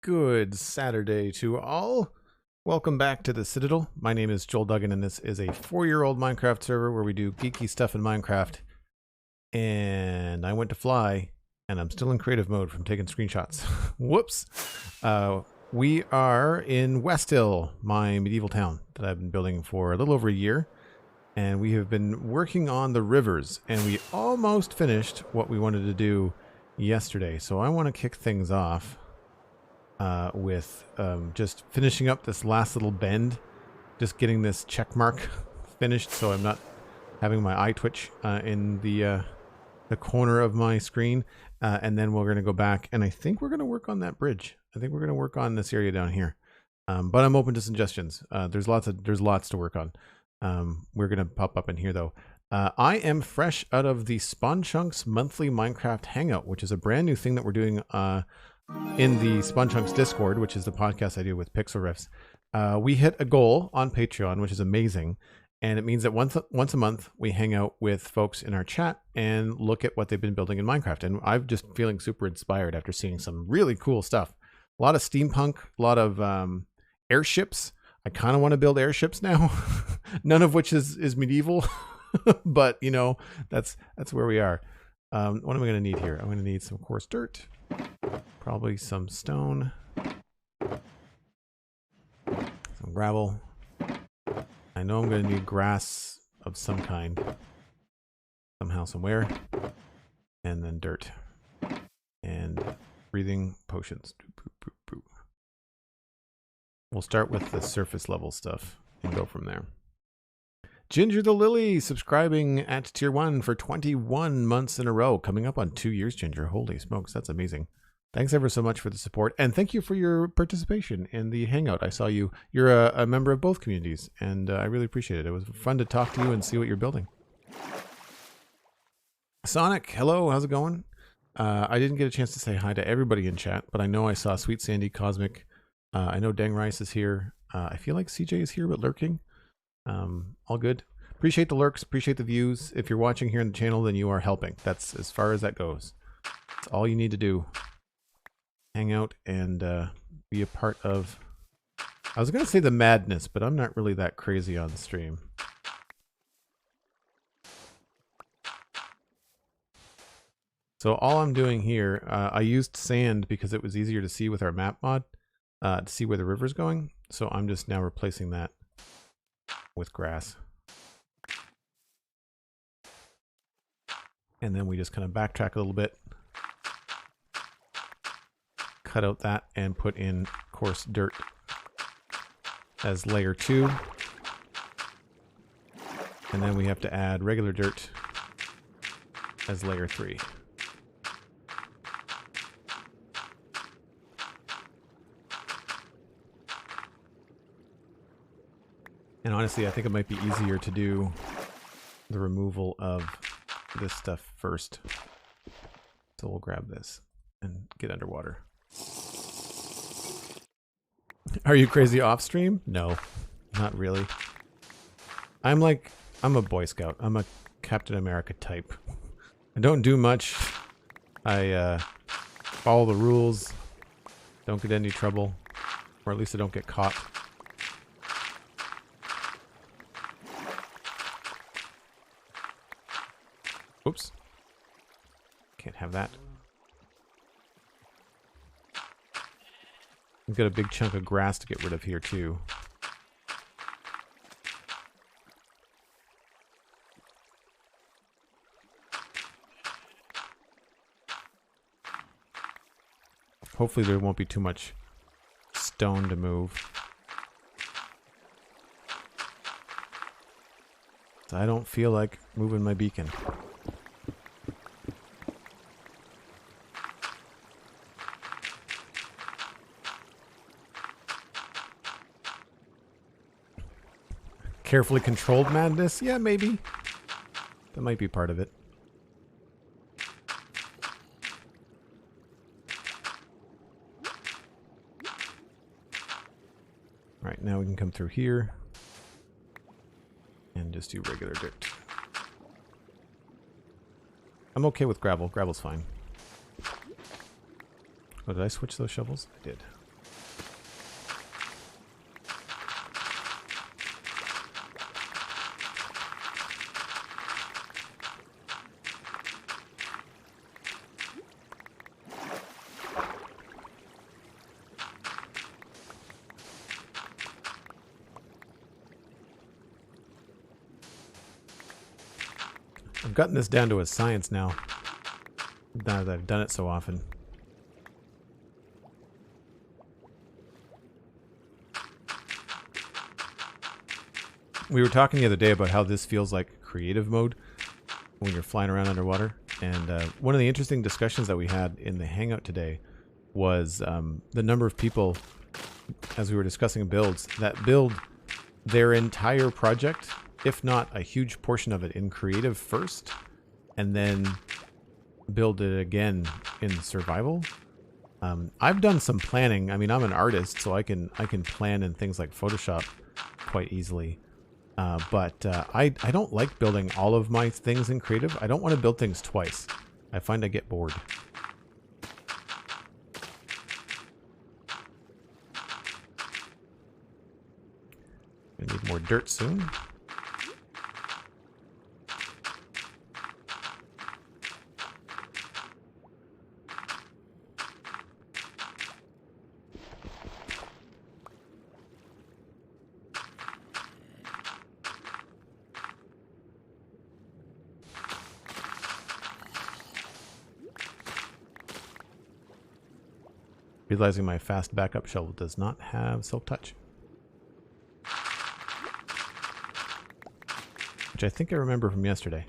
Good Saturday to all. Welcome back to the Citadel. My name is Joel Duggan, and this is a 4-year-old Minecraft server where we do geeky stuff in Minecraft. And I went to fly, and I'm still in creative mode from taking screenshots. Whoops. We are in Westhill, my medieval town that I've been building for a little over a year. And we have been working on the rivers, and we almost finished what we wanted to do yesterday. So I want to kick things off with just finishing up this last little bend, just getting this check mark finished so I'm not having my eye twitch in the corner of my screen. And then we're going to go back, and I think we're going to work on that bridge. I think we're going to work on this area down here. But I'm open to suggestions. There's lots to work on. We're going to pop up in here, though. I am fresh out of the Spawn Chunks monthly Minecraft Hangout, which is a brand new thing that we're doing in the Spawn Chunks Discord, which is the podcast I do with Pixel Riffs. We hit a goal on Patreon, which is amazing. And it means that once a month, we hang out with folks in our chat and look at what they've been building in Minecraft. And I'm just feeling super inspired after seeing some really cool stuff. A lot of steampunk, a lot of airships. I kind of want to build airships now, none of which is medieval, but you know, that's where we are. What am I going to need here? I'm going to need some coarse dirt, probably some stone, some gravel. I know I'm going to need grass of some kind, somehow, somewhere, and then dirt and breathing potions. We'll start with the surface level stuff and go from there. Ginger the Lily subscribing at tier 1 for 21 months in a row. Coming up on 2 years, Ginger. Holy smokes, that's amazing. Thanks ever so much for the support. And thank you for your participation in the Hangout. I saw you. You're a member of both communities, and I really appreciate it. It was fun to talk to you and see what you're building. Sonic, hello. How's it going? I didn't get a chance to say hi to everybody in chat, but I know I saw Sweet Sandy, Cosmic. I know Dang Rice is here. I feel like CJ is here, but lurking. All good. Appreciate the lurks. Appreciate the views. If you're watching here on the channel, then you are helping. That's as far as that goes. That's all you need to do. Hang out and be a part of... I was going to say the madness, but I'm not really that crazy on stream. So all I'm doing here, I used sand because it was easier to see with our map mod. To see where the river's going. So I'm just now replacing that with grass. And then we just kind of backtrack a little bit. Cut out that and put in coarse dirt as layer 2. And then we have to add regular dirt as layer 3. And honestly, I think it might be easier to do the removal of this stuff first. So we'll grab this and get underwater. Are you crazy off stream? No, not really. I'm a Boy Scout. I'm a Captain America type. I don't do much. I follow the rules. Don't get any trouble. Or at least I don't get caught. Oops. Can't have that. We've got a big chunk of grass to get rid of here, too. Hopefully there won't be too much stone to move. So I don't feel like moving my beacon. Carefully controlled madness? Yeah, maybe. That might be part of it. Right, now we can come through here and just do regular dirt. I'm okay with gravel. Gravel's fine. Oh, did I switch those shovels? I did. I've gotten this down to a science now that I've done it so often. We were talking the other day about how this feels like creative mode when you're flying around underwater. And one of the interesting discussions that we had in the Hangout today was the number of people, as we were discussing builds, that build their entire project, if not a huge portion of it, in creative first, and then build it again in survival. I've done some planning. I mean, I'm an artist, so I can plan in things like Photoshop quite easily. But I don't like building all of my things in creative. I don't want to build things twice. I find I get bored. I need more dirt soon. Realizing my fast backup shovel does not have silk touch. Which I think I remember from yesterday.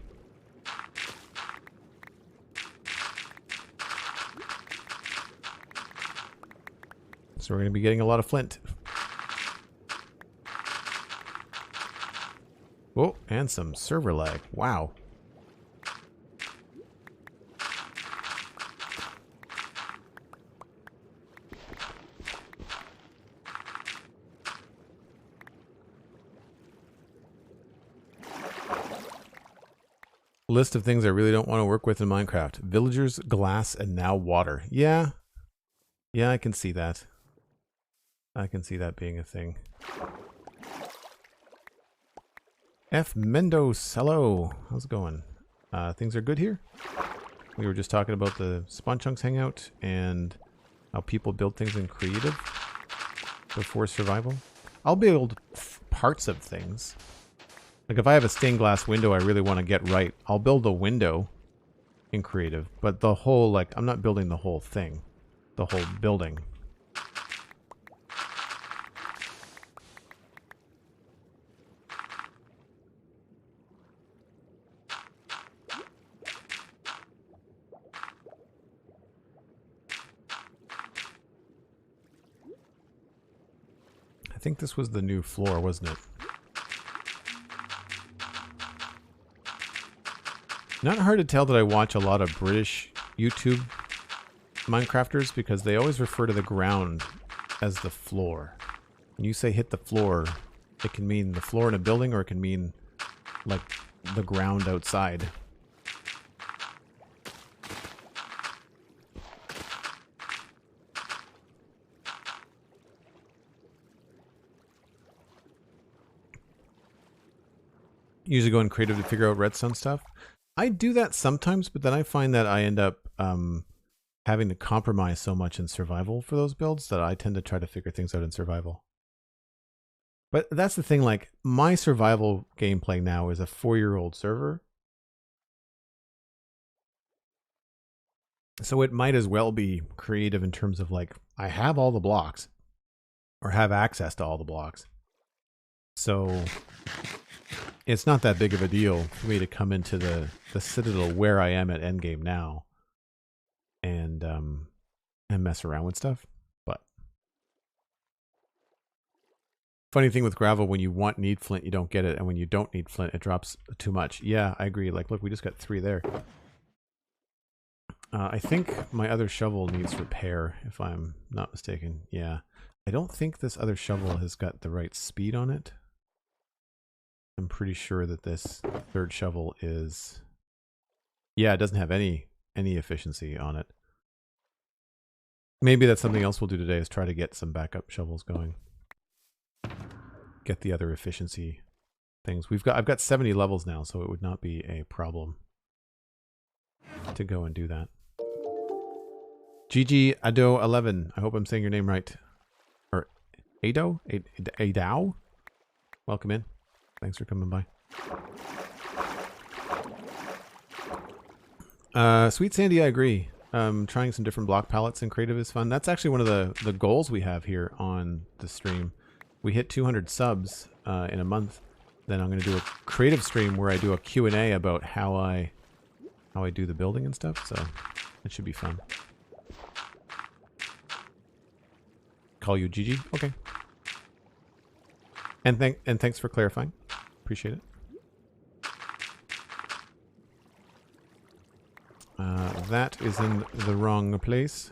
So we're going to be getting a lot of flint. Oh, and some server lag. Wow. List of things I really don't want to work with in Minecraft. Villagers, glass, and now water. Yeah. Yeah, I can see that. I can see that being a thing. F. Mendoz, hello. How's it going? Things are good here. We were just talking about the Spawn Chunks hangout and how people build things in creative before survival. I'll build parts of things. Like if I have a stained glass window I really want to get right, I'll build a window in creative. But the whole, like, I'm not building the whole thing. The whole building. I think this was the new floor, wasn't it? Not hard to tell that I watch a lot of British YouTube Minecrafters because they always refer to the ground as the floor. When you say hit the floor, it can mean the floor in a building or it can mean like the ground outside. Usually go in creative to figure out redstone stuff. I do that sometimes, but then I find that I end up having to compromise so much in survival for those builds that I tend to try to figure things out in survival. But that's the thing, like, my survival gameplay now is a 4-year-old server. So it might as well be creative in terms of, like, I have all the blocks, or have access to all the blocks. So it's not that big of a deal for me to come into the Citadel where I am at endgame now and mess around with stuff. But funny thing with gravel, when you need flint, you don't get it, and when you don't need flint, it drops too much. Yeah, I agree. Like, look, we just got 3 there. I think my other shovel needs repair, if I'm not mistaken. Yeah. I don't think this other shovel has got the right speed on it. I'm pretty sure that this third shovel is... Yeah, it doesn't have any efficiency on it. Maybe that's something else we'll do today, is try to get some backup shovels going. Get the other efficiency things. I've got 70 levels now, so it would not be a problem to go and do that. GG Ado 11. I hope I'm saying your name right. Or Ado? Adao? Welcome in. Thanks for coming by. Sweet Sandy, I agree. Trying some different block palettes in creative is fun. That's actually one of the goals we have here on the stream. We hit 200 subs in a month. Then I'm going to do a creative stream where I do a Q&A about how I do the building and stuff. So it should be fun. Call you Gigi? Okay. And thanks for clarifying. Appreciate it. That is in the wrong place.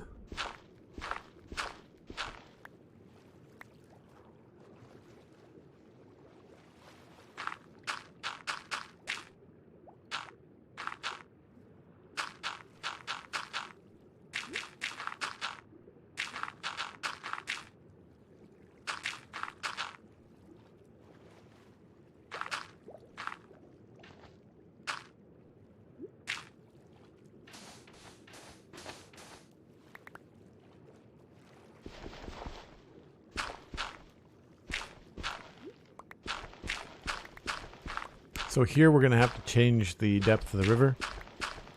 So here we're going to have to change the depth of the river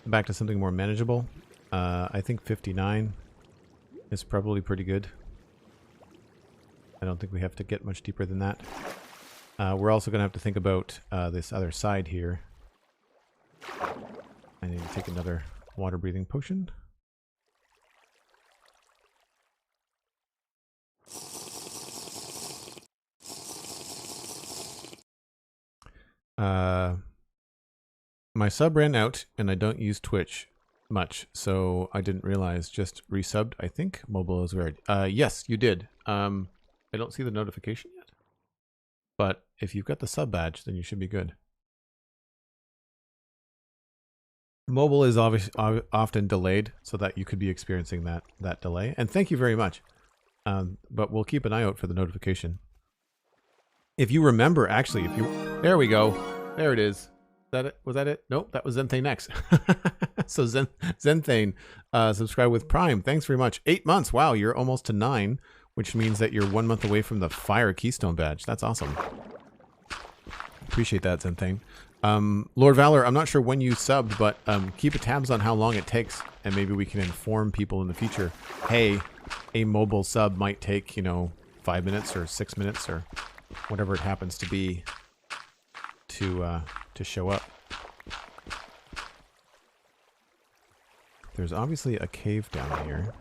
back to something more manageable. I think 59 is probably pretty good. I don't think we have to get much deeper than that. We're also going to have to think about this other side here. I need to take another water breathing potion. My sub ran out and I don't use Twitch much, so I didn't realize. Just resubbed. I think mobile is weird. Yes, you did. I don't see the notification yet, but if you've got the sub badge, then you should be good. Mobile is obviously often delayed, so that you could be experiencing that delay. And thank you very much. But we'll keep an eye out for the notification. If you remember, actually, there we go. There it is. That it? Was that it? Nope, that was Zenthane X. So Zenthane, subscribe with Prime. Thanks very much. 8 months. Wow, you're almost to 9, which means that you're 1 month away from the Fire Keystone badge. That's awesome. Appreciate that, Zenthane. Lord Valor, I'm not sure when you subbed, but keep a tabs on how long it takes, and maybe we can inform people in the future. Hey, a mobile sub might take, 5 minutes or 6 minutes or whatever it happens to be to show up. There's obviously a cave down here.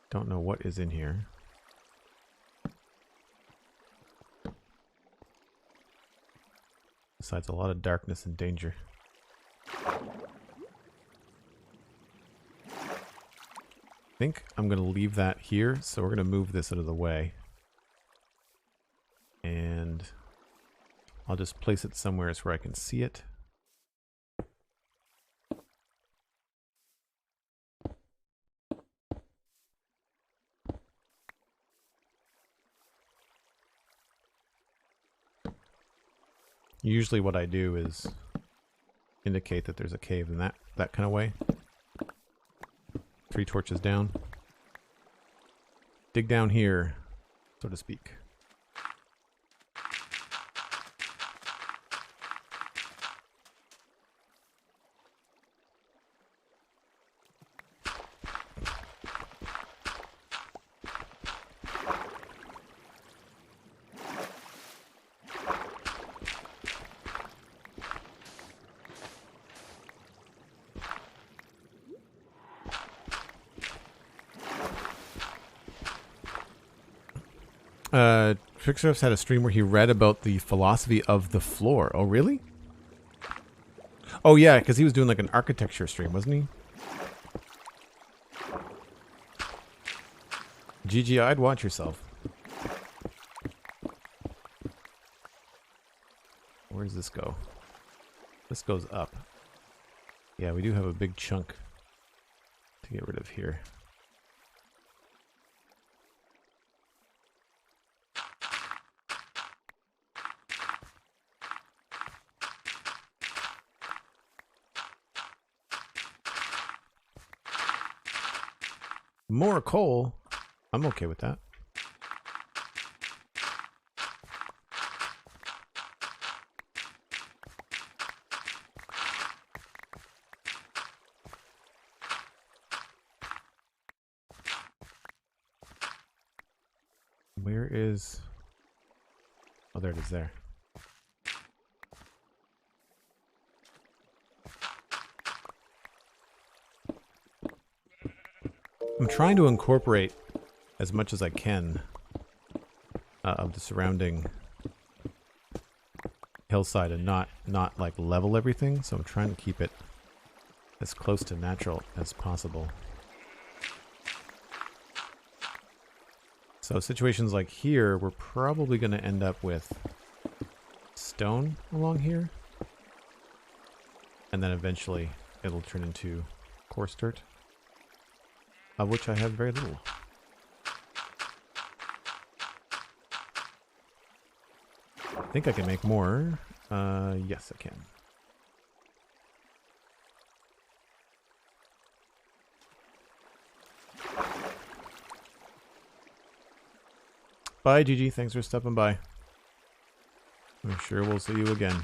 Don't know what is in here. Besides a lot of darkness and danger. I think I'm going to leave that here, so we're going to move this out of the way. And I'll just place it somewhere where I can see it. Usually what I do is indicate that there's a cave in that kind of way. 3 torches down. Dig down here, so to speak. Tricksurfs had a stream where he read about the philosophy of the floor. Oh, really? Oh, yeah, because he was doing like an architecture stream, wasn't he? GG, I'd watch yourself. Where does this go? This goes up. Yeah, we do have a big chunk to get rid of here. More coal. I'm okay with that. Where is... Oh, there it is there. I'm trying to incorporate as much as I can of the surrounding hillside and not like level everything, so I'm trying to keep it as close to natural as possible. So situations like here, we're probably going to end up with stone along here, and then eventually it'll turn into coarse dirt, of which I have very little. I think I can make more. Yes, I can. Bye, Gigi. Thanks for stopping by. I'm sure we'll see you again.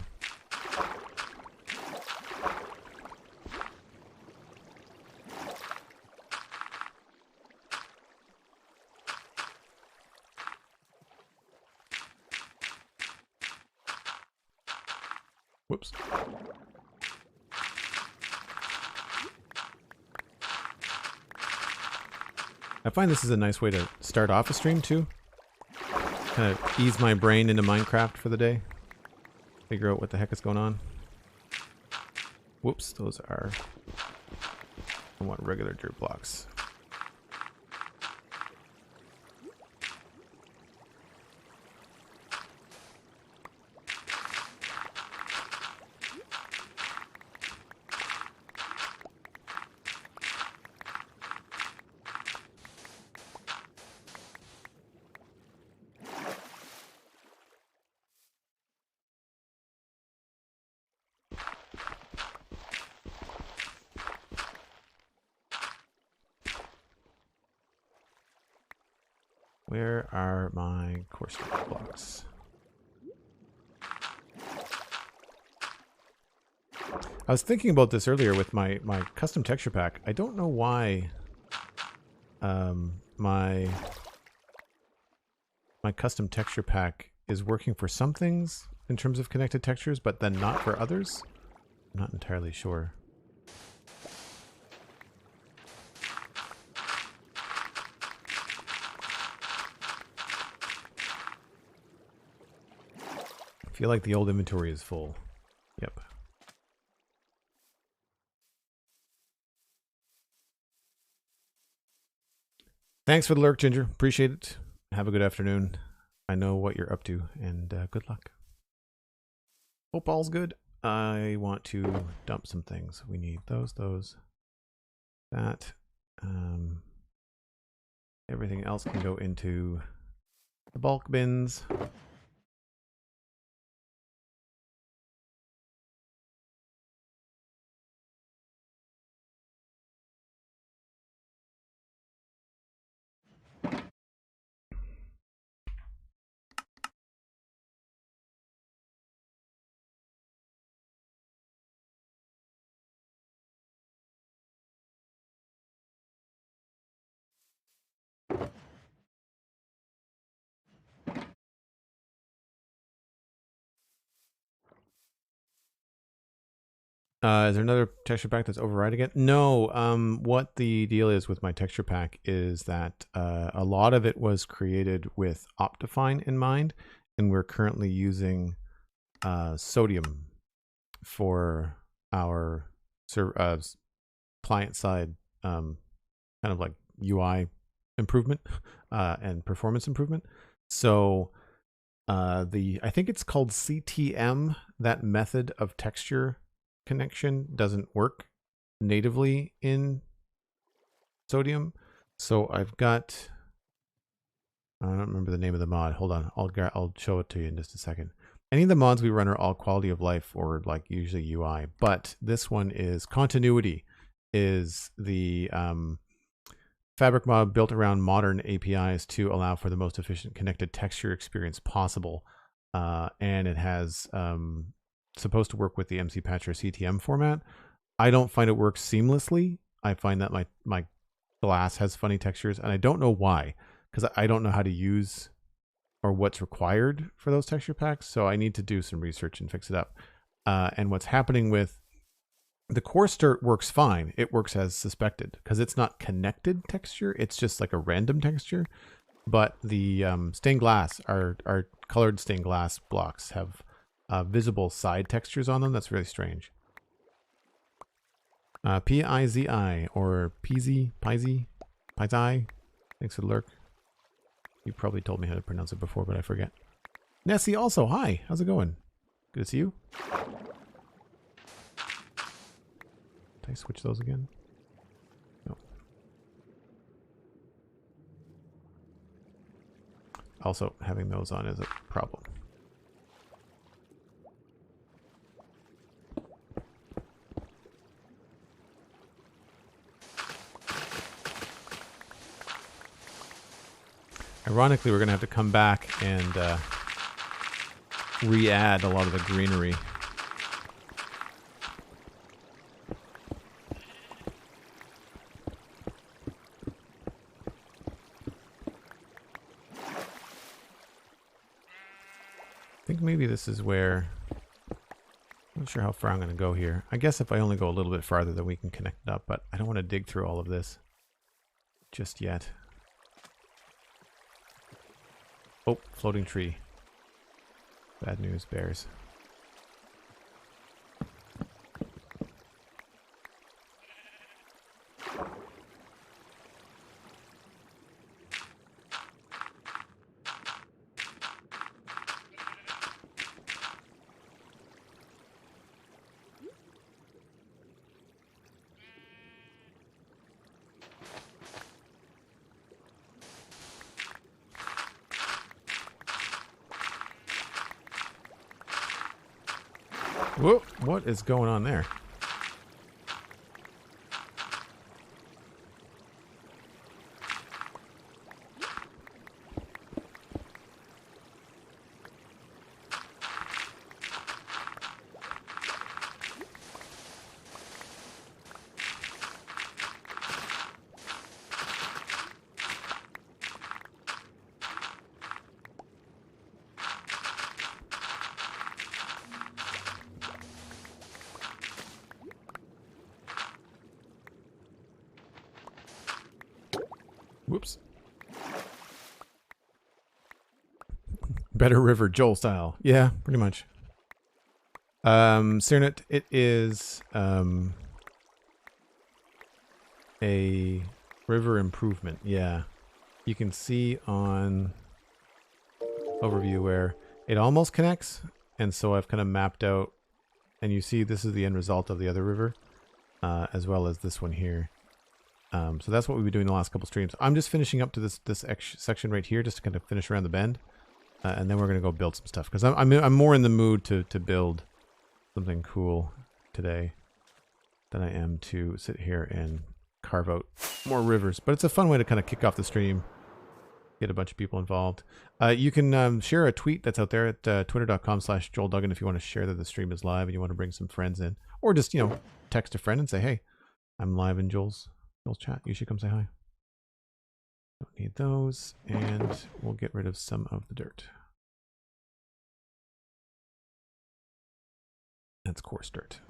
Whoops. I find this is a nice way to start off a stream, too. Kind of ease my brain into Minecraft for the day. Figure out what the heck is going on. Whoops, those are... I want regular dirt blocks. Where are my coarse dirt blocks? I was thinking about this earlier with my custom texture pack. I don't know why my custom texture pack is working for some things in terms of connected textures, but then not for others. I'm not entirely sure. I feel like the old inventory is full. Yep. Thanks for the lurk, Ginger. Appreciate it. Have a good afternoon. I know what you're up to, and good luck. Hope all's good. I want to dump some things. We need those, that. Everything else can go into the bulk bins. Is there another texture pack that's overriding it? No. What the deal is with my texture pack is that a lot of it was created with Optifine in mind, and we're currently using sodium for our client-side kind of like UI improvement and performance improvement. So I think it's called CTM, that method of texture connection doesn't work natively in sodium. So I've got, I don't remember the name of the mod. Hold on, I'll show it to you in just a second. Any of the mods we run are all quality of life or like usually UI, but this one is continuity, is the fabric mod built around modern APIs to allow for the most efficient connected texture experience possible. And it has supposed to work with the MC Patcher CTM format. I don't find it works seamlessly. I find that my glass has funny textures, and I don't know why, because I don't know how to use or what's required for those texture packs. So I need to do some research and fix it up. And what's happening with the coarse dirt works fine. It works as suspected because it's not connected texture. It's just like a random texture. But the stained glass, our colored stained glass blocks have visible side textures on them. That's really strange. P-I-Z-I or Pizi, Pizai. Thanks for the lurk. You probably told me how to pronounce it before, but I forget. Nessie also, hi. How's it going? Good to see you. Did I switch those again? No. Also, having those on is a problem. Ironically, we're going to have to come back and re-add a lot of the greenery. I think maybe this is where... I'm not sure how far I'm going to go here. I guess if I only go a little bit farther, then we can connect it up, but I don't want to dig through all of this just yet. Oh, floating tree. Bad news, bears. Whoa, what is going on there? Whoops. Better river, Joel style. Yeah, pretty much. Cernit, it is a river improvement. Yeah. You can see on overview where it almost connects, and so I've kind of mapped out, and you see this is the end result of the other river, as well as this one here. So that's what we've been doing the last couple streams. I'm just finishing up to this section right here, just to kind of finish around the bend, and then we're gonna go build some stuff because I'm more in the mood to build something cool today than I am to sit here and carve out more rivers. But it's a fun way to kind of kick off the stream, get a bunch of people involved. You can share a tweet that's out there at twitter.com/JoelDuggan if you want to share that the stream is live and you want to bring some friends in, or just text a friend and say, hey, I'm live in Joel's chat. You should come say hi. Don't need those, and we'll get rid of some of the dirt. That's coarse dirt.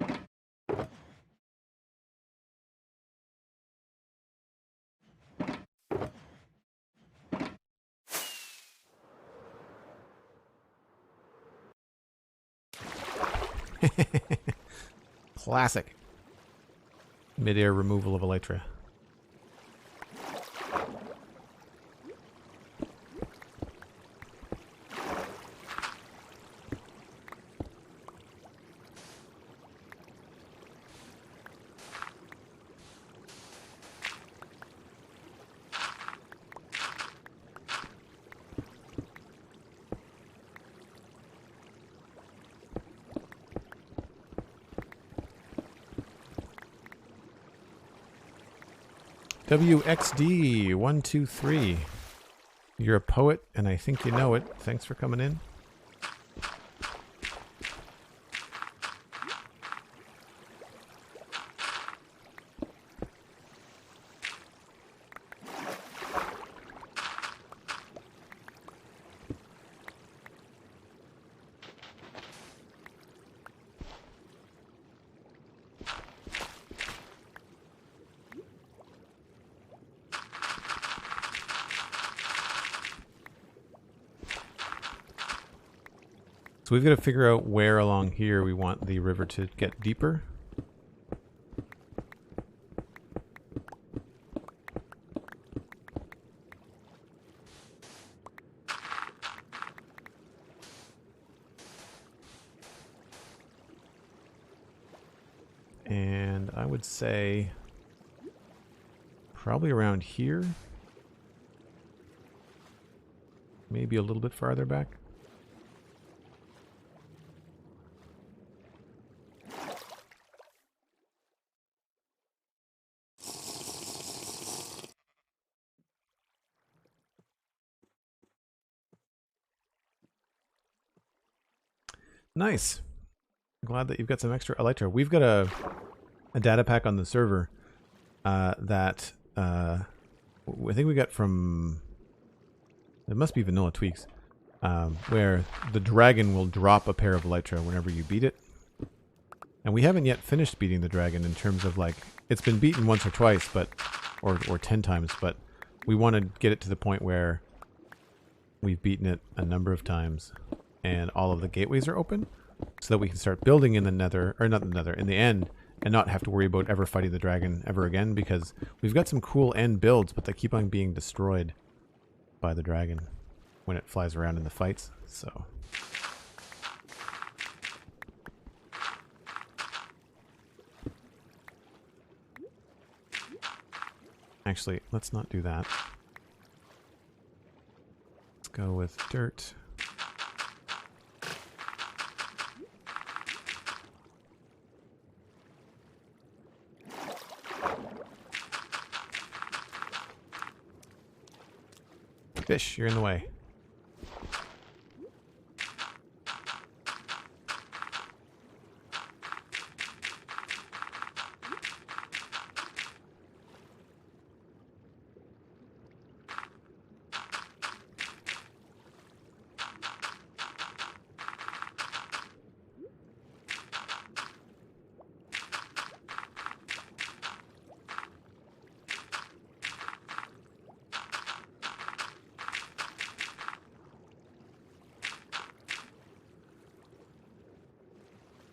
Classic. Mid-air removal of elytra. WXD123. You're a poet, and I think you know it. Thanks for coming in. So we've got to figure out where along here we want the river to get deeper. And I would say probably around here. Maybe a little bit farther back. Nice. Glad that you've got some extra elytra. We've got a data pack on the server that I think we got from, it must be vanilla tweaks, where the dragon will drop a pair of elytra whenever you beat it. And we haven't yet finished beating the dragon in terms of like, it's been beaten once or twice, but or 10 times, but we want to get it to the point where we've beaten it a number of times and all of the gateways are open so that we can start building in the nether, or not the nether, in the end, and not have to worry about ever fighting the dragon ever again, because we've got some cool end builds, but they keep on being destroyed by the dragon when it flies around in the fights, so... Actually, let's not do that. Let's go with dirt. Fish, you're in the way.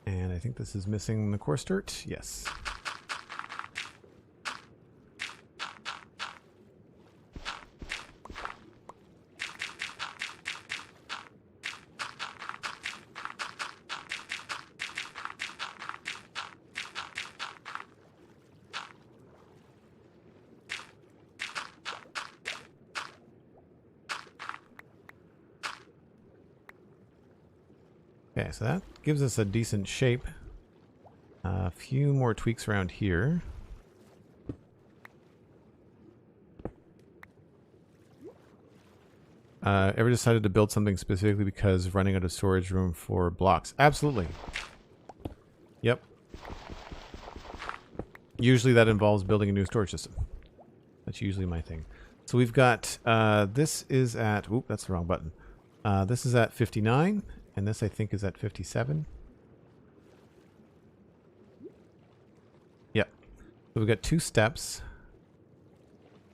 And I think this is missing the coarse dirt. Yes. Okay, so that gives us a decent shape. A few more tweaks around here. Ever decided to build something specifically because running out of storage room for blocks? Absolutely. Yep. Usually that involves building a new storage system. That's usually my thing. So we've got, this is at, oop, that's the wrong button. This is at 59, and this I think is at 57. Yep. So we've got 2 steps.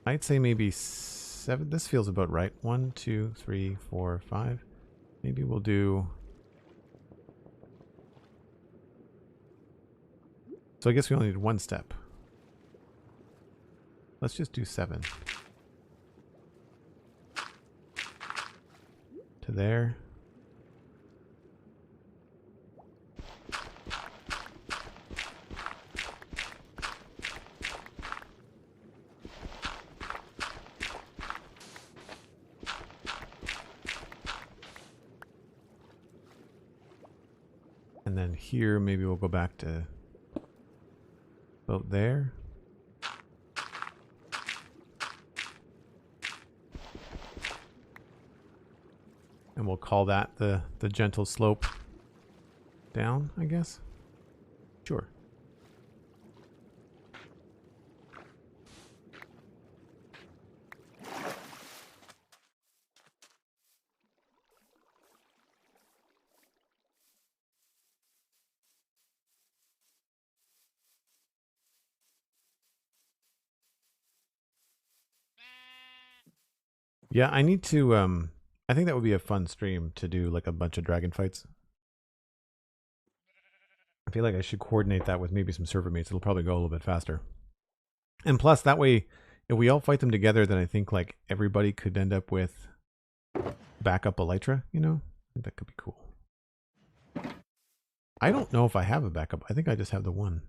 I'd say maybe 7. This feels about right. 1, 2, 3, 4, 5. Maybe we'll do... So I guess we only need 1 step. Let's just do 7. To there. And then here, maybe we'll go back to about there. And we'll call that the gentle slope down, I guess. Sure. Yeah, I need to I think that would be a fun stream to do like a bunch of dragon fights. I feel like I should coordinate that with maybe some server mates. It'll probably go a little bit faster. And plus, that way, if we all fight them together, then I think like everybody could end up with backup elytra, you know? I think that could be cool. I don't know if I have a backup. I think I just have the one.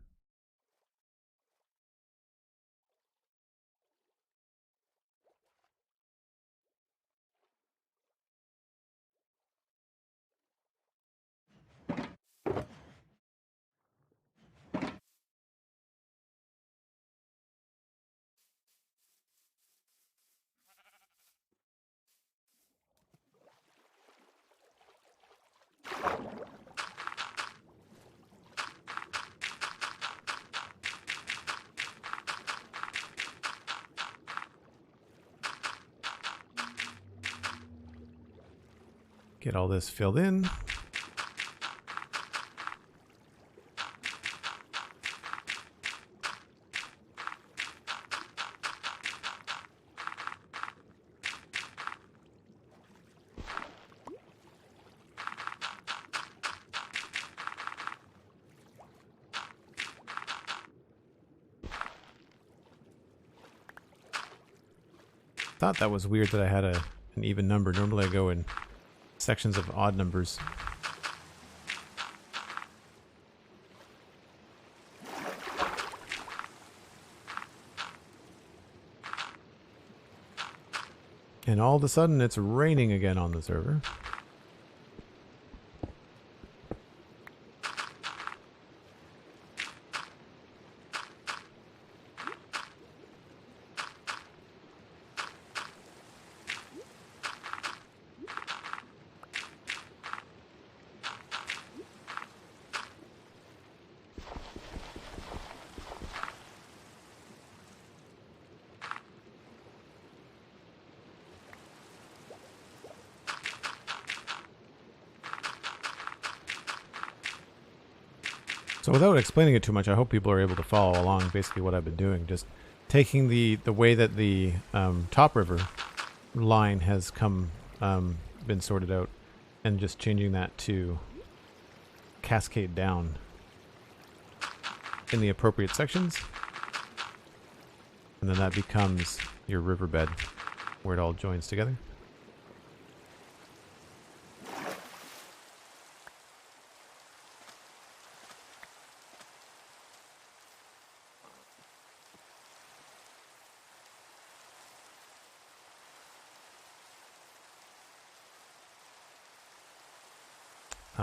Get all this filled in. Thought that was weird that I had an even number. Normally I go in sections of odd numbers. And all of a sudden it's raining again on the server. So without explaining it too much, I hope people are able to follow along basically what I've been doing. Just taking the way that the top river line has been sorted out and just changing that to cascade down in the appropriate sections. And then that becomes your riverbed where it all joins together.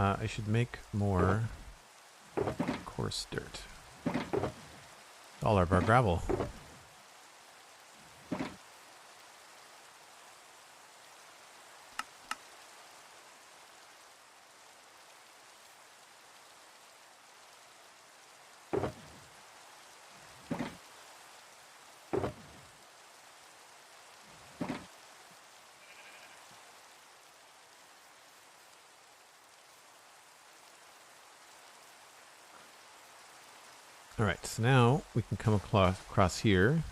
I should make more coarse dirt. All of our gravel. Alright, so now we can come across here,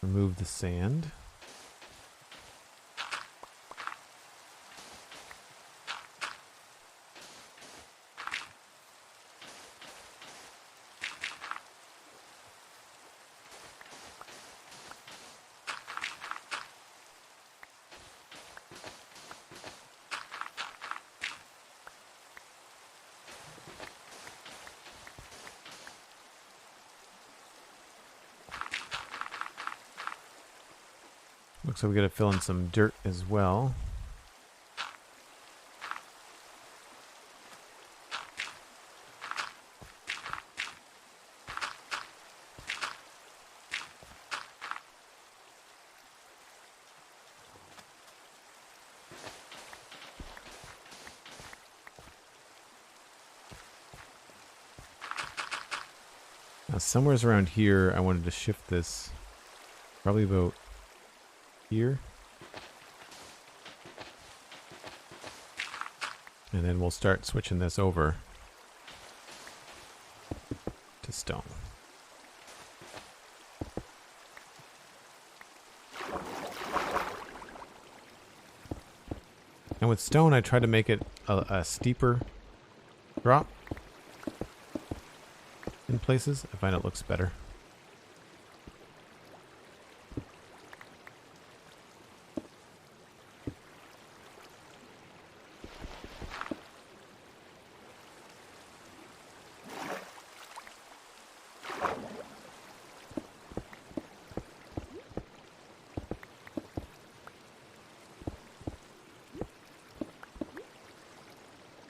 remove the sand. Looks like we gotta fill in some dirt as well. Now somewhere around here I wanted to shift this probably about here. And then we'll start switching this over to stone. And with stone I try to make it a steeper drop places. I find it looks better.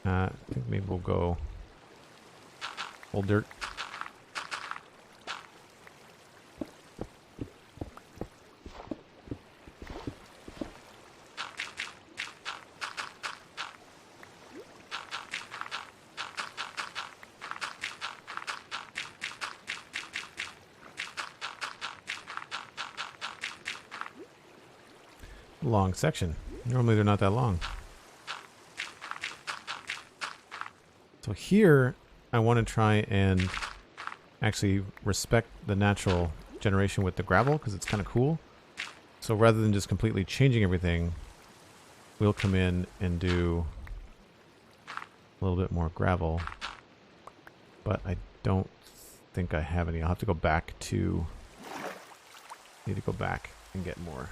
I think maybe we'll go full dirt. Long section. Normally they're not that long. So here, I want to try and actually respect the natural generation with the gravel because it's kind of cool. So rather than just completely changing everything, we'll come in and do a little bit more gravel. But I don't think I have any. I'll have to go back to... need to go back and get more.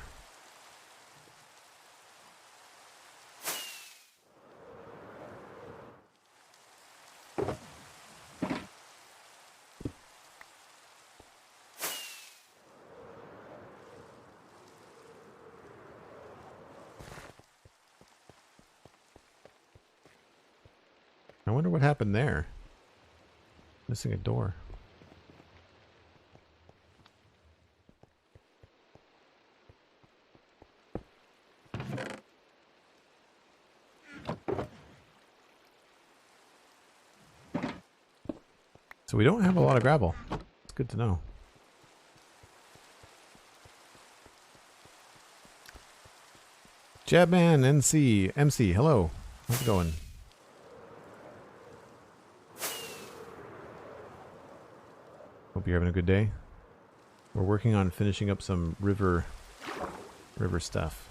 I wonder what happened there. Missing a door. So we don't have a lot of gravel. It's good to know. Jabman MC, hello. How's it going? Hope you're having a good day. We're working on finishing up some river stuff.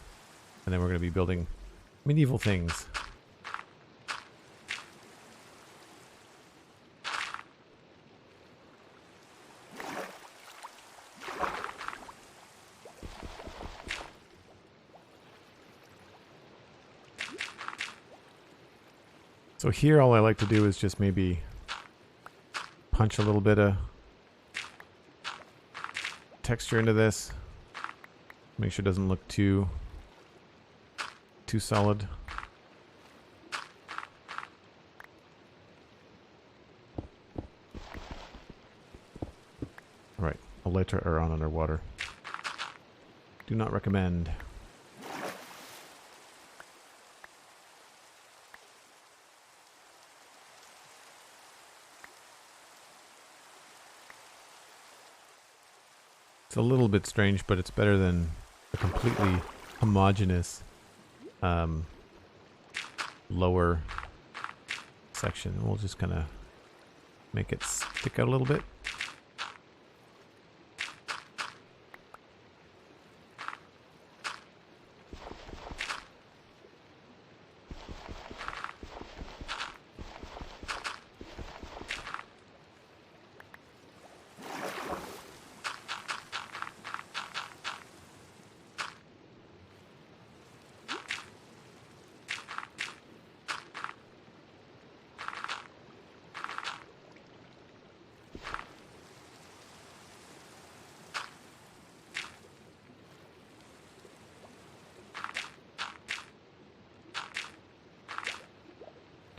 And then we're going to be building medieval things. So here all I like to do is just maybe punch a little bit of texture into this. Make sure it doesn't look too solid. Alright, elytra are on underwater. Do not recommend. It's a little bit strange, but it's better than a completely homogeneous lower section. We'll just kind of make it stick out a little bit.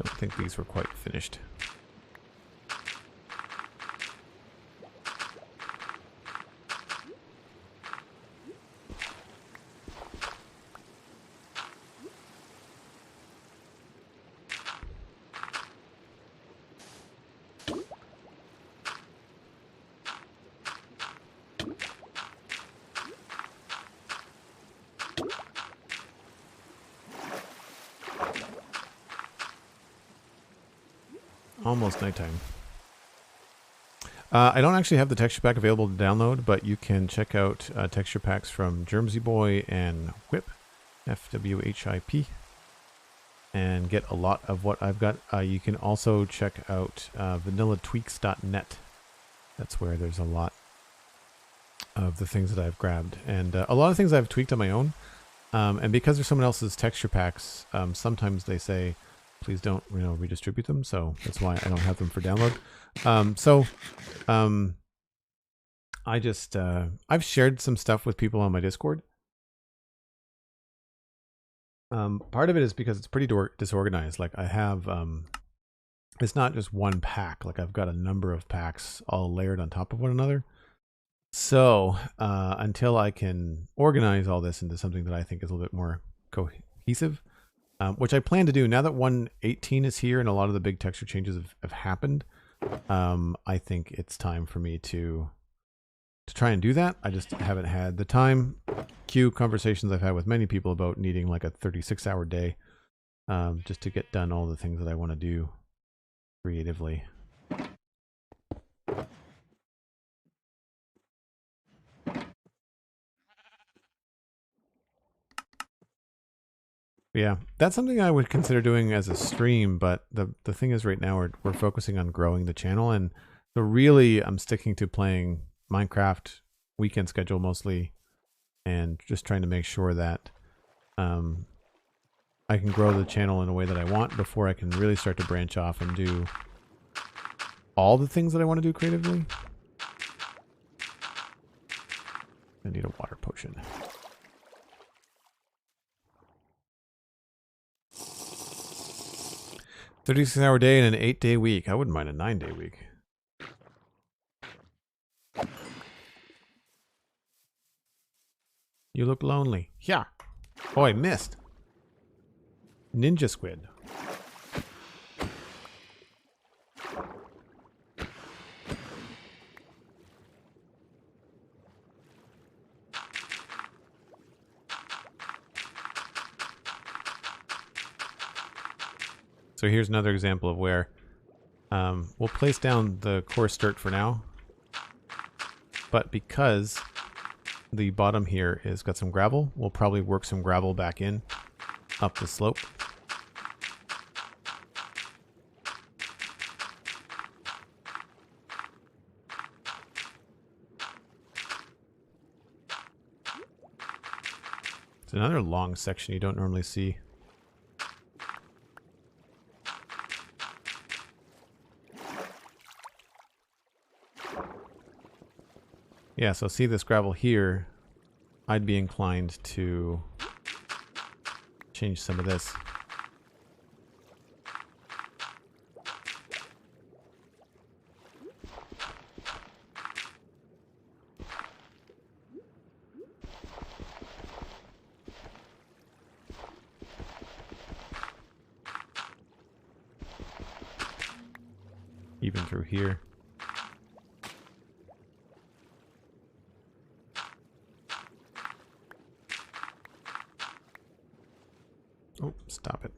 I think these were quite finished. Almost nighttime. I don't actually have the texture pack available to download, but you can check out texture packs from Germsy Boy and Whip, FWHIP, and get a lot of what I've got. You can also check out vanillatweaks.net That's where there's a lot of the things that I've grabbed. And a lot of things I've tweaked on my own. And because they're someone else's texture packs, sometimes they say, please don't, redistribute them. So that's why I don't have them for download. I just, I've shared some stuff with people on my Discord. Part of it is because it's pretty disorganized. Like I have, it's not just one pack. Like I've got a number of packs all layered on top of one another. So until I can organize all this into something that I think is a little bit more cohesive, which I plan to do now that 1.18 is here and a lot of the big texture changes have happened, I think it's time for me to try and do that. I just haven't had the time. Cue conversations I've had with many people about needing like a 36-hour day just to get done all the things that I want to do creatively. Yeah, that's something I would consider doing as a stream, but the thing is right now we're focusing on growing the channel, and so really I'm sticking to playing Minecraft weekend schedule mostly and just trying to make sure that I can grow the channel in a way that I want before I can really start to branch off and do all the things that I want to do creatively. I need a water potion. A 36-hour day and an 8-day week. I wouldn't mind a 9-day week. You look lonely. Yeah. Oh, I missed. Ninja squid. So here's another example of where we'll place down the coarse dirt for now. But because the bottom here has got some gravel, we'll probably work some gravel back in up the slope. It's another long section you don't normally see. Yeah, so see this gravel here, I'd be inclined to change some of this. Even through here. Oh, stop it.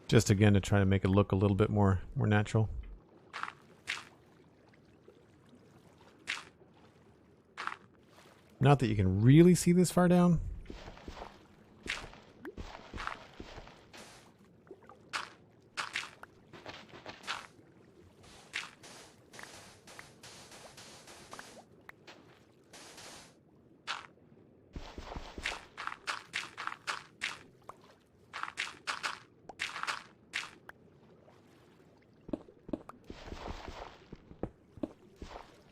Just again to try to make it look a little bit more natural. Not that you can really see this far down.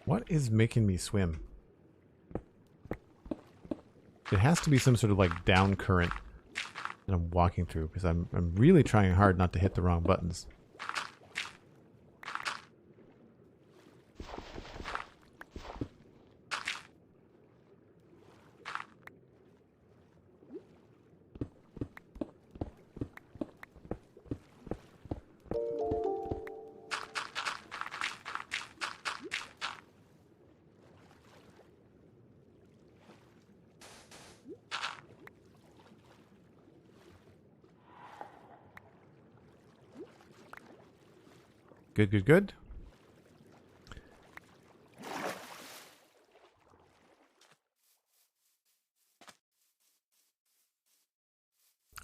What is making me swim? It has to be some sort of like down current that I'm walking through, because I'm really trying hard not to hit the wrong buttons. Good, good, good.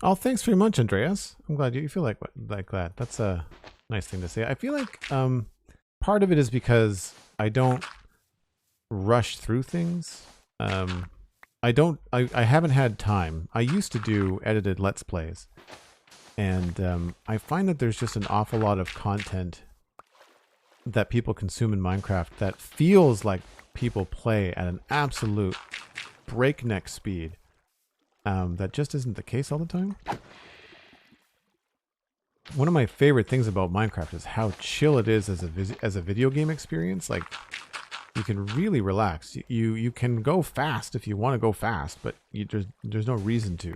Oh, thanks very much, Andreas. I'm glad you feel like that. That's a nice thing to say. I feel like part of it is because I don't rush through things. I haven't had time. I used to do edited Let's Plays. And I find that there's just an awful lot of content that people consume in Minecraft that feels like people play at an absolute breakneck speed. That just isn't the case all the time. One of my favorite things about Minecraft is how chill it is as a video game experience. Like, you can really relax. You can go fast if you want to go fast, but there's no reason to.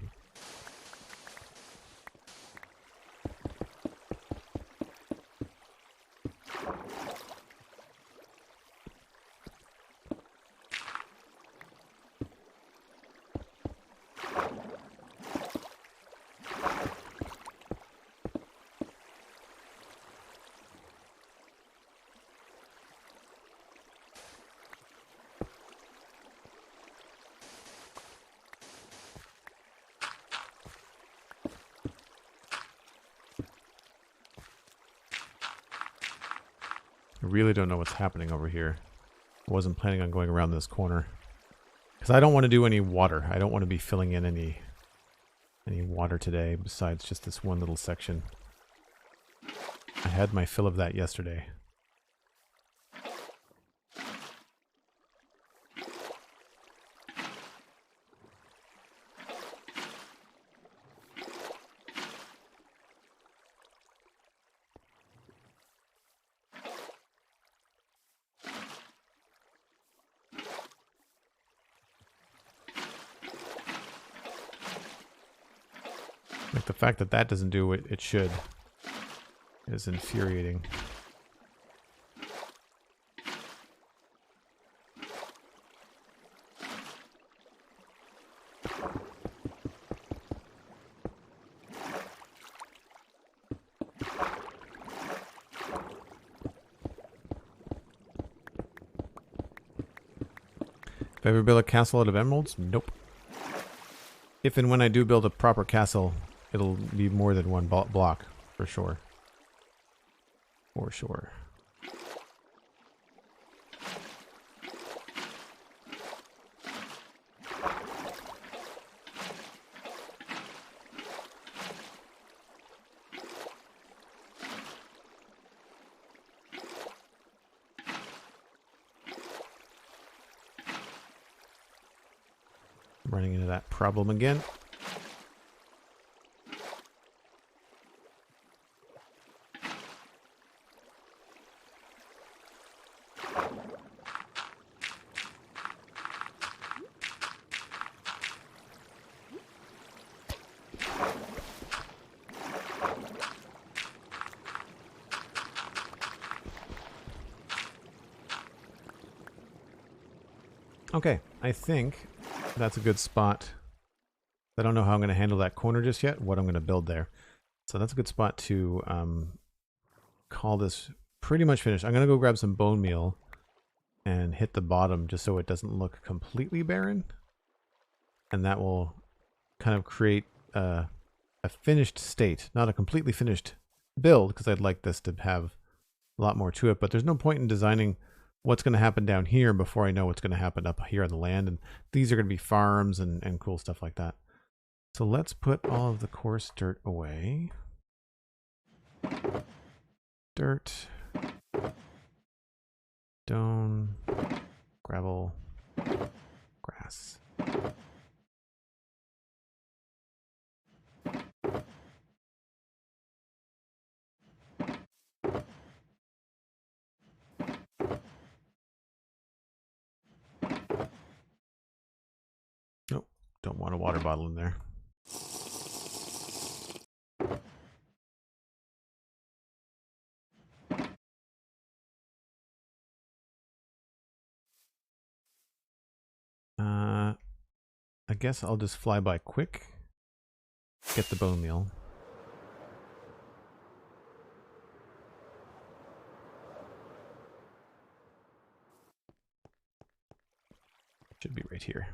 I really don't know what's happening over here. I wasn't planning on going around this corner. Because I don't want to do any water. I don't want to be filling in any water today besides just this one little section. I had my fill of that yesterday. Like, the fact that that doesn't do what it should is infuriating. If I ever build a castle out of emeralds? Nope. If and when I do build a proper castle, it'll be more than one block, for sure. For sure. Running into that problem again. Okay, I think that's a good spot. I don't know how I'm going to handle that corner just yet, what I'm going to build there. So that's a good spot to call this pretty much finished. I'm going to go grab some bone meal and hit the bottom just so it doesn't look completely barren. And that will kind of create a finished state, not a completely finished build, because I'd like this to have a lot more to it. But there's no point in designing what's going to happen down here before I know what's going to happen up here on the land. And these are going to be farms and cool stuff like that. So let's put all of the coarse dirt away. Dirt. Stone. Gravel. Grass. Nope, don't want a water bottle in there. I guess I'll just fly by quick. Get the bone meal. Should be right here.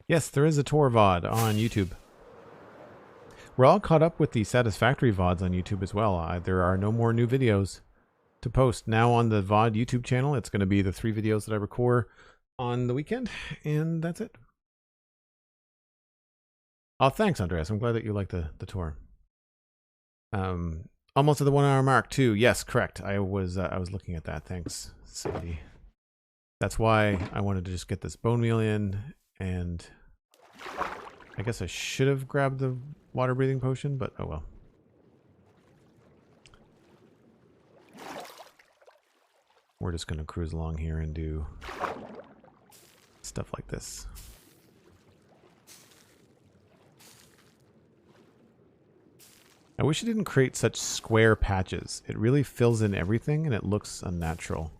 Yes, there is a tour VOD on YouTube. We're all caught up with the Satisfactory VODs on YouTube as well. There are no more new videos to post. Now on the VOD YouTube channel, it's going to be the 3 videos that I record on the weekend, and that's it. Oh, thanks, Andreas. I'm glad that you like the tour. Almost at the 1 hour mark too. Yes, correct. I was looking at that. Thanks, Sadie. That's why I wanted to just get this bone meal in, and I guess I should have grabbed the water breathing potion, but oh well. We're just going to cruise along here and do stuff like this. I wish it didn't create such square patches. It really fills in everything and it looks unnatural.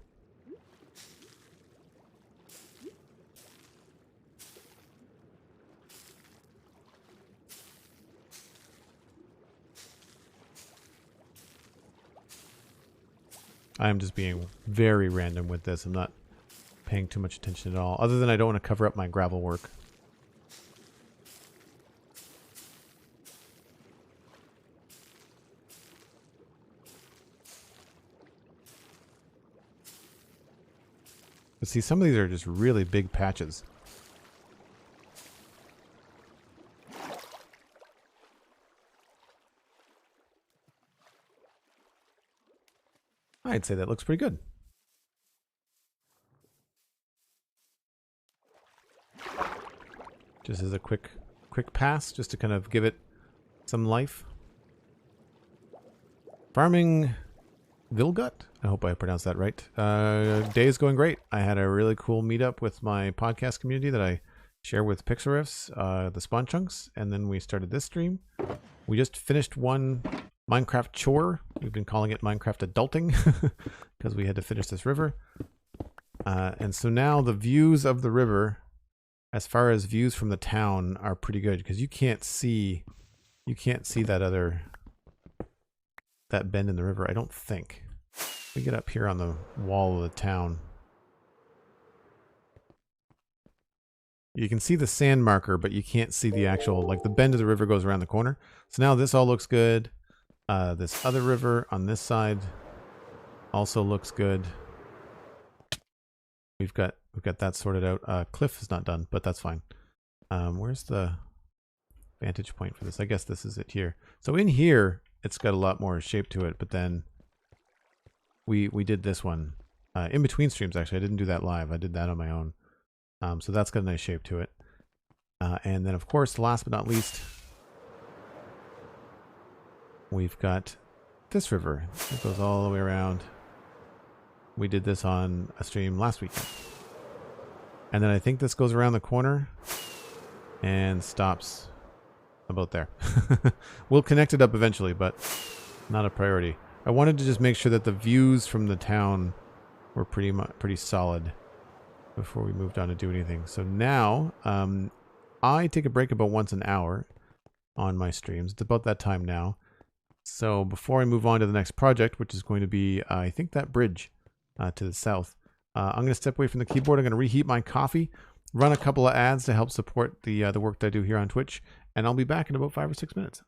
I am just being very random with this. I'm not paying too much attention at all, other than I don't want to cover up my gravel work. But see, some of these are just really big patches. I'd say that looks pretty good. Just as a quick pass, just to kind of give it some life. Farming Vilgut? I hope I pronounced that right. Day is going great. I had a really cool meetup with my podcast community that I share with Pixariffs, the Spawn Chunks, and then we started this stream. We just finished one Minecraft chore. We've been calling it Minecraft adulting because we had to finish this river. And so now the views of the river, as far as views from the town, are pretty good because you can't see that bend in the river, I don't think. We get up here on the wall of the town. You can see the sand marker, but you can't see the actual, like the bend of the river goes around the corner. So now this all looks good. This other river on this side also looks good. We've got that sorted out. Cliff is not done, but that's fine. Where's the vantage point for this? I guess this is it here. So in here, it's got a lot more shape to it, but then we did this one in between streams. Actually, I didn't do that live. I did that on my own. So that's got a nice shape to it. And then, of course, last but not least, we've got this river. It goes all the way around. We did this on a stream last weekend. And then I think this goes around the corner and stops about there. We'll connect it up eventually, but not a priority. I wanted to just make sure that the views from the town were pretty solid before we moved on to do anything. So now, I take a break about once an hour on my streams. It's about that time now. So before I move on to the next project, which is going to be, I think, that bridge to the south, I'm going to step away from the keyboard. I'm going to reheat my coffee, run a couple of ads to help support the work that I do here on Twitch, and I'll be back in about 5 or 6 minutes.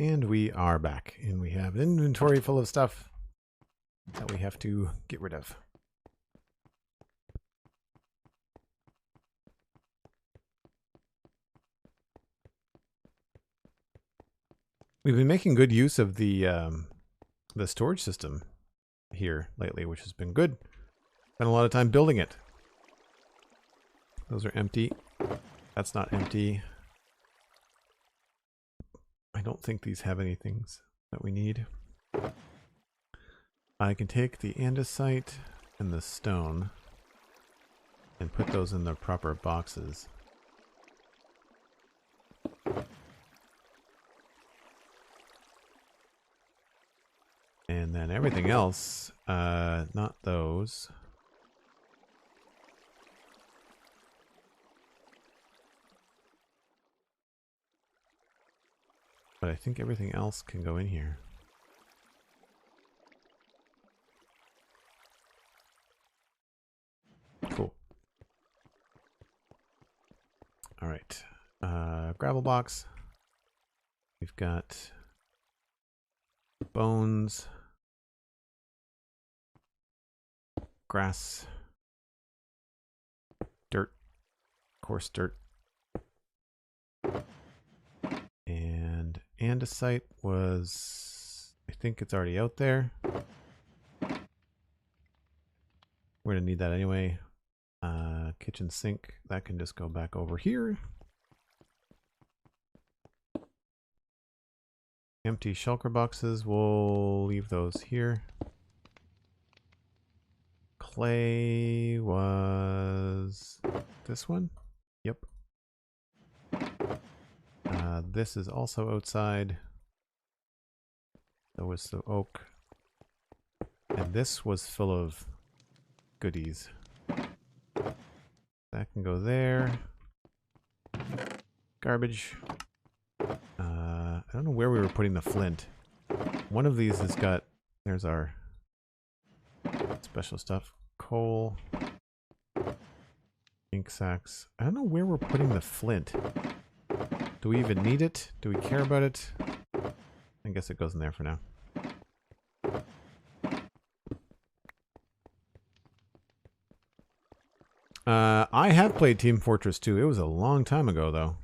And we are back, and we have an inventory full of stuff that we have to get rid of. We've been making good use of the storage system here lately, which has been good. Spent a lot of time building it. Those are empty. That's not empty. I don't think these have any things that we need. I can take the andesite and the stone and put those in their proper boxes. And then everything else, not those. But I think everything else can go in here. Cool. All right. Gravel box. We've got bones. Grass. Dirt. Coarse dirt. And andesite was, I think it's already out there. We're gonna need that anyway. Kitchen sink, that can just go back over here. Empty shulker boxes, we'll leave those here. Clay was this one? Yep. This is also outside. So was the oak. And this was full of goodies. That can go there. Garbage. I don't know where we were putting the flint. One of these has got, there's our special stuff. Coal. Ink sacks. I don't know where we're putting the flint. Do we even need it? Do we care about it? I guess it goes in there for now. I have played Team Fortress 2. It was a long time ago, though.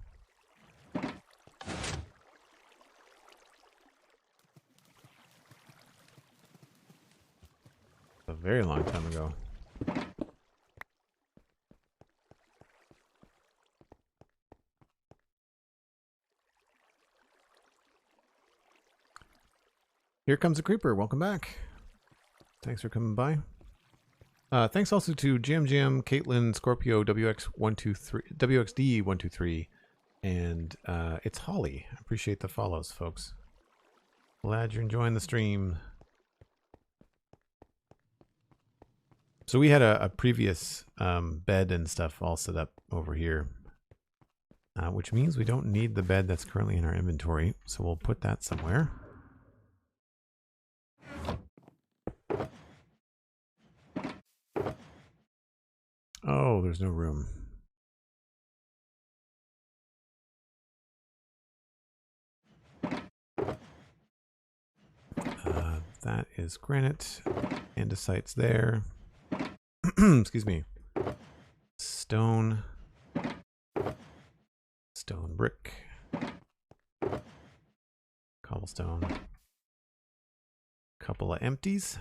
A very long time ago. Here comes a creeper. Welcome back. Thanks for coming by. Thanks also to Jam, Caitlin, Scorpio, WXD123, and it's Holly. I appreciate the follows, folks. Glad you're enjoying the stream. So we had a previous bed and stuff all set up over here, which means we don't need the bed that's currently in our inventory. So we'll put that somewhere. Oh, there's no room. That is granite. Andesite's there. Excuse me. Stone. Stone brick. Cobblestone. Couple of empties.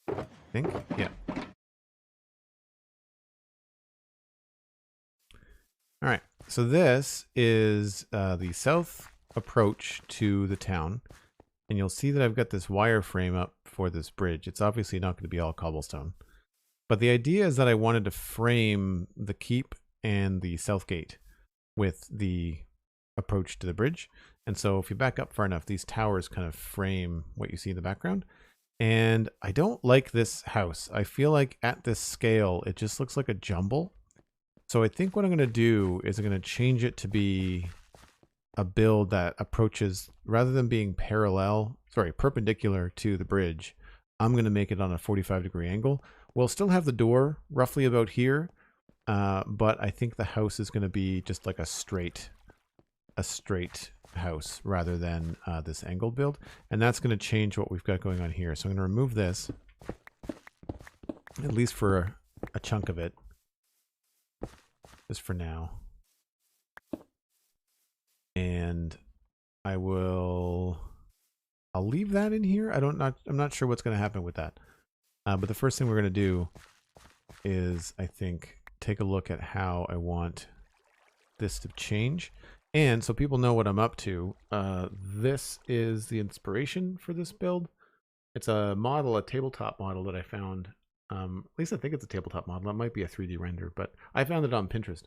I think. Yeah. All right, so this is the south approach to the town, and you'll see that I've got this wireframe up for this bridge. It's obviously not going to be all cobblestone, but the idea is that I wanted to frame the keep and the south gate with the approach to the bridge. And so if you back up far enough, these towers kind of frame what you see in the background. And I don't like this house. I feel like at this scale, it just looks like a jumble. So I think what I'm going to do is I'm going to change it to be a build that approaches, rather than being perpendicular to the bridge, I'm going to make it on a 45-degree angle. We'll still have the door roughly about here, but I think the house is going to be just like a straight house rather than this angled build. And that's going to change what we've got going on here. So I'm going to remove this, at least for a chunk of it, just for now. And I'll leave that in here. I'm not sure what's going to happen with that. But the first thing we're going to do is, I think, take a look at how I want this to change. And so people know what I'm up to, this is the inspiration for this build. It's a model, a tabletop model that I found. At least I think it's a tabletop model. It might be a 3D render, but I found it on Pinterest.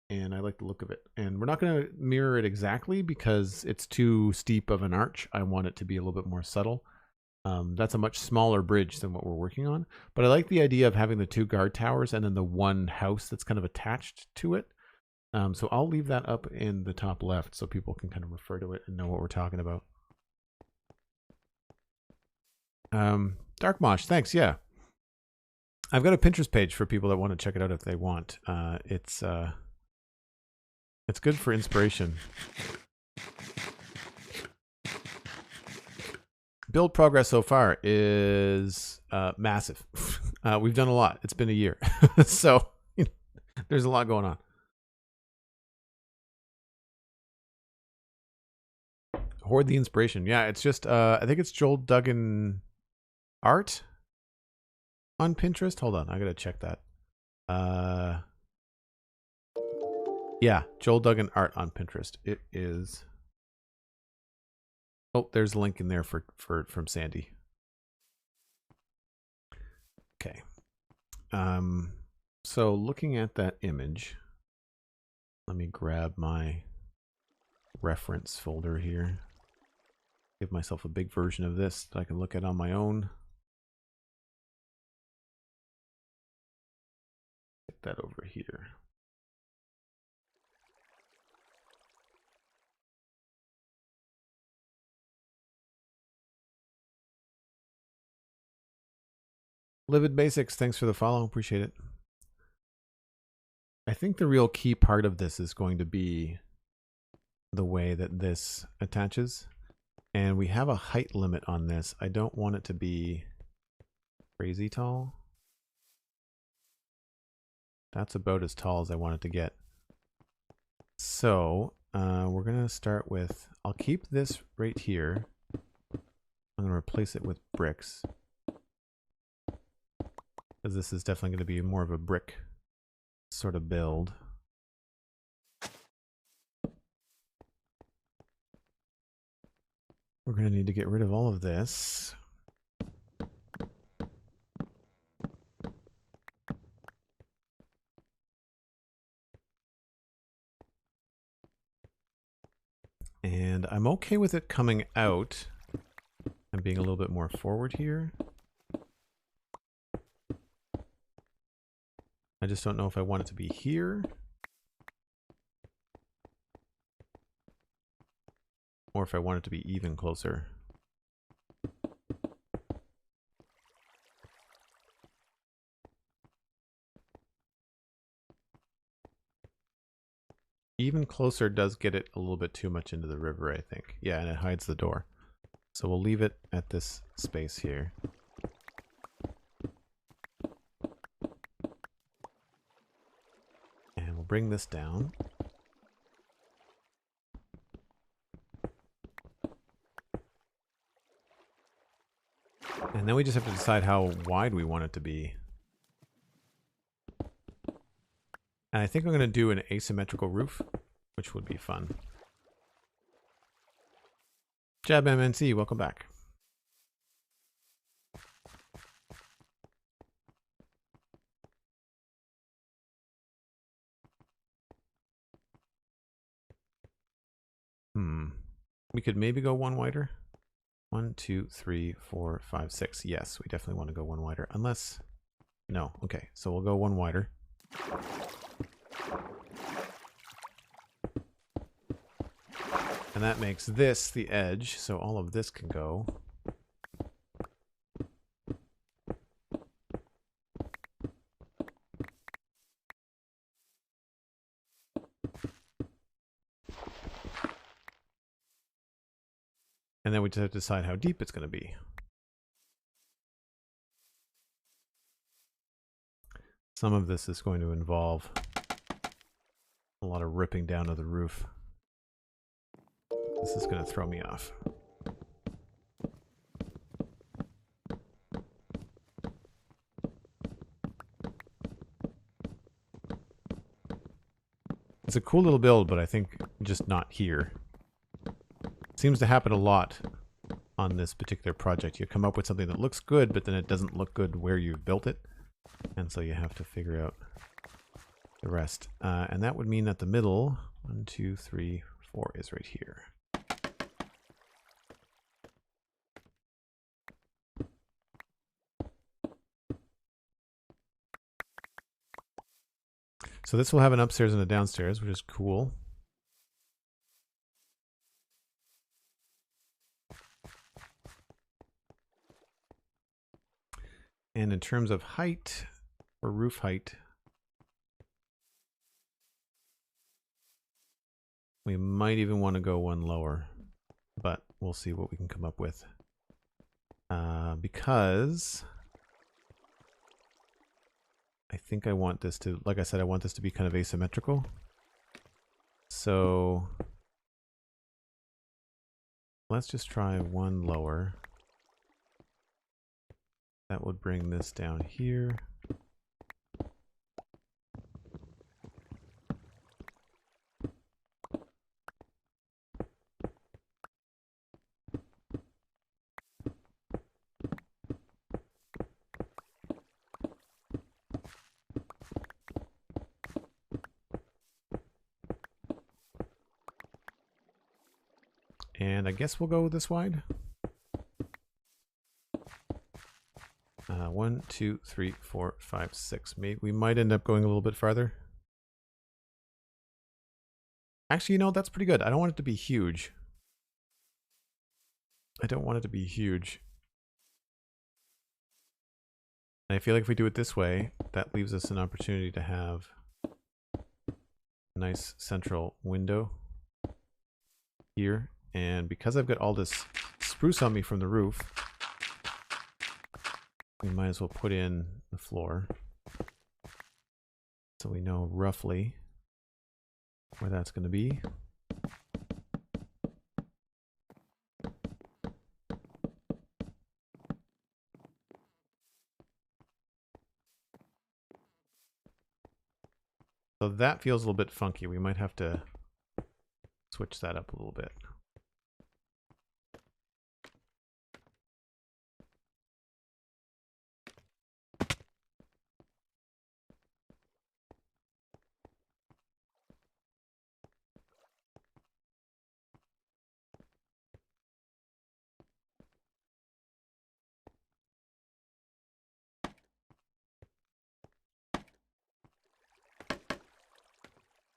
And I like the look of it. And we're not going to mirror it exactly because it's too steep of an arch. I want it to be a little bit more subtle. That's a much smaller bridge than what we're working on. But I like the idea of having the 2 guard towers and then the 1 house that's kind of attached to it. So I'll leave that up in the top left so people can kind of refer to it and know what we're talking about. Dark Mosh, thanks. Yeah. I've got a Pinterest page for people that want to check it out if they want. It's good for inspiration. Build progress so far is massive. We've done a lot. It's been a year. So there's a lot going on. Hoard the inspiration. Yeah, it's just, I think it's Joel Duggan art on Pinterest. Hold on, I gotta check that. Yeah, Joel Duggan art on Pinterest. It is. Oh, there's a link in there from Sandy. Okay. So looking at that image, let me grab my reference folder here. Give myself a big version of this that I can look at on my own. Get that over here. Livid Basics, thanks for the follow. Appreciate it. I think the real key part of this is going to be the way that this attaches. And we have a height limit on this. I don't want it to be crazy tall. That's about as tall as I want it to get. So we're going to start with, I'll keep this right here. I'm going to replace it with bricks, because this is definitely going to be more of a brick sort of build. We're going to need to get rid of all of this. And I'm okay with it coming out and being a little bit more forward here. I just don't know if I want it to be here or if I want it to be even closer. Even closer does get it a little bit too much into the river, I think. Yeah, and it hides the door. So we'll leave it at this space here. And we'll bring this down. And then we just have to decide how wide we want it to be. And I think I'm going to do an asymmetrical roof, which would be fun. Jab MNC, welcome back. We could maybe go one wider. 1, 2, 3, 4, 5, 6. Yes, we definitely want to go one wider. Unless... No. Okay, so we'll go one wider. And that makes this the edge, so all of this can go. And then we just have to decide how deep it's going to be. Some of this is going to involve a lot of ripping down of the roof. This is going to throw me off. It's a cool little build, but I think just not here. Seems to happen a lot on this particular project. You come up with something that looks good, but then it doesn't look good where you've built it. And so you have to figure out the rest. And that would mean that the middle, 1, 2, 3, 4 is right here. So this will have an upstairs and a downstairs, which is cool. And in terms of height, or roof height, we might even want to go one lower, but we'll see what we can come up with. Because I think I want this to, like I said, I want this to be kind of asymmetrical. So let's just try one lower. That would bring this down here. And I guess we'll go this wide. 1, 2, 3, 4, 5, 6. Maybe we might end up going a little bit farther. Actually, you know, that's pretty good. I don't want it to be huge. I don't want it to be huge. And I feel like if we do it this way, that leaves us an opportunity to have a nice central window here. And because I've got all this spruce on me from the roof, we might as well put in the floor so we know roughly where that's going to be. So that feels a little bit funky. We might have to switch that up a little bit.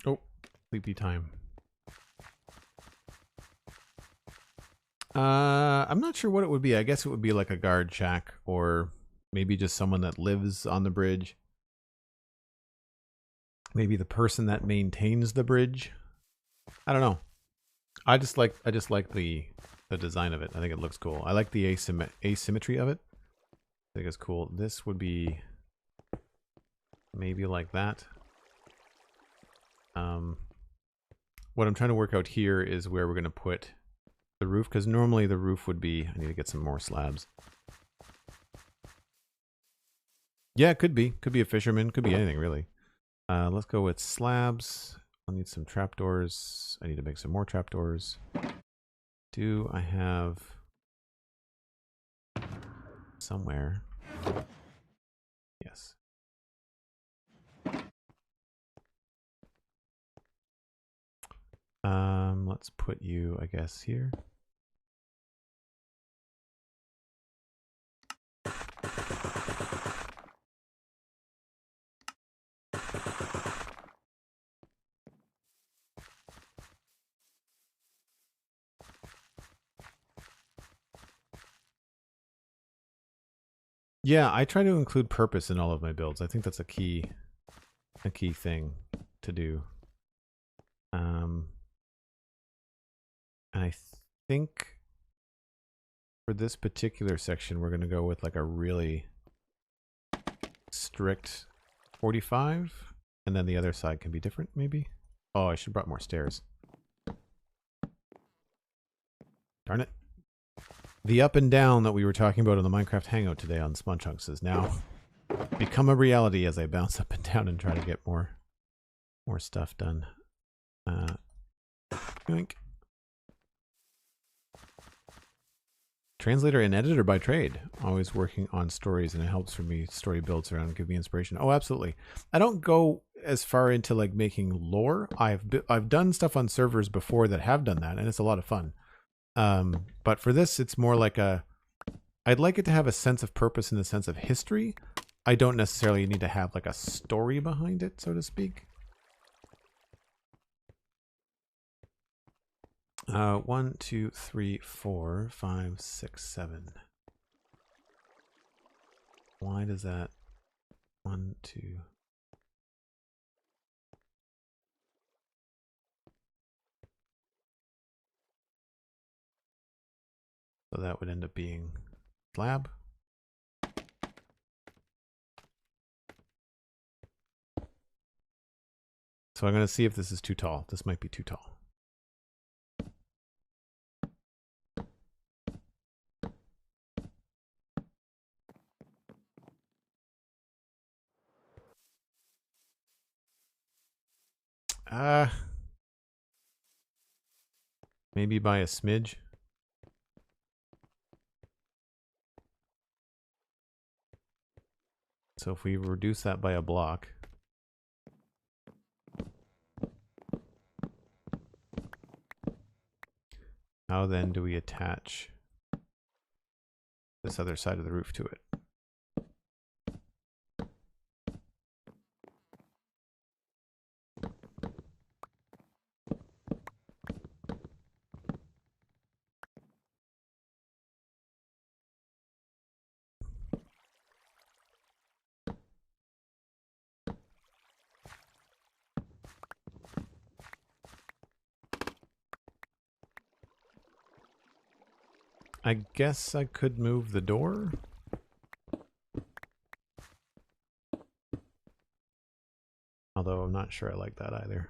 Oh, sleepy time. I'm not sure what it would be. I guess it would be like a guard shack, or maybe just someone that lives on the bridge. Maybe the person that maintains the bridge. I don't know. I just like the design of it. I think it looks cool. I like the asymmetry of it. I think it's cool. This would be maybe like that. What I'm trying to work out here is where we're going to put the roof, because normally the roof would be, I need to get some more slabs. Yeah, it could be. Could be a fisherman. Could be anything, really. Let's go with slabs. I'll need some trapdoors. I need to make some more trapdoors. Do I have somewhere? Yes. Let's put you, I guess, here. Yeah, I try to include purpose in all of my builds. I think that's a key thing to do. And I think for this particular section, we're going to go with like a really strict 45, and then the other side can be different, maybe. Oh, I should have brought more stairs. Darn it. The up and down that we were talking about in the Minecraft Hangout today on Spawn Chunks is now become a reality as I bounce up and down and try to get more stuff done. Yoink. Translator and editor by trade. Always working on stories, and it helps for me. Story builds around, give me inspiration. Oh, absolutely. I don't go as far into like making lore. I've done stuff on servers before that have done that, and it's a lot of fun. But for this, it's more like I'd like it to have a sense of purpose in the sense of history. I don't necessarily need to have like a story behind it, so to speak. 1, 2, 3, 4, 5, 6, 7. Why does that? 1, 2. So that would end up being slab. So I'm going to see if this is too tall. This might be too tall. Maybe by a smidge. So if we reduce that by a block. How then do we attach this other side of the roof to it? I guess I could move the door. Although I'm not sure I like that either.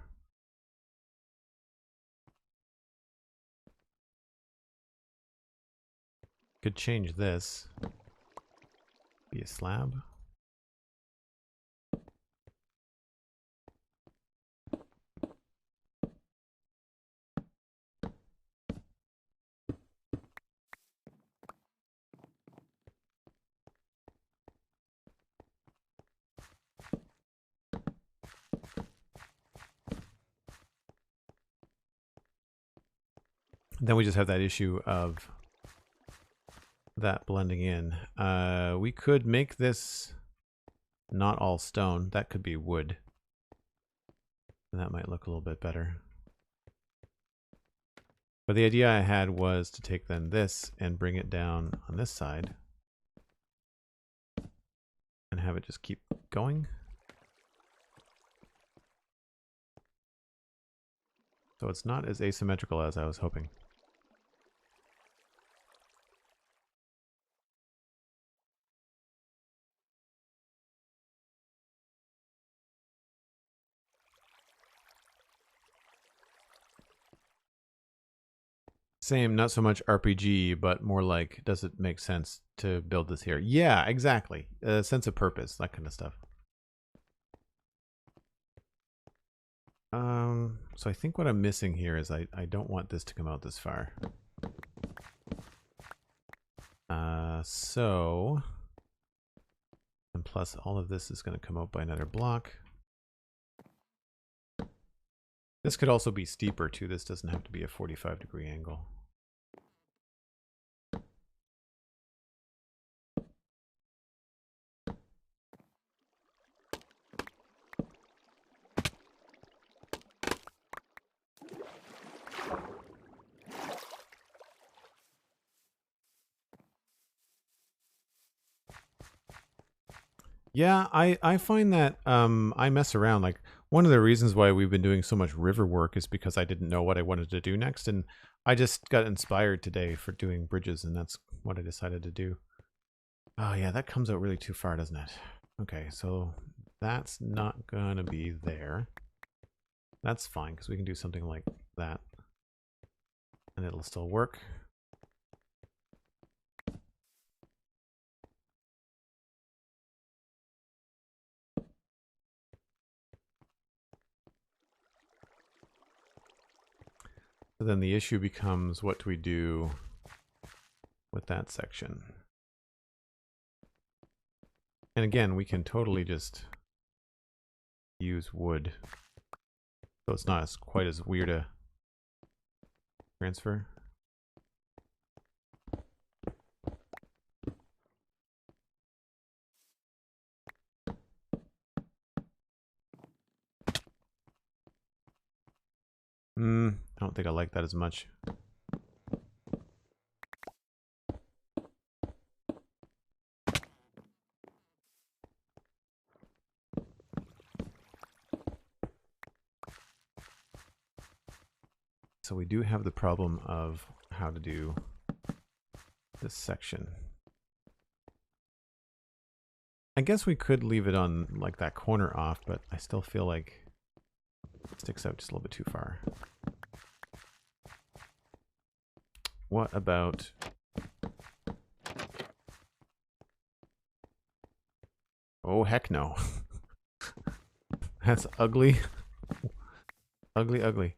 Could change this. Be a slab. Then we just have that issue of that blending in. We could make this not all stone. That could be wood. And that might look a little bit better. But the idea I had was to take then this and bring it down on this side. And have it just keep going. So it's not as asymmetrical as I was hoping. Same, not so much RPG, but more like, does it make sense to build this here? Yeah, exactly. A sense of purpose, that kind of stuff. So I think what I'm missing here is I don't want this to come out this far. And plus all of this is going to come out by another block. This could also be steeper too. This doesn't have to be a 45-degree angle. Yeah, I find that I mess around. Like, one of the reasons why we've been doing so much river work is because I didn't know what I wanted to do next. And I just got inspired today for doing bridges, and that's what I decided to do. Oh yeah, that comes out really too far, doesn't it? Okay, so that's not gonna be there. That's fine, because we can do something like that. And it'll still work. So then the issue becomes, what do we do with that section? And again, we can totally just use wood. So it's not quite as weird a transfer. I don't think I like that as much. So we do have the problem of how to do this section. I guess we could leave it on like that corner off, but I still feel like it sticks out just a little bit too far. What about... Oh, heck no. That's ugly. Ugly, ugly.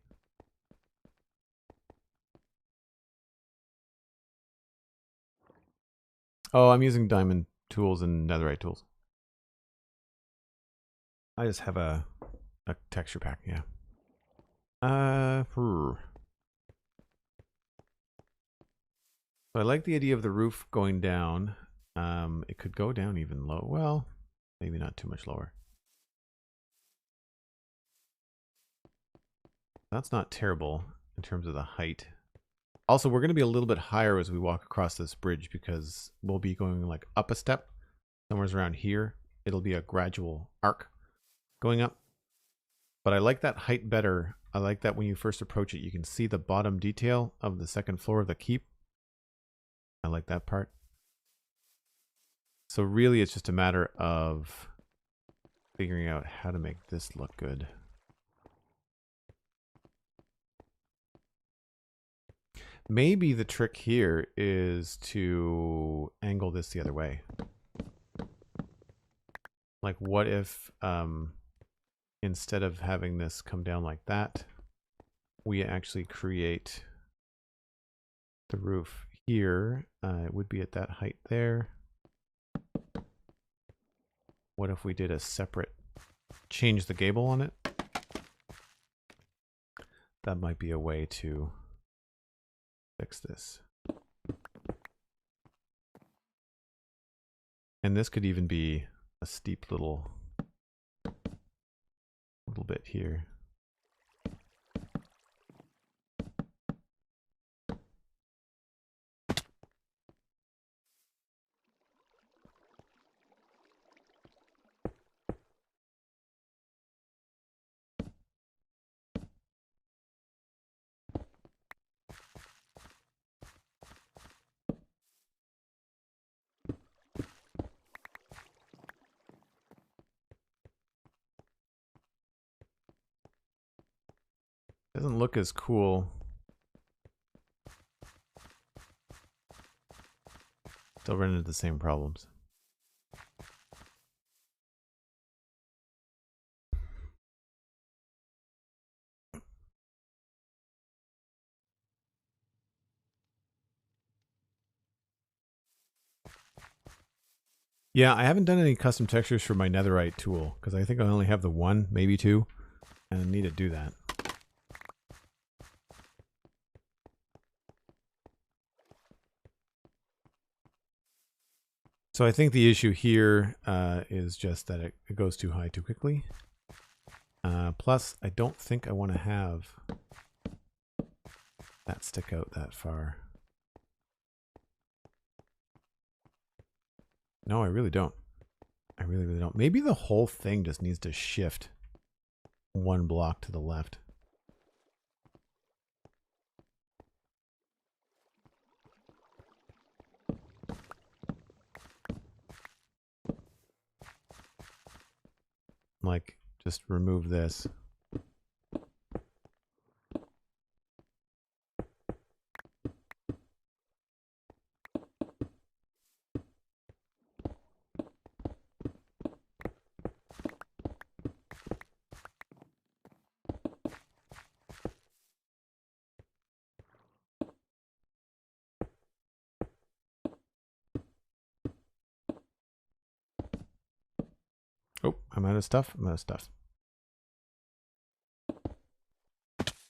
Oh, I'm using diamond tools and netherite tools. I just have a texture pack, yeah. So I like the idea of the roof going down. It could go down even low. Well, maybe not too much lower. That's not terrible in terms of the height. Also, we're going to be a little bit higher as we walk across this bridge because we'll be going like up a step. Somewhere's around here. It'll be a gradual arc going up. But I like that height better. I like that when you first approach it, you can see the bottom detail of the second floor of the keep. I like that part. So really, it's just a matter of figuring out how to make this look good. Maybe the trick here is to angle this the other way. Like what if instead of having this come down like that, we actually create the roof here. It would be at that height there. What if we did a separate, change the gable on it? That might be a way to fix this. And this could even be a steep little bit here. Doesn't look as cool. Still run into the same problems. Yeah, I haven't done any custom textures for my netherite tool because I think I only have the one, maybe two, and I need to do that. So I think the issue here is just that it goes too high too quickly. Plus, I don't think I want to have that stick out that far. No, I really don't. I really, really don't. Maybe the whole thing just needs to shift one block to the left. like just remove this. Oh, I'm out of stuff. I'm out of stuff.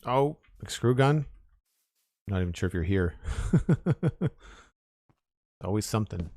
Oh, like screw gun. Not even sure if you're here. Always something.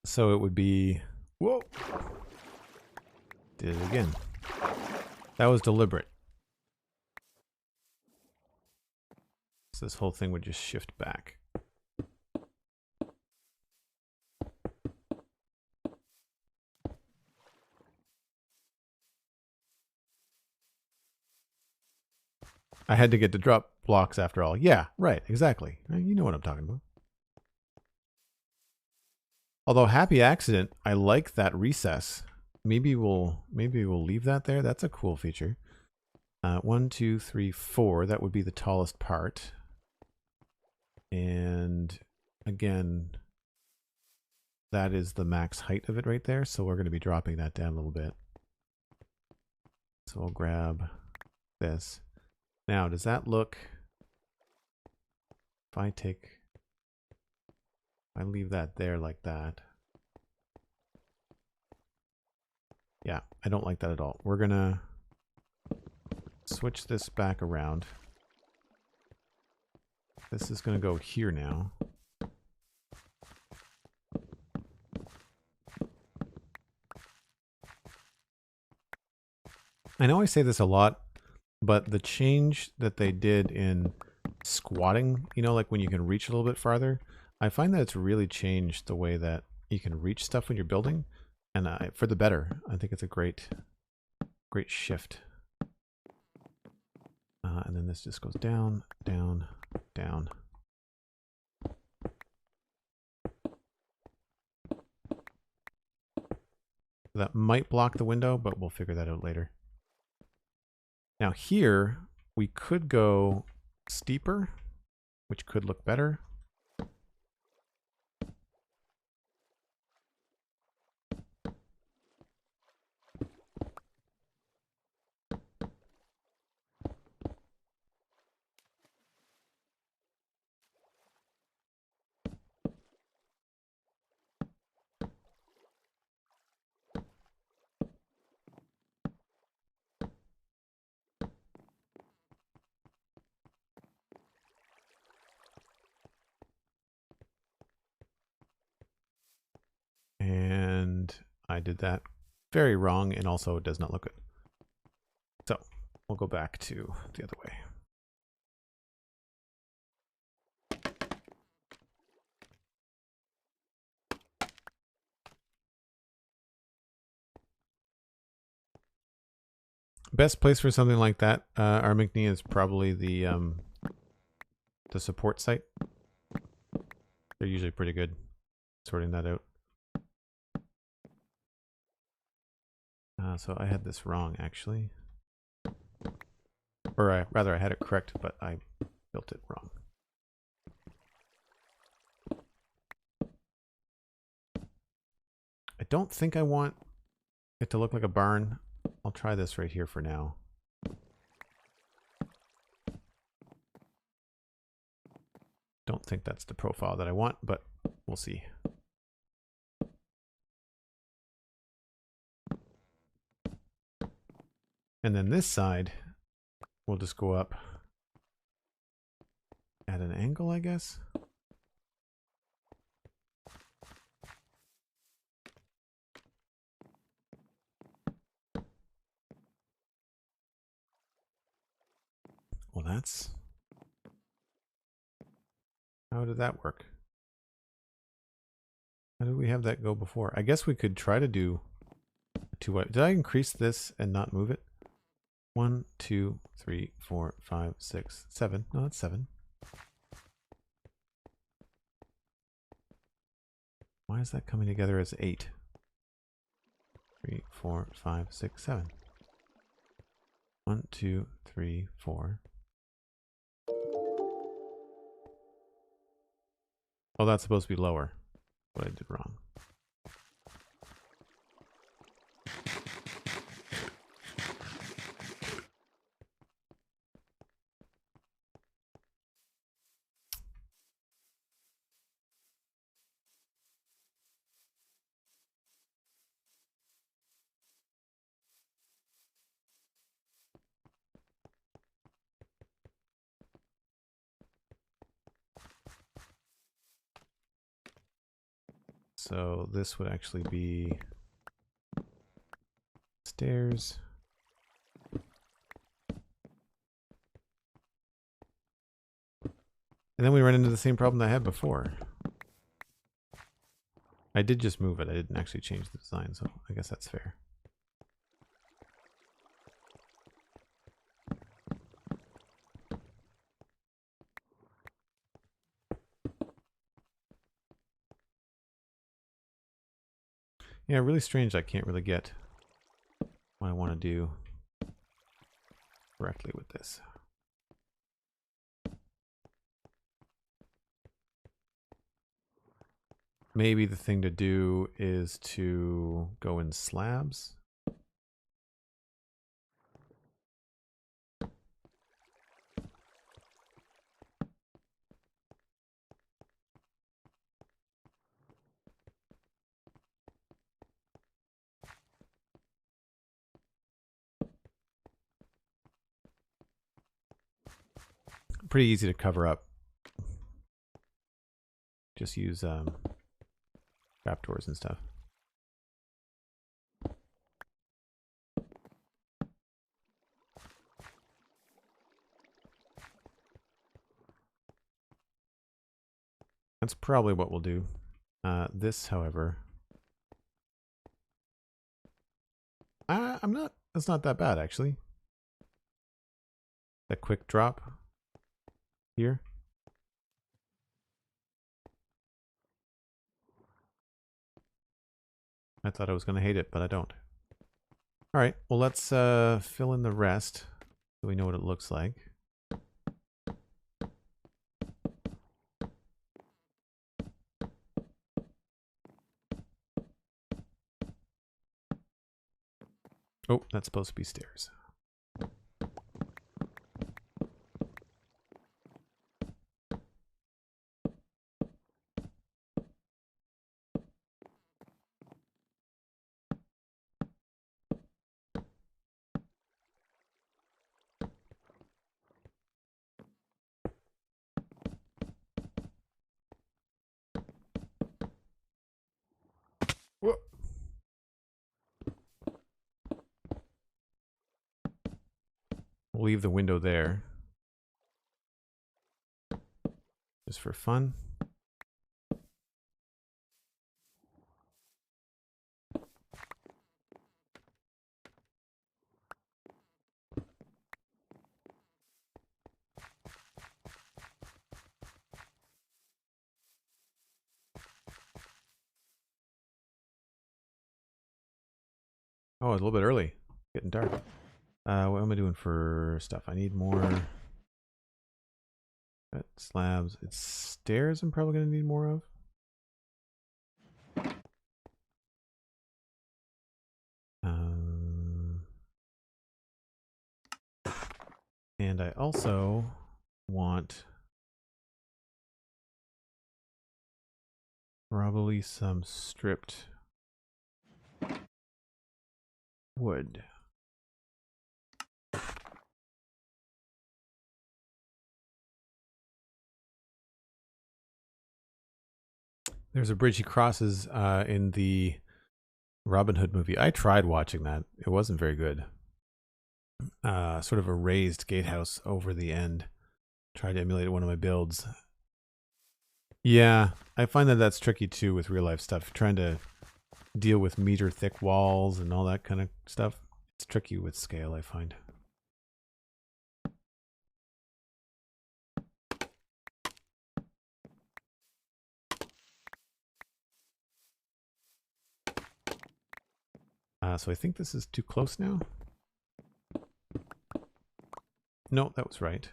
So it would be, whoa, did it again. That was deliberate. So this whole thing would just shift back. I had to get to drop blocks after all. Yeah, right, exactly. You know what I'm talking about. Although happy accident, I like that recess. Maybe we'll leave that there. That's a cool feature. 1, 2, 3, 4. That would be the tallest part. And again, that is the max height of it right there. So we're going to be dropping that down a little bit. So I'll grab this. Now, does that look, if I leave that there like that. Yeah, I don't like that at all. We're gonna switch this back around. This is gonna go here now. I know I say this a lot, but the change that they did in squatting, you know, like when you can reach a little bit farther, I find that it's really changed the way that you can reach stuff when you're building, and for the better. I think it's a great shift. And then this just goes down, down, down. That might block the window, but we'll figure that out later. Now here, we could go steeper, which could look better. And I did that very wrong, and also it does not look good. So we'll go back to the other way. Best place for something like that, Armagny, is probably the support site. They're usually pretty good sorting that out. So I had this wrong, actually. Or rather, I had it correct, but I built it wrong. I don't think I want it to look like a barn. I'll try this right here for now. Don't think that's the profile that I want, but we'll see. And then this side, we'll just go up at an angle, I guess. Well, that's... How did that work? How did we have that go before? I guess we could try to do two. Did I increase this and not move it? 1, 2, 3, 4, 5, 6, 7. No, that's 7. Why is that coming together as 8? 3, 4, 5, 6, 7. 1, 2, 3, 4. Oh, that's supposed to be lower. What I did wrong. So this would actually be stairs. And then we run into the same problem that I had before. I did just move it. I didn't actually change the design, so I guess that's fair. Yeah, really strange. I can't really get what I want to do correctly with this. Maybe the thing to do is to go in slabs. Pretty easy to cover up. Just use trapdoors and stuff. That's probably what we'll do. This, however, I'm not. That's not that bad, actually. That quick drop here. I thought I was going to hate it, but I don't. All right. Well, let's fill in the rest so we know what it looks like. Oh, that's supposed to be stairs. Whoa. We'll leave the window there. Just for fun. Oh, a little bit early. Getting dark. What am I doing for stuff? I need more slabs. It's stairs I'm probably going to need more of. And I also want probably some stripped wood. There's a bridge he crosses in the Robin Hood movie. I tried watching that. It wasn't very good. sort of a raised gatehouse over the end. Try to emulate one of my builds. Yeah, I find that that's tricky too with real life stuff. Trying to deal with meter thick walls and all that kind of stuff. It's tricky with scale, I find. So I think this is too close now. No, that was right.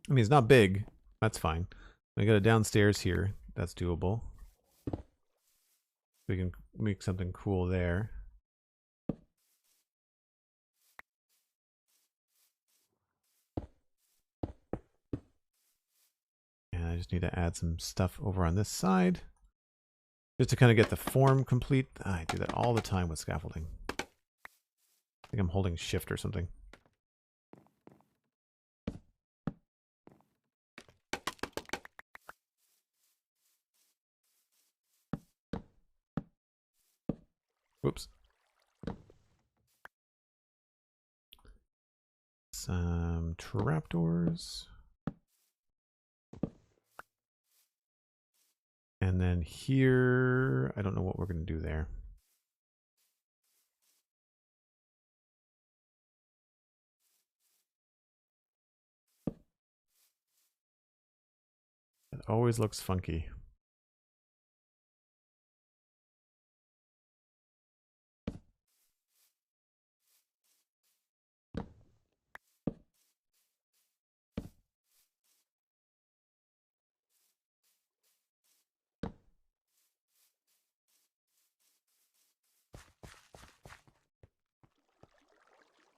I mean, it's not big. That's fine. I got a downstairs here. That's doable. We can make something cool there. And I just need to add some stuff over on this side. Just to kind of get the form complete. I do that all the time with scaffolding. I think I'm holding shift or something. Whoops. Some trapdoors. And then here, I don't know what we're going to do there. It always looks funky.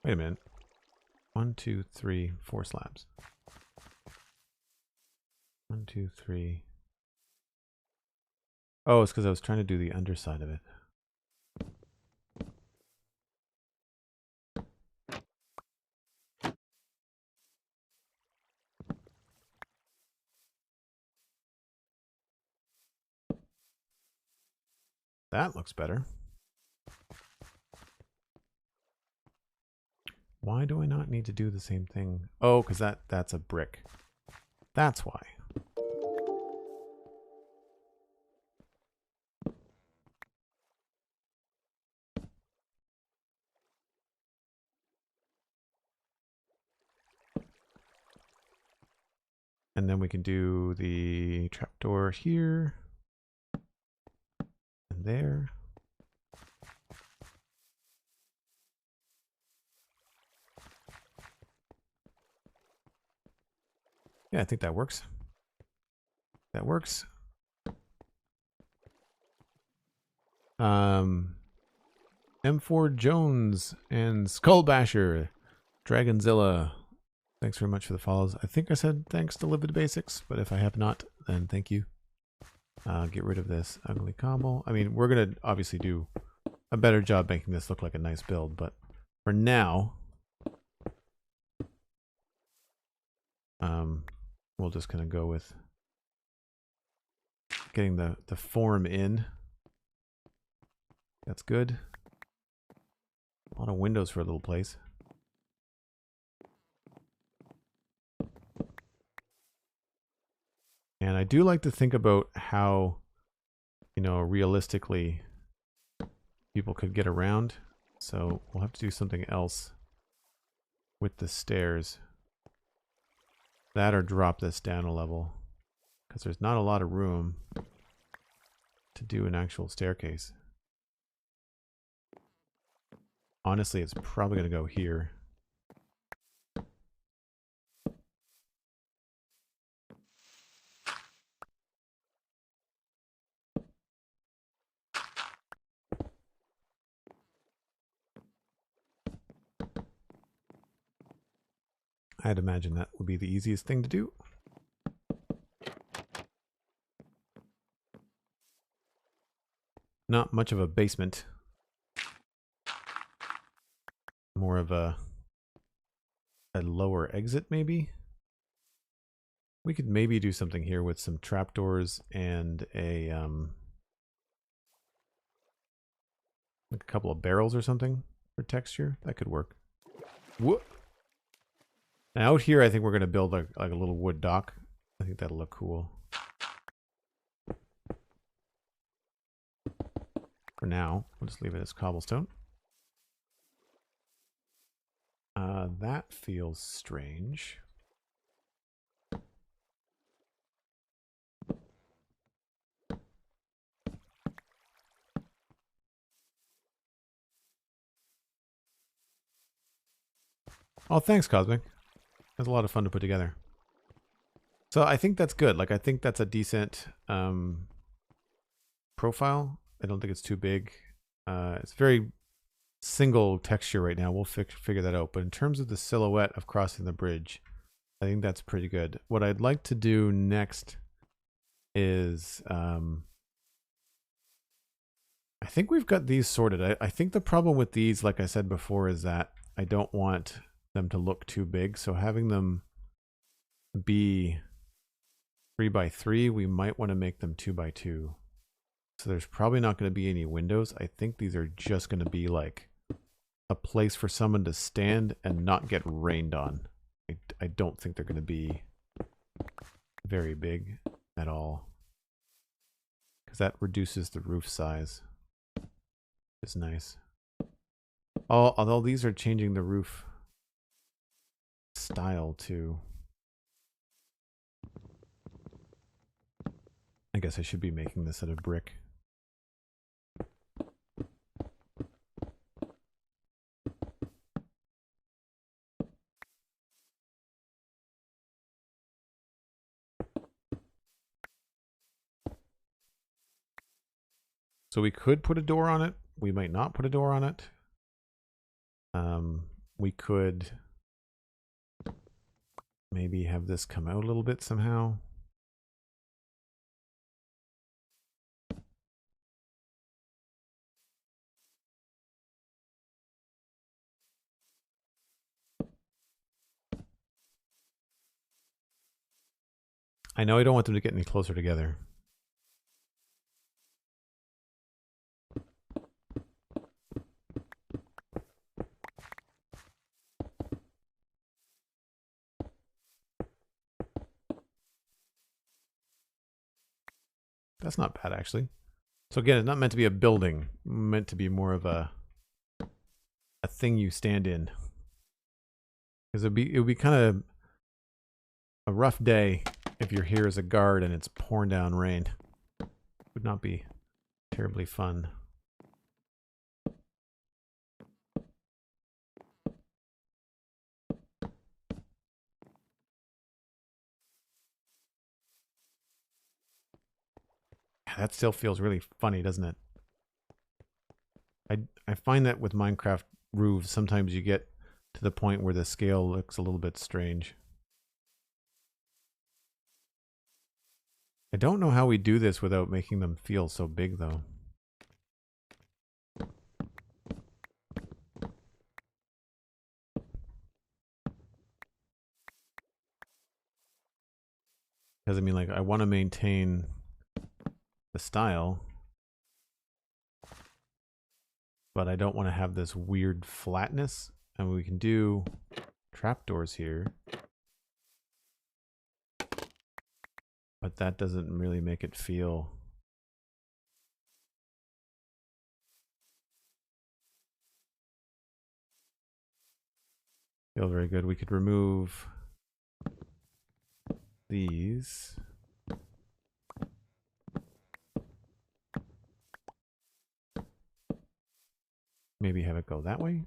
Wait a minute. 1, 2, 3, 4 slabs. 1, 2, 3. Oh, it's because I was trying to do the underside of it. That looks better. Why do I not need to do the same thing? Oh, because that's a brick. That's why. And then we can do the trapdoor here. And there. Yeah, I think that works. That works. M4 Jones and Skullbasher, Dragonzilla. Thanks very much for the follows. I think I said thanks to Livid Basics, but if I have not, then thank you. Get rid of this ugly cobble. I mean, we're going to obviously do a better job making this look like a nice build, but for now, we'll just kind of go with getting the form in. That's good. A lot of windows for a little place. And I do like to think about how, you know, realistically people could get around. So we'll have to do something else with the stairs. That or drop this down a level. Because there's not a lot of room to do an actual staircase. Honestly, it's probably going to go here. I'd imagine that would be the easiest thing to do. Not much of a basement. More of a a lower exit maybe. We could maybe do something here with some trapdoors and like a couple of barrels or something for texture. That could work. Whoop. Now out here, I think we're going to build like a little wood dock. I think that'll look cool. For now, we'll just leave it as cobblestone. That feels strange. Oh, thanks, Cosmic. That's a lot of fun to put together. So I think that's good. Like, I think that's a decent profile. I don't think it's too big. It's very single texture right now. We'll figure that out. But in terms of the silhouette of crossing the bridge, I think that's pretty good. What I'd like to do next is I think we've got these sorted. I think the problem with these, like I said before, is that I don't want them to look too big. So having them be 3x3, we might want to make them 2x2. So there's probably not going to be any windows. I think these are just going to be like a place for someone to stand and not get rained on. I don't think they're going to be very big at all, because that reduces the roof size. It's nice. Although these are changing the roof style too. I guess I should be making this out of brick. So we could put a door on it. We might not put a door on it. We could maybe have this come out a little bit somehow. I know I don't want them to get any closer together. That's not bad, actually. So again, it's not meant to be a building. It's meant to be more of a thing you stand in. Because it would be kind of a rough day if you're here as a guard and it's pouring down rain. It would not be terribly fun. That still feels really funny, doesn't it? I find that with Minecraft roofs, sometimes you get to the point where the scale looks a little bit strange. I don't know how we do this without making them feel so big, though. Because, I mean, like, I want to maintain the style, but I don't want to have this weird flatness. And we can do trapdoors here, but that doesn't really make it feel very good. We could remove these. Maybe have it go that way.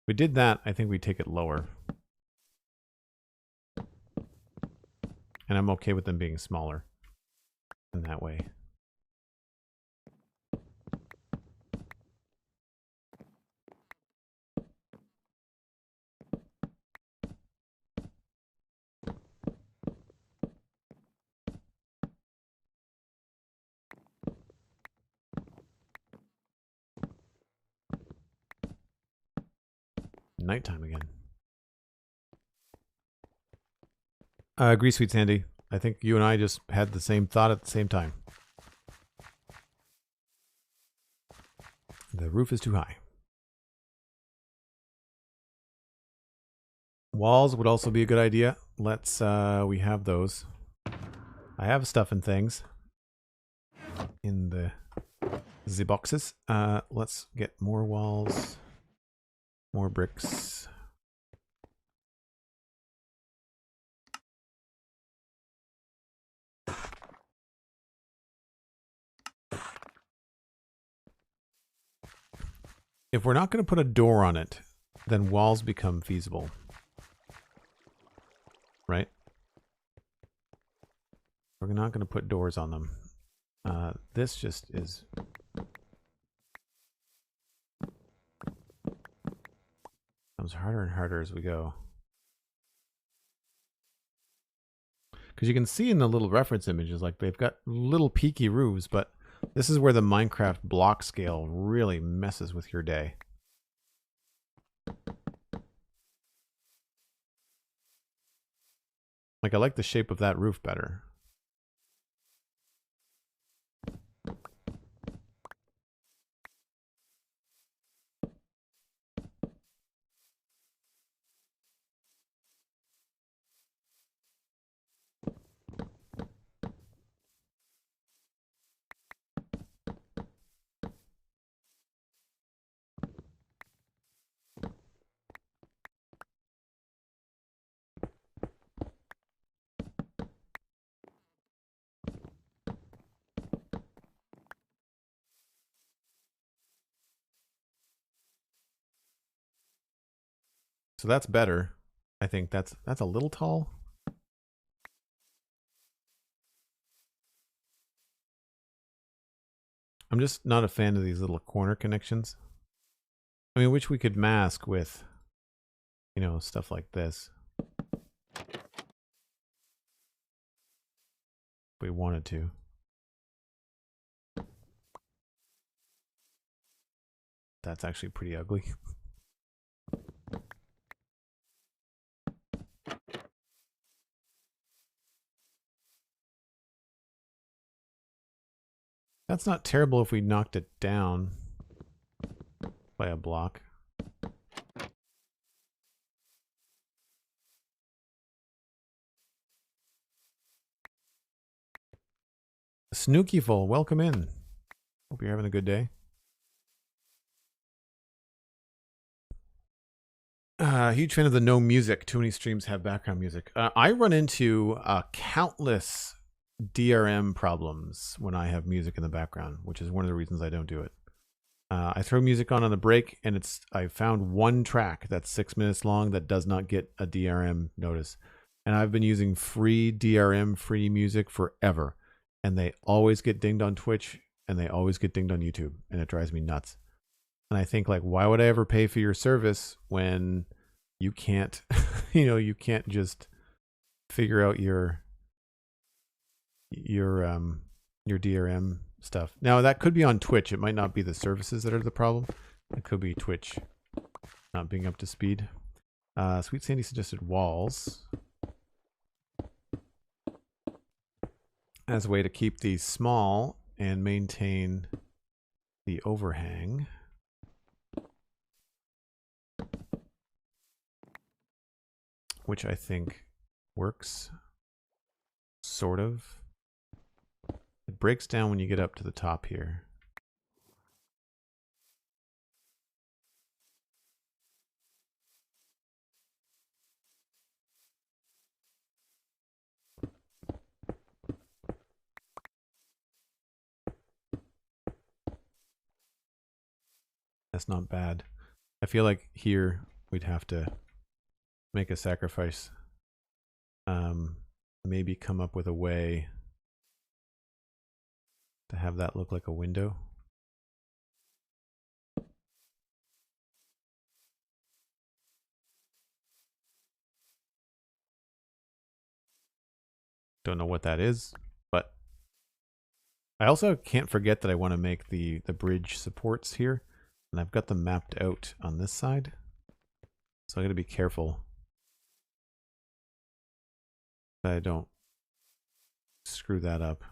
If we did that, I think we'd take it lower. And I'm okay with them being smaller in that way. nighttime again. I agree, Sweet Sandy. I think you and I just had the same thought at the same time. The roof is too high. Walls would also be a good idea. Let's, we have those. I have stuff and things in the boxes. Let's get more walls, more bricks. If we're not going to put a door on it, then walls become feasible. Right? We're not going to put doors on them. This just is... becomes harder and harder as we go. Because you can see in the little reference images, like they've got little peaky roofs, but this is where the Minecraft block scale really messes with your day. Like, I like the shape of that roof better. So that's better. I think that's a little tall. I'm just not a fan of these little corner connections. I mean, which we could mask with, you know, stuff like this. If we wanted to. That's actually pretty ugly. That's not terrible if we knocked it down by a block. Snookyful, welcome in. Hope you're having a good day. Huge fan of the no music. Too many streams have background music. I run into countless DRM problems when I have music in the background, which is one of the reasons I don't do it. I throw music on the break, and I found one track that's 6 minutes long that does not get a DRM notice. And I've been using free DRM, free music forever. And they always get dinged on Twitch, and they always get dinged on YouTube, and it drives me nuts. And I think, like, why would I ever pay for your service when you can't, you know, you can't just figure out your DRM stuff. Now, that could be on Twitch. It might not be the services that are the problem. It could be Twitch not being up to speed. Sweet Sandy suggested walls as a way to keep these small and maintain the overhang. Which I think works. Sort of. It breaks down when you get up to the top here. That's not bad. I feel like here we'd have to make a sacrifice. Maybe come up with a way to have that look like a window. Don't know what that is, but I also can't forget that I want to make the bridge supports here, and I've got them mapped out on this side. So I got to be careful that I don't screw that up.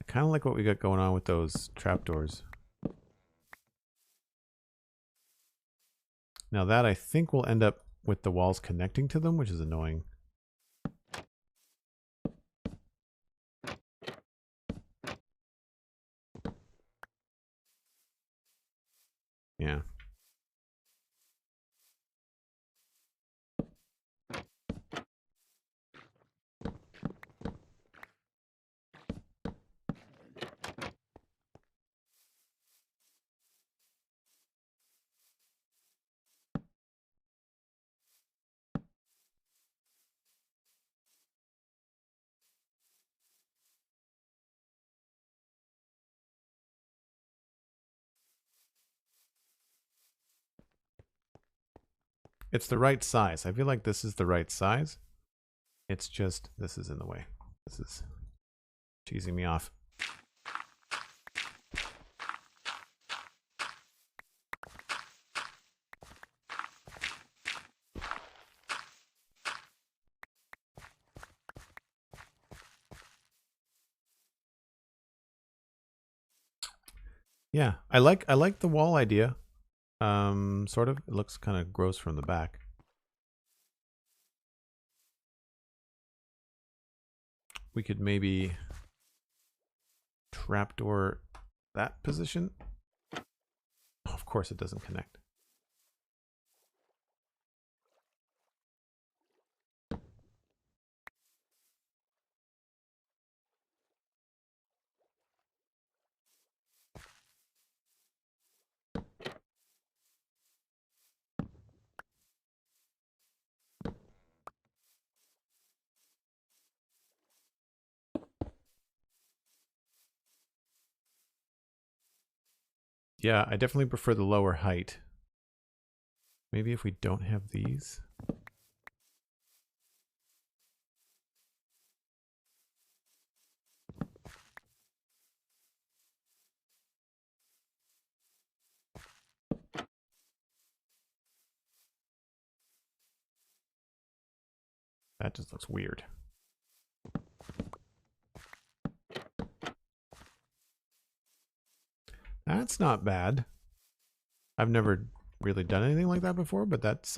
I kind of like what we got going on with those trapdoors. Now that I think will end up with the walls connecting to them, which is annoying. Yeah. It's the right size. I feel like this is the right size. It's just, this is in the way. This is cheesing me off. Yeah, I like the wall idea. Sort of. It looks kind of gross from the back. We could maybe trapdoor that position. Oh, of course it doesn't connect. Yeah, I definitely prefer the lower height. Maybe if we don't have these. That just looks weird. That's not bad. I've never really done anything like that before, but that's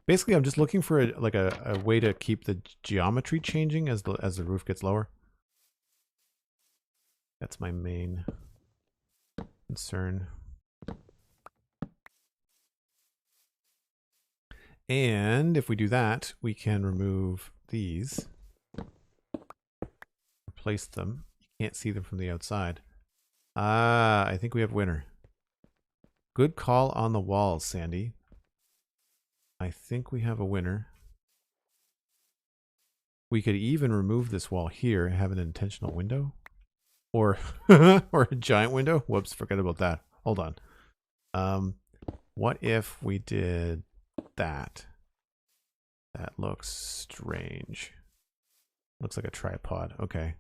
basically I'm just looking for a way to keep the geometry changing as the roof gets lower. That's my main concern. And if we do that, we can remove these, replace them. You can't see them from the outside. Ah, I think we have winner. Good call on the walls, Sandy. I think we have a winner. We could even remove this wall here and have an intentional window. Or or a giant window. Whoops, forget about that. Hold on. What if we did that? That looks strange. Looks like a tripod. Okay.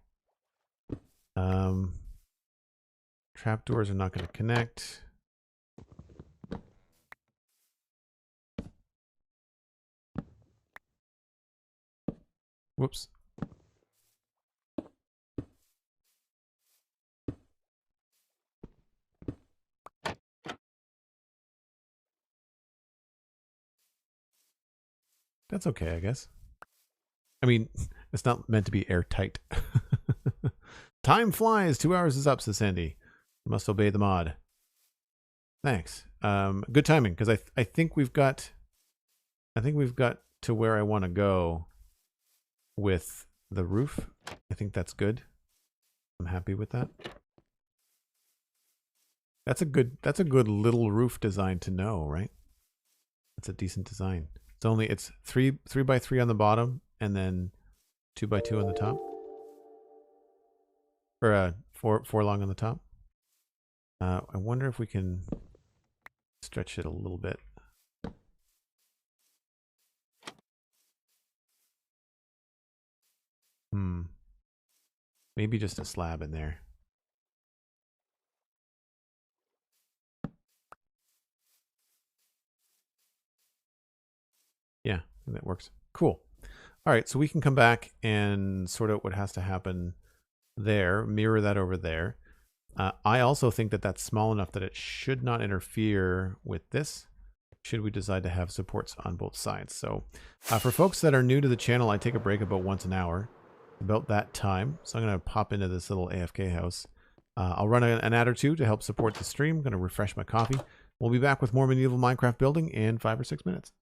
Trapdoors are not going to connect. Whoops. That's okay, I guess. I mean, it's not meant to be airtight. Time flies. 2 hours is up, says Sandy. Must obey the mod. Thanks. Good timing, because I think we've got to where I want to go with the roof. I think that's good. I'm happy with that. That's a good little roof design to know, right? That's a decent design. It's 3 by 3 on the bottom and then 2 by 2 on the top. Or 4 long on the top. I wonder if we can stretch it a little bit. Maybe just a slab in there. And that works. Cool. All right, so we can come back and sort out what has to happen there, mirror that over there. I also think that that's small enough that it should not interfere with this, should we decide to have supports on both sides. So for folks that are new to the channel, I take a break about once an hour, about that time. So I'm going to pop into this little AFK house. I'll run an ad or two to help support the stream. I'm going to refresh my coffee. We'll be back with more medieval Minecraft building in 5 or 6 minutes.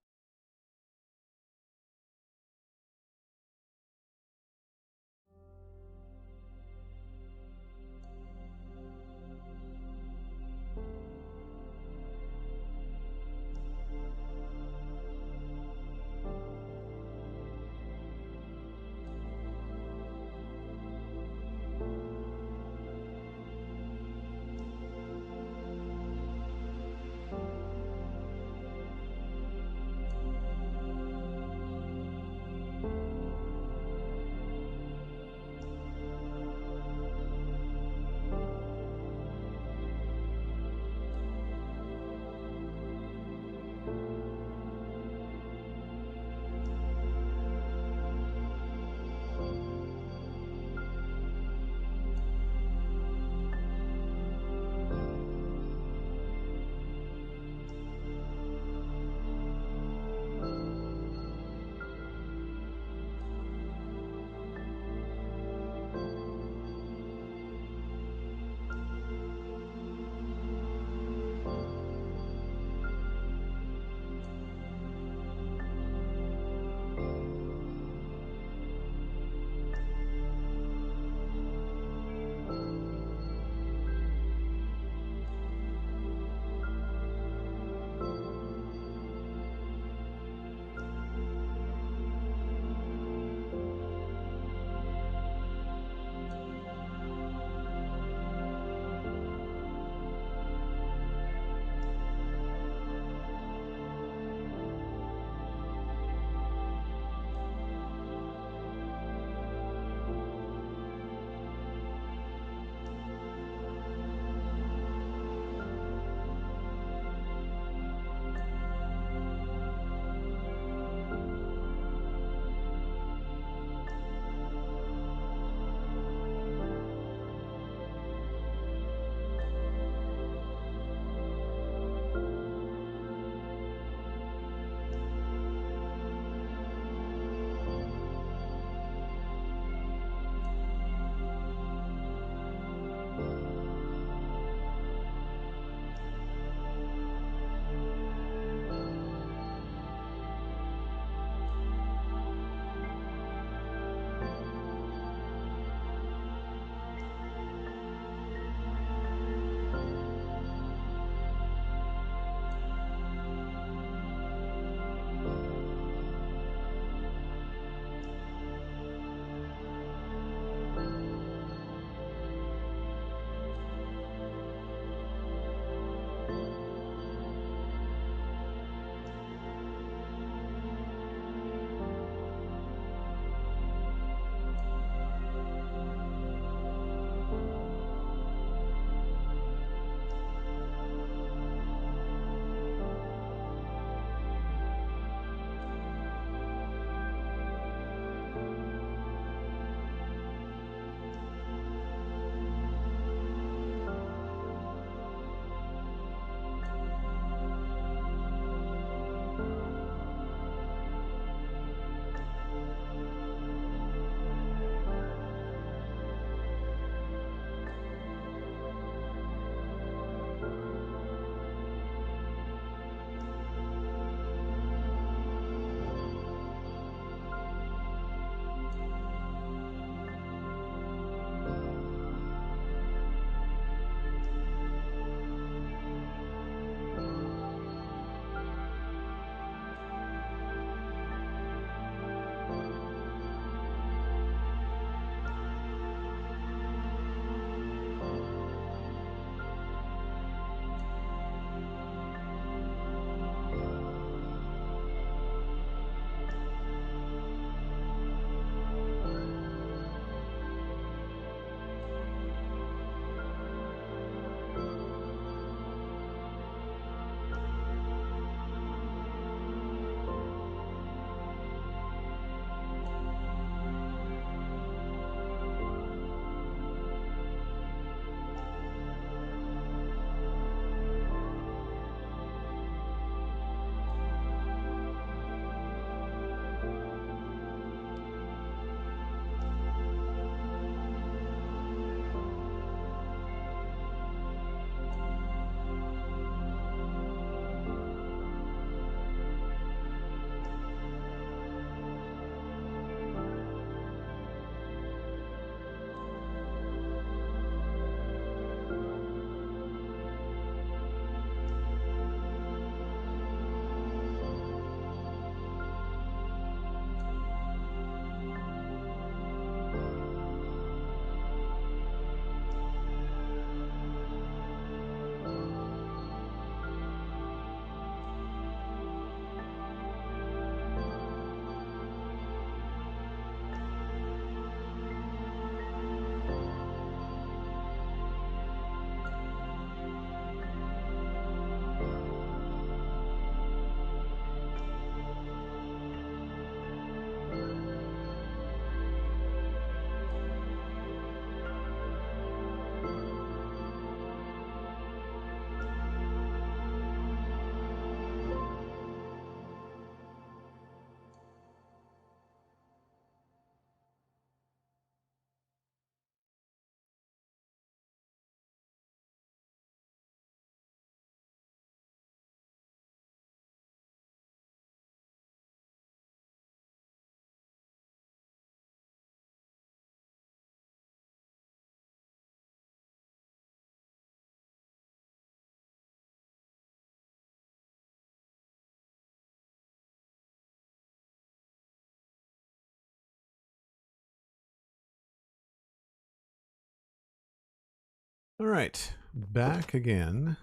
All right, back again.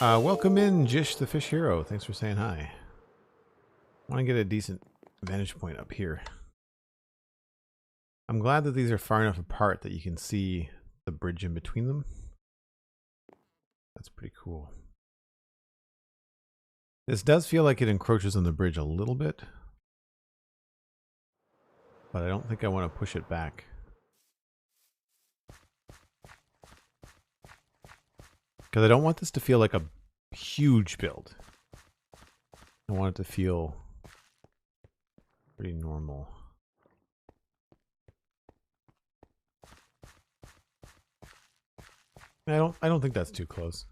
Welcome in, Jish the Fish Hero. Thanks for saying hi. I want to get a decent vantage point up here. I'm glad that these are far enough apart that you can see the bridge in between them. That's pretty cool. This does feel like it encroaches on the bridge a little bit, but I don't think I want to push it back. Because I don't want this to feel like a huge build. I want it to feel pretty normal. I don't think that's too close.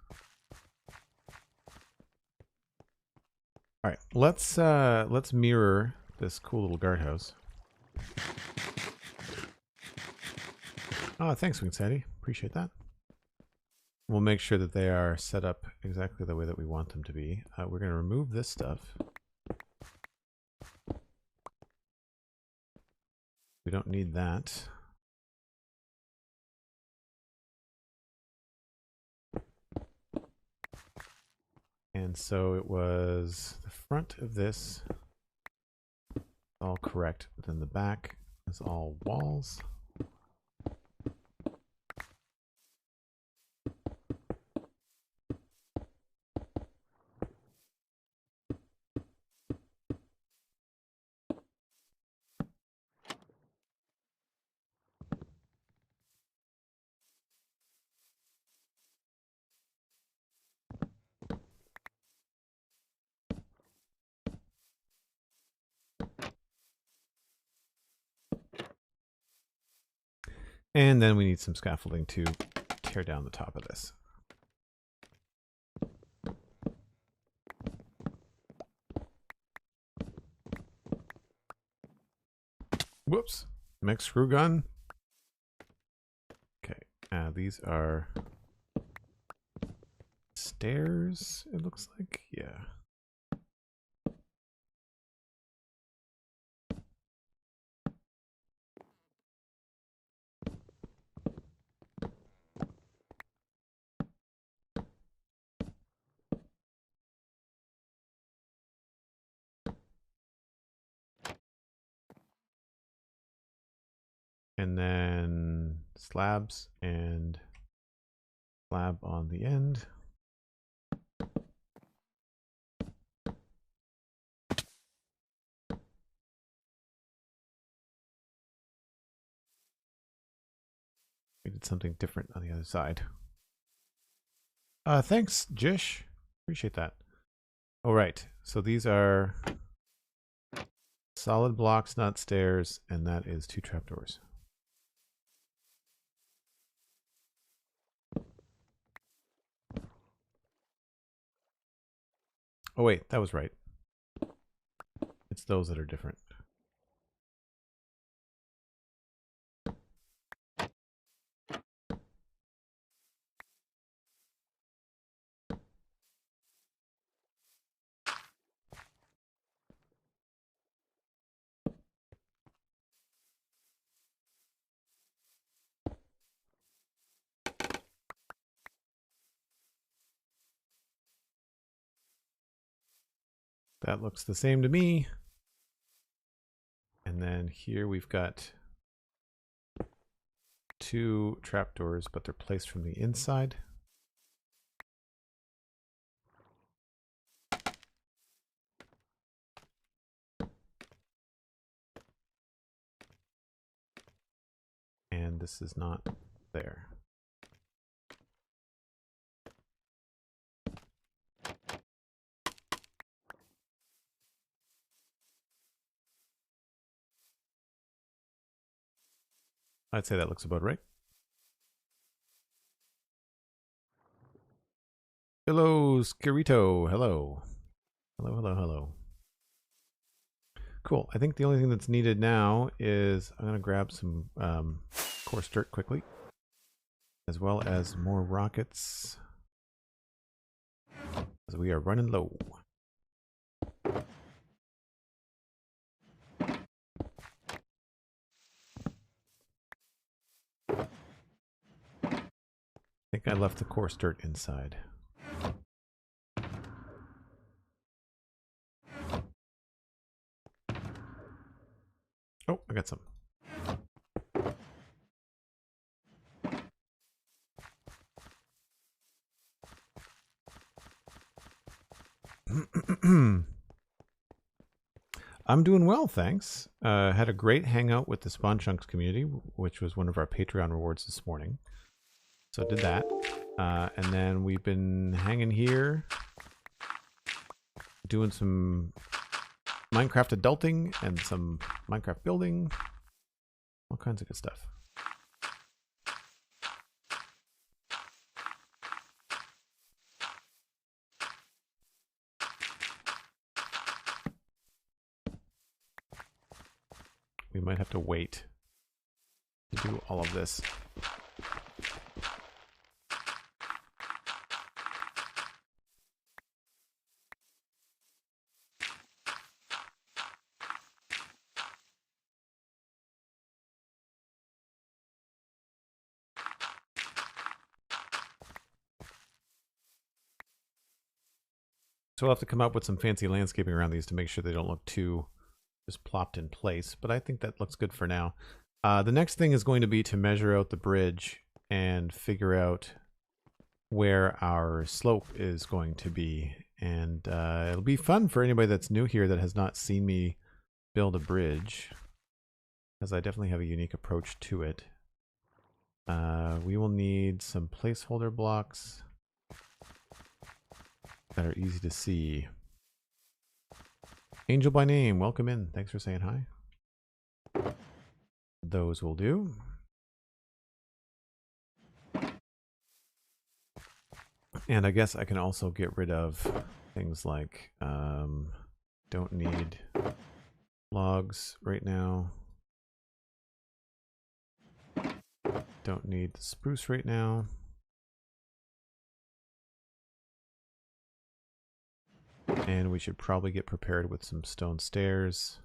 All right, let's mirror this cool little guardhouse. Oh, thanks, Wingsaddy. Appreciate that. We'll make sure that they are set up exactly the way that we want them to be. We're going to remove this stuff. We don't need that. And so it was the front of this, all correct, but then the back is all walls. And then we need some scaffolding to tear down the top of this. Whoops. Mech screw gun. Okay. These are stairs, it looks like. Yeah. And then slabs and slab on the end. We did something different on the other side. Thanks, Jish. Appreciate that. All right, so these are solid blocks, not stairs, and that is 2 trapdoors. Oh wait, that was right. It's those that are different. That looks the same to me. And then here we've got 2 trapdoors, but they're placed from the inside. And this is not there. I'd say that looks about right. Hello, Skirito. Hello. Hello, hello, hello. Cool. I think the only thing that's needed now is I'm going to grab some coarse dirt quickly, as well as more rockets, as we are running low. think I left the coarse dirt inside. Oh, I got some. I'm doing well, thanks. Had a great hangout with the Spawn Chunks community, which was one of our Patreon rewards this morning. So I did that. And then we've been hanging here, doing some Minecraft adulting and some Minecraft building. All kinds of good stuff. We might have to wait to do all of this. So I'll have to come up with some fancy landscaping around these to make sure they don't look too just plopped in place, but I think that looks good for now. The next thing is going to be to measure out the bridge and figure out where our slope is going to be. And it'll be fun for anybody that's new here that has not seen me build a bridge, because I definitely have a unique approach to it. We will need some placeholder blocks that are easy to see. Angel by name, welcome in. Thanks for saying hi. Those will do. And I guess I can also get rid of things like don't need logs right now. Don't need the spruce right now. And we should probably get prepared with some stone stairs.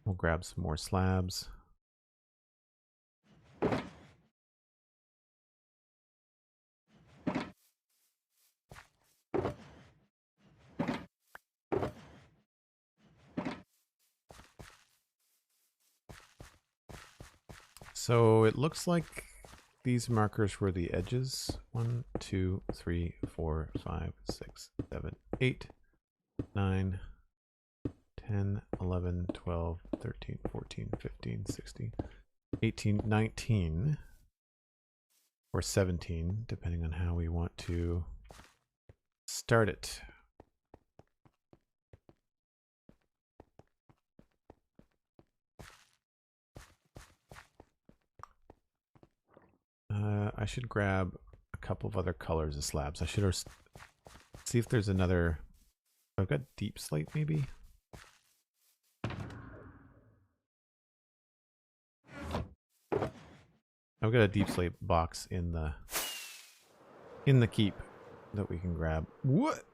We'll grab some more slabs. So it looks like these markers were the edges. 1, 2, 3, 4, 5, 6, 7, 8, 9, 10, 11, 12, 13, 14, 15, 16, 18, 19, or 17, depending on how we want to start it. I should grab a couple of other colors of slabs. I should see if there's another. I've got deep slate maybe. I've got a deep slate box in the keep that we can grab. What?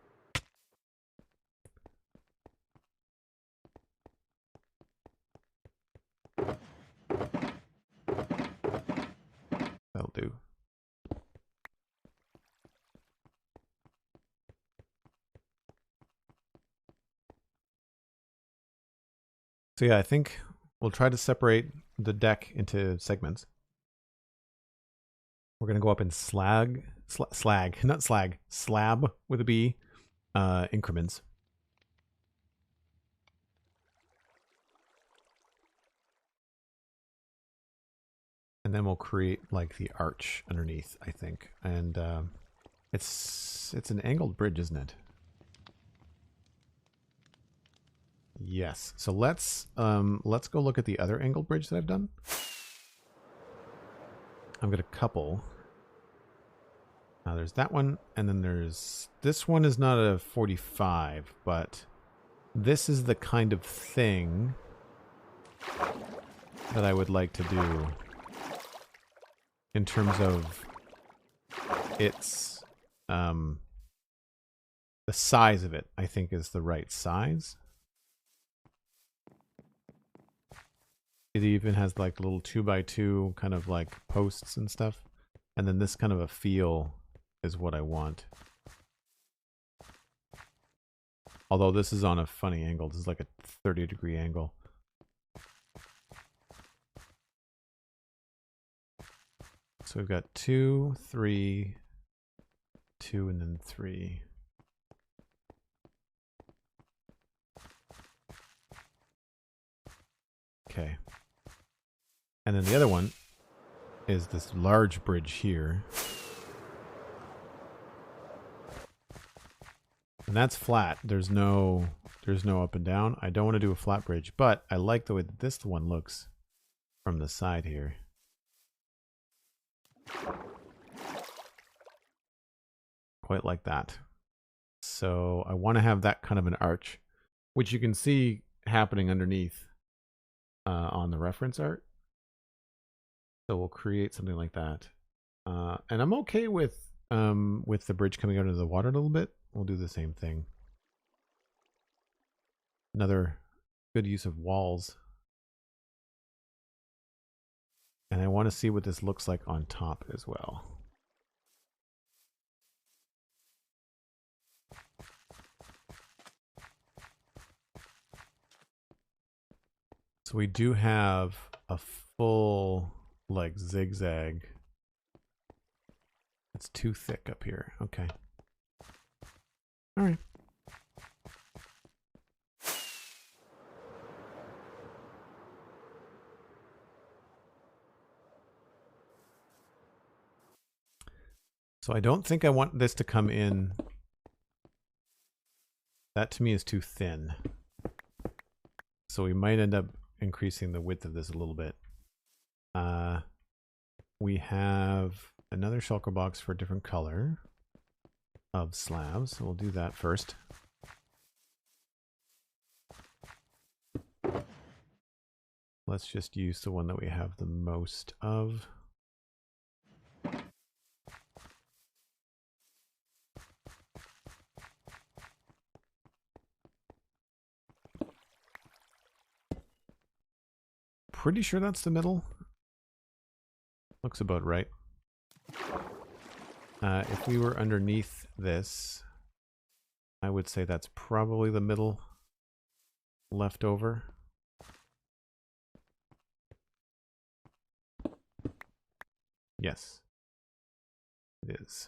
That'll do. So yeah, I think we'll try to separate the deck into segments. We're going to go up in slab with a B, increments. And then we'll create like the arch underneath, I think. And it's an angled bridge, isn't it? Yes. So let's go look at the other angled bridge that I've done. I've got a couple. There's that one, and then there's this one is not a 45, but this is the kind of thing that I would like to do in terms of its the size of it. I think is the right size. It even has like little 2x2 kind of like posts and stuff. And then this kind of a feel is what I want. Although this is on a funny angle. This is like a 30-degree angle. So we've got 2, 3, 2, and then 3. Okay. And then the other one is this large bridge here. And that's flat. There's no up and down. I don't want to do a flat bridge, but I like the way that this one looks from the side here. Quite like that. So I want to have that kind of an arch, which you can see happening underneath on the reference art. So we'll create something like that. And I'm okay with the bridge coming out into the water a little bit. We'll do the same thing. Another good use of walls. And I want to see what this looks like on top as well. So we do have a full like zigzag. It's too thick up here. Okay. All right. So I don't think I want this to come in. That to me is too thin. So we might end up increasing the width of this a little bit. We have another shulker box for a different color of slabs. So we'll do that first. Let's just use the one that we have the most of. Pretty sure that's the middle. Looks about right. If we were underneath this, I would say that's probably the middle left over. Yes, it is.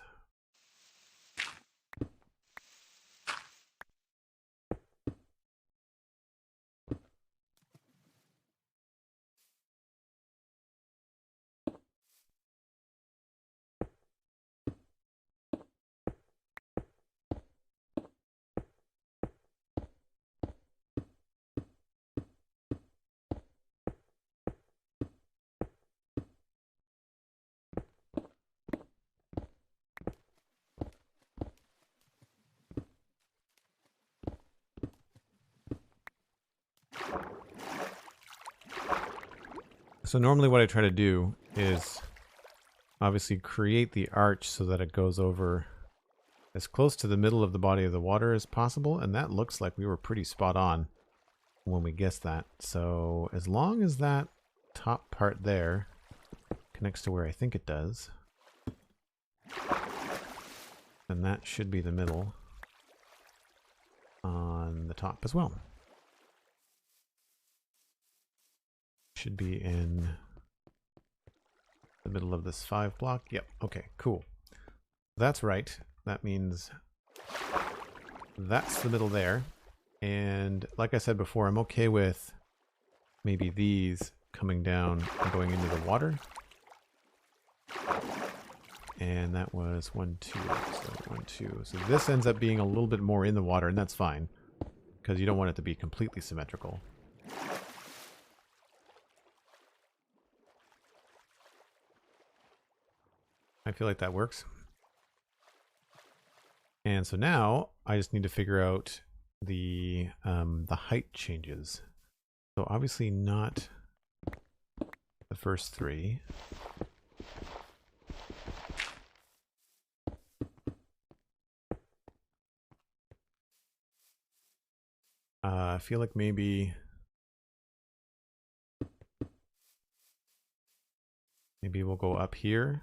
So normally what I try to do is obviously create the arch so that it goes over as close to the middle of the body of the water as possible, and that looks like we were pretty spot on when we guessed that. So as long as that top part there connects to where I think it does, then that should be the middle on the top as well. Should be in the middle of this 5 block. Yep. Okay, cool. That's right. That means that's the middle there. And like I said before, I'm okay with maybe these coming down and going into the water. And that was 1, 2. So 1, 2. So this ends up being a little bit more in the water, and that's fine, because you don't want it to be completely symmetrical. I feel like that works. And so now I just need to figure out the height changes. So obviously not the first 3. I feel like maybe Maybe we'll go up here.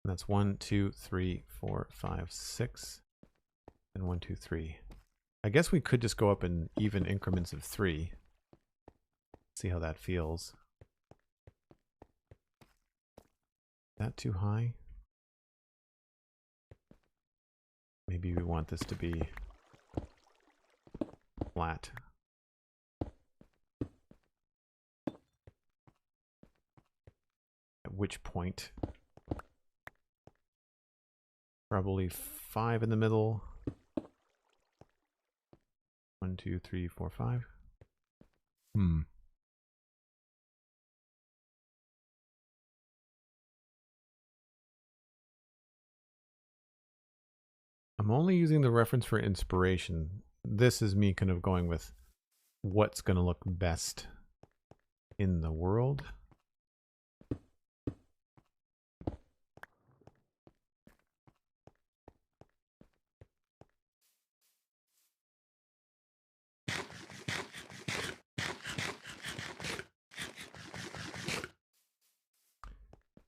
That's 1, 2, 3, 4, 5, 6, and 1, 2, 3. I guess we could just go up in even increments of 3. See how that feels. Is that too high? Maybe we want this to be flat. At which point, probably 5 in the middle. 1, 2, 3, 4, 5. I'm only using the reference for inspiration. This is me kind of going with what's going to look best in the world.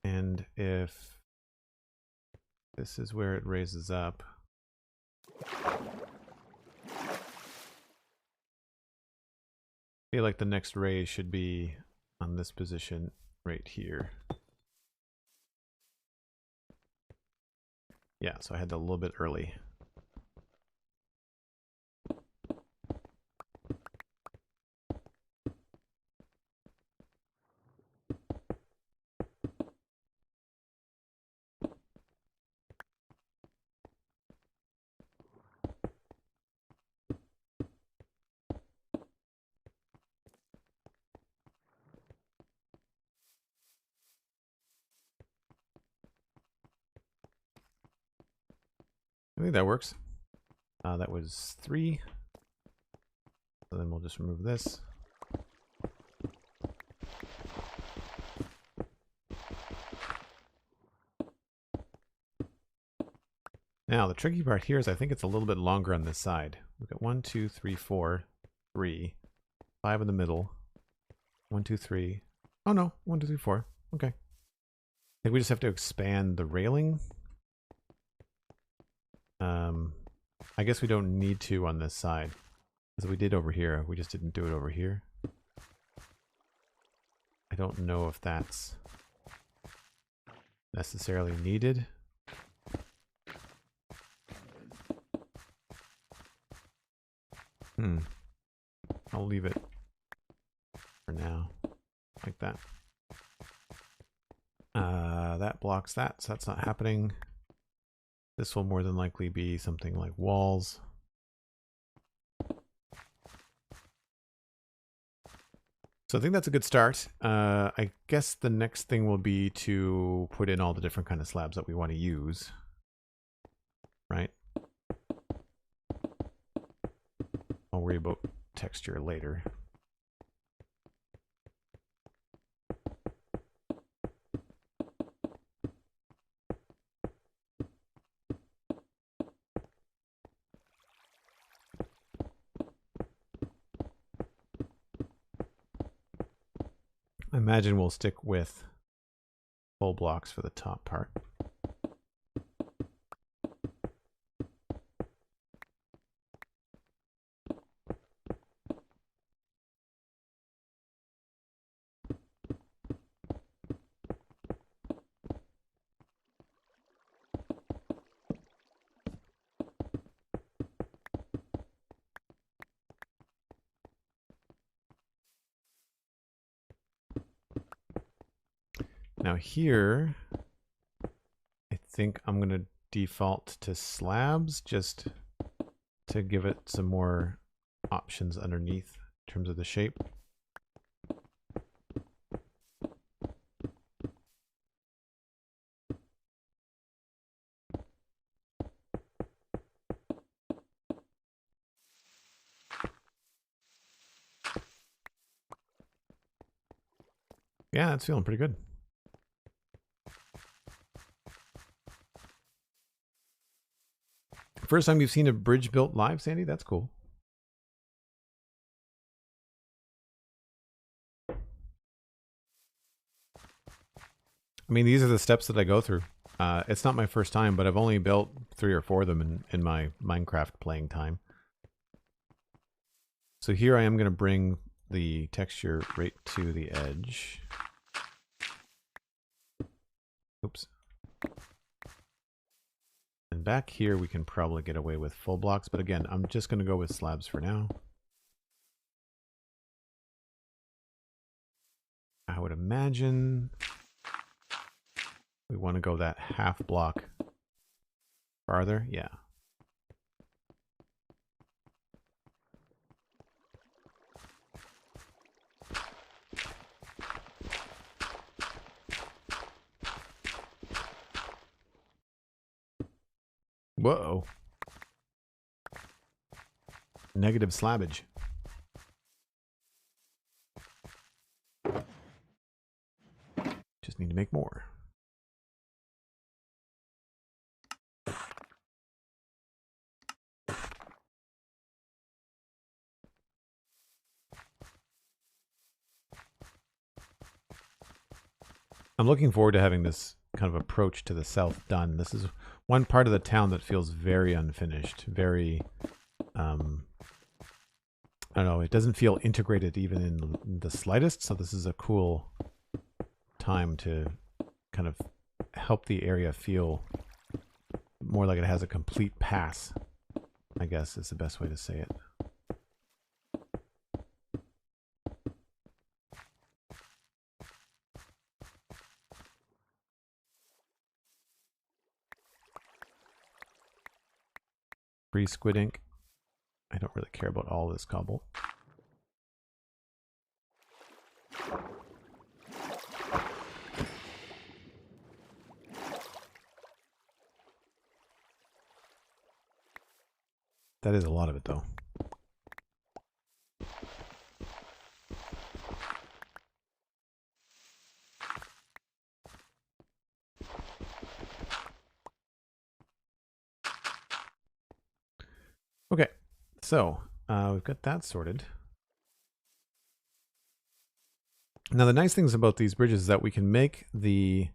And if this is where it raises up, I feel like the next raise should be on this position right here. Yeah, so I had that a little bit early. I think that works. That was 3. So then we'll just remove this. Now the tricky part here is I think it's a little bit longer on this side. We've got 1, 2, 3, 4, 3, 5 in the middle. 1, 2, 3. Oh no, 1, 2, 3, 4. Okay. I think we just have to expand the railing. I guess we don't need to on this side, as we did over here. We just didn't do it over here. I don't know if that's necessarily needed. I'll leave it for now, like that. That blocks that, so that's not happening. This will more than likely be something like walls. So I think that's a good start. I guess the next thing will be to put in all the different kind of slabs that we want to use. Right? I'll worry about texture later. I imagine we'll stick with full blocks for the top part. Now here, I think I'm going to default to slabs just to give it some more options underneath in terms of the shape. Yeah, it's feeling pretty good. First time you've seen a bridge built live, Sandy? That's cool. I mean, these are the steps that I go through. It's not my first time, but I've only built 3 or 4 of them in my Minecraft playing time. So here I am going to bring the texture right to the edge. Oops. And back here we can probably get away with full blocks, but again, I'm just going to go with slabs for now. I would imagine we want to go that half block farther. Yeah. Whoa. Negative slabbage. Just need to make more. I'm looking forward to having this kind of approach to the south done. This is one part of the town that feels very unfinished, very, I don't know, it doesn't feel integrated even in the slightest, so this is a cool time to kind of help the area feel more like it has a complete pass, I guess is the best way to say it. Free squid ink. I don't really care about all this cobble. That is a lot of it, though. Okay, so we've got that sorted. Now the nice things about these bridges is that we can make the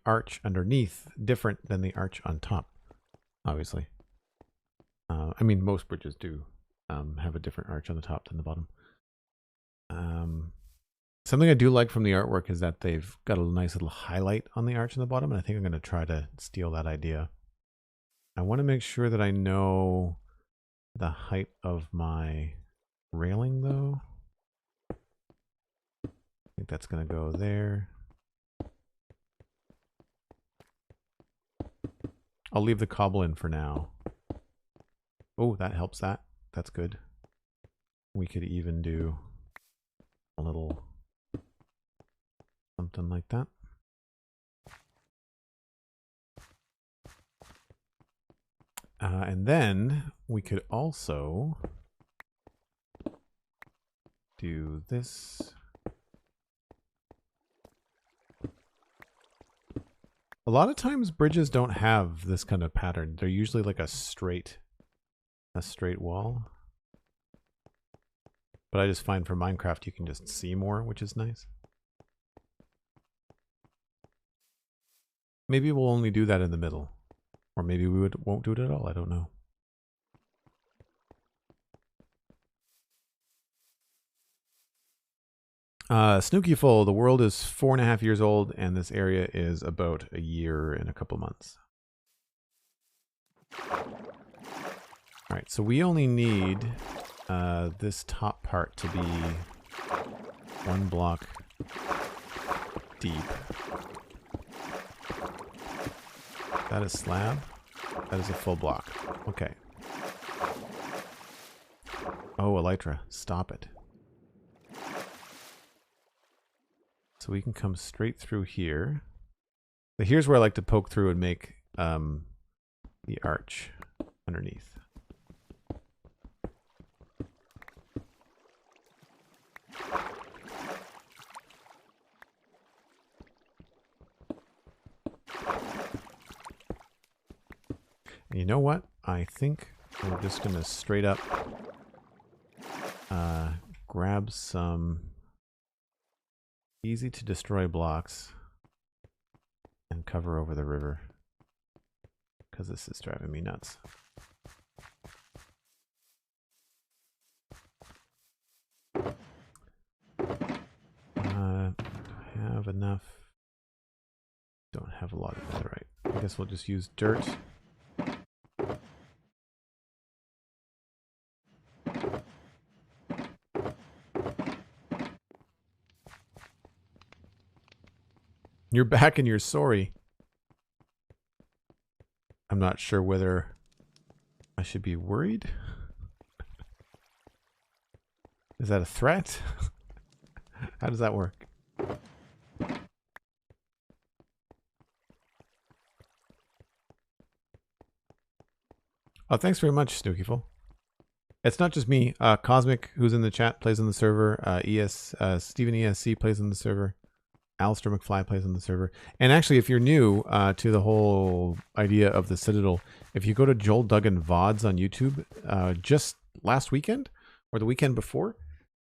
arch underneath different than the arch on top. Obviously, I mean most bridges do have a different arch on the top than the bottom. Something I do like from the artwork is that they've got a nice little highlight on the arch on the bottom, and I think I'm going to try to steal that idea. I want to make sure that I know the height of my railing, though. I think that's going to go there. I'll leave the cobble in for now. Oh, that helps that. That's good. We could even do a little something like that. And then we could also do this. A lot of times bridges don't have this kind of pattern. They're usually like a straight wall. But I just find for Minecraft you can just see more, which is nice. Maybe we'll only do that in the middle. Or maybe we won't do it at all. I don't know. Snookyful, the world is 4.5 years old, and this area is about a year and a couple months. All right, so we only need this top part to be 1 block deep. That is slab. That is a full block. Okay. Oh, Elytra, stop it. So we can come straight through here. So here's where I like to poke through and make the arch underneath. And you know what? I think we're just going to straight up grab some Easy to destroy blocks and cover over the river. Because this is driving me nuts. Have enough. Don't have a lot of netherite. I guess we'll just use dirt. You're back and you're sorry. I'm not sure whether I should be worried. Is that a threat? How does that work? Oh, thanks very much, Snookyful. It's not just me. Cosmic, who's in the chat, plays on the server. Steven ESC plays on the server. Alistair McFly plays on the server. And actually, if you're new to the whole idea of the Citadel, if you go to Joel Duggan VODs on YouTube, just last weekend or the weekend before,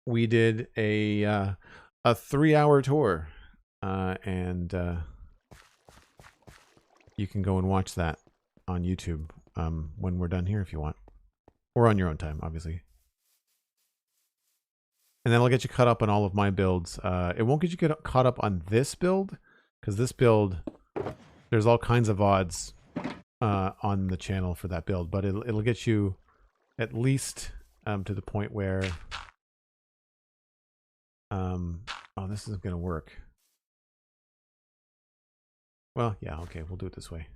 we did a 3-hour tour, and you can go and watch that on YouTube when we're done here if you want, or on your own time, obviously. And then I'll get you caught up on all of my builds. It won't get you caught up on this build, because this build, there's all kinds of VODs on the channel for that build, but it'll get you at least to the point where oh, this isn't gonna work. Well, yeah, okay, we'll do it this way.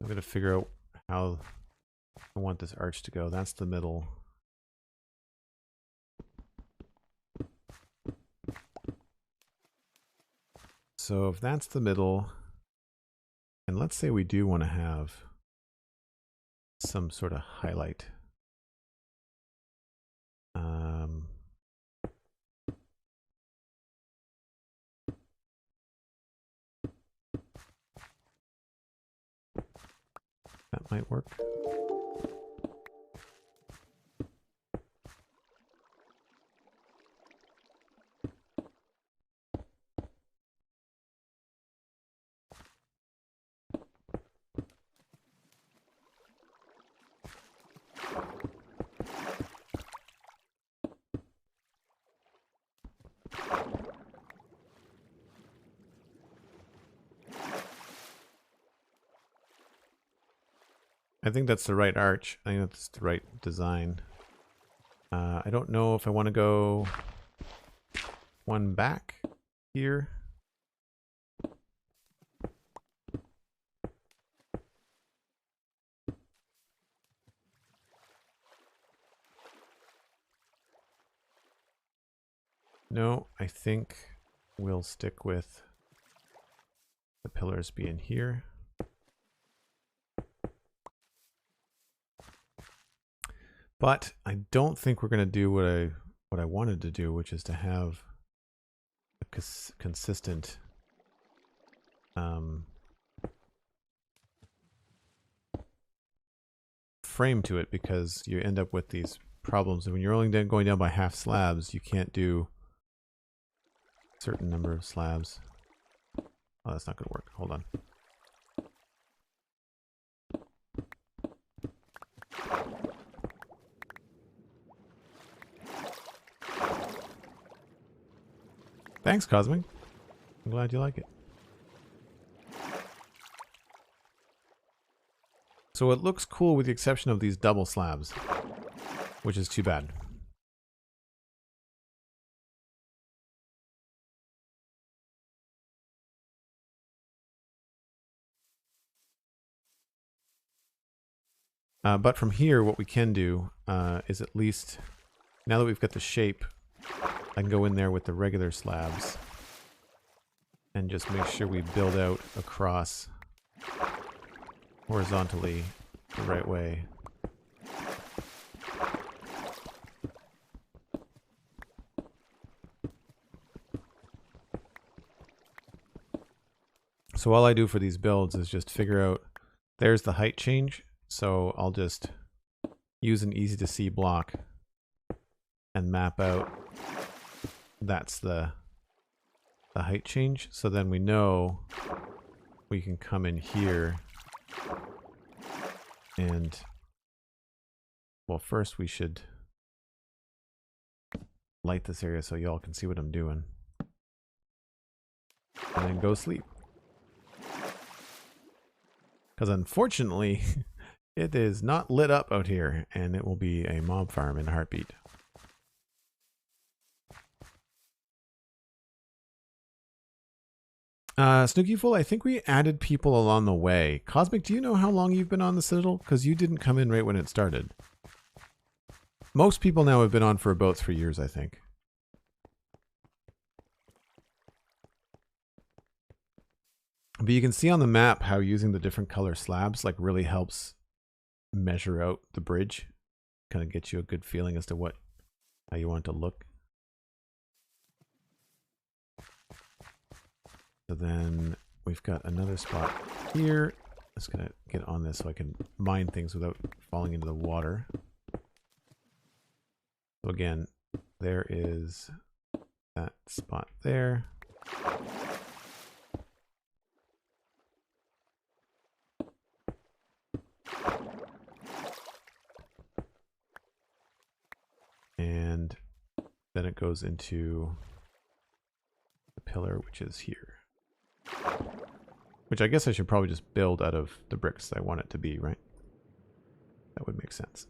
I'm gonna figure out how I want this arch to go. That's the middle. So if that's the middle, and let's say we do want to have some sort of highlight. That might work. I think that's the right arch. I think that's the right design. I don't know if I want to go one back here. No, I think we'll stick with the pillars being here. But I don't think we're going to do what I wanted to do, which is to have a consistent frame to it, because you end up with these problems. When you're only going down by half slabs, you can't do a certain number of slabs. Oh, that's not going to work. Hold on. Thanks, Cosmic. I'm glad you like it. So it looks cool with the exception of these double slabs, which is too bad. But from here, what we can do is, at least, now that we've got the shape, I can go in there with the regular slabs and just make sure we build out across horizontally the right way. So all I do for these builds is just figure out, there's the height change. So I'll just use an easy to see block and map out that's the height change. So then we know we can come in here and, well, first we should light this area so y'all can see what I'm doing. And then go sleep. Because unfortunately, it is not lit up out here, and it will be a mob farm in a heartbeat. Snookyful, I think we added people along the way. Cosmic, do you know how long you've been on the Citadel? Because you didn't come in right when it started. Most people now have been on for about 3 years, I think. But you can see on the map how using the different color slabs like really helps measure out the bridge. Kind of gets you a good feeling as to how you want it to look. So then we've got another spot here. I'm just gonna get on this so I can mine things without falling into the water. So again, there is that spot there. And then it goes into the pillar, which is here. Which I guess I should probably just build out of the bricks I want it to be, right? That would make sense.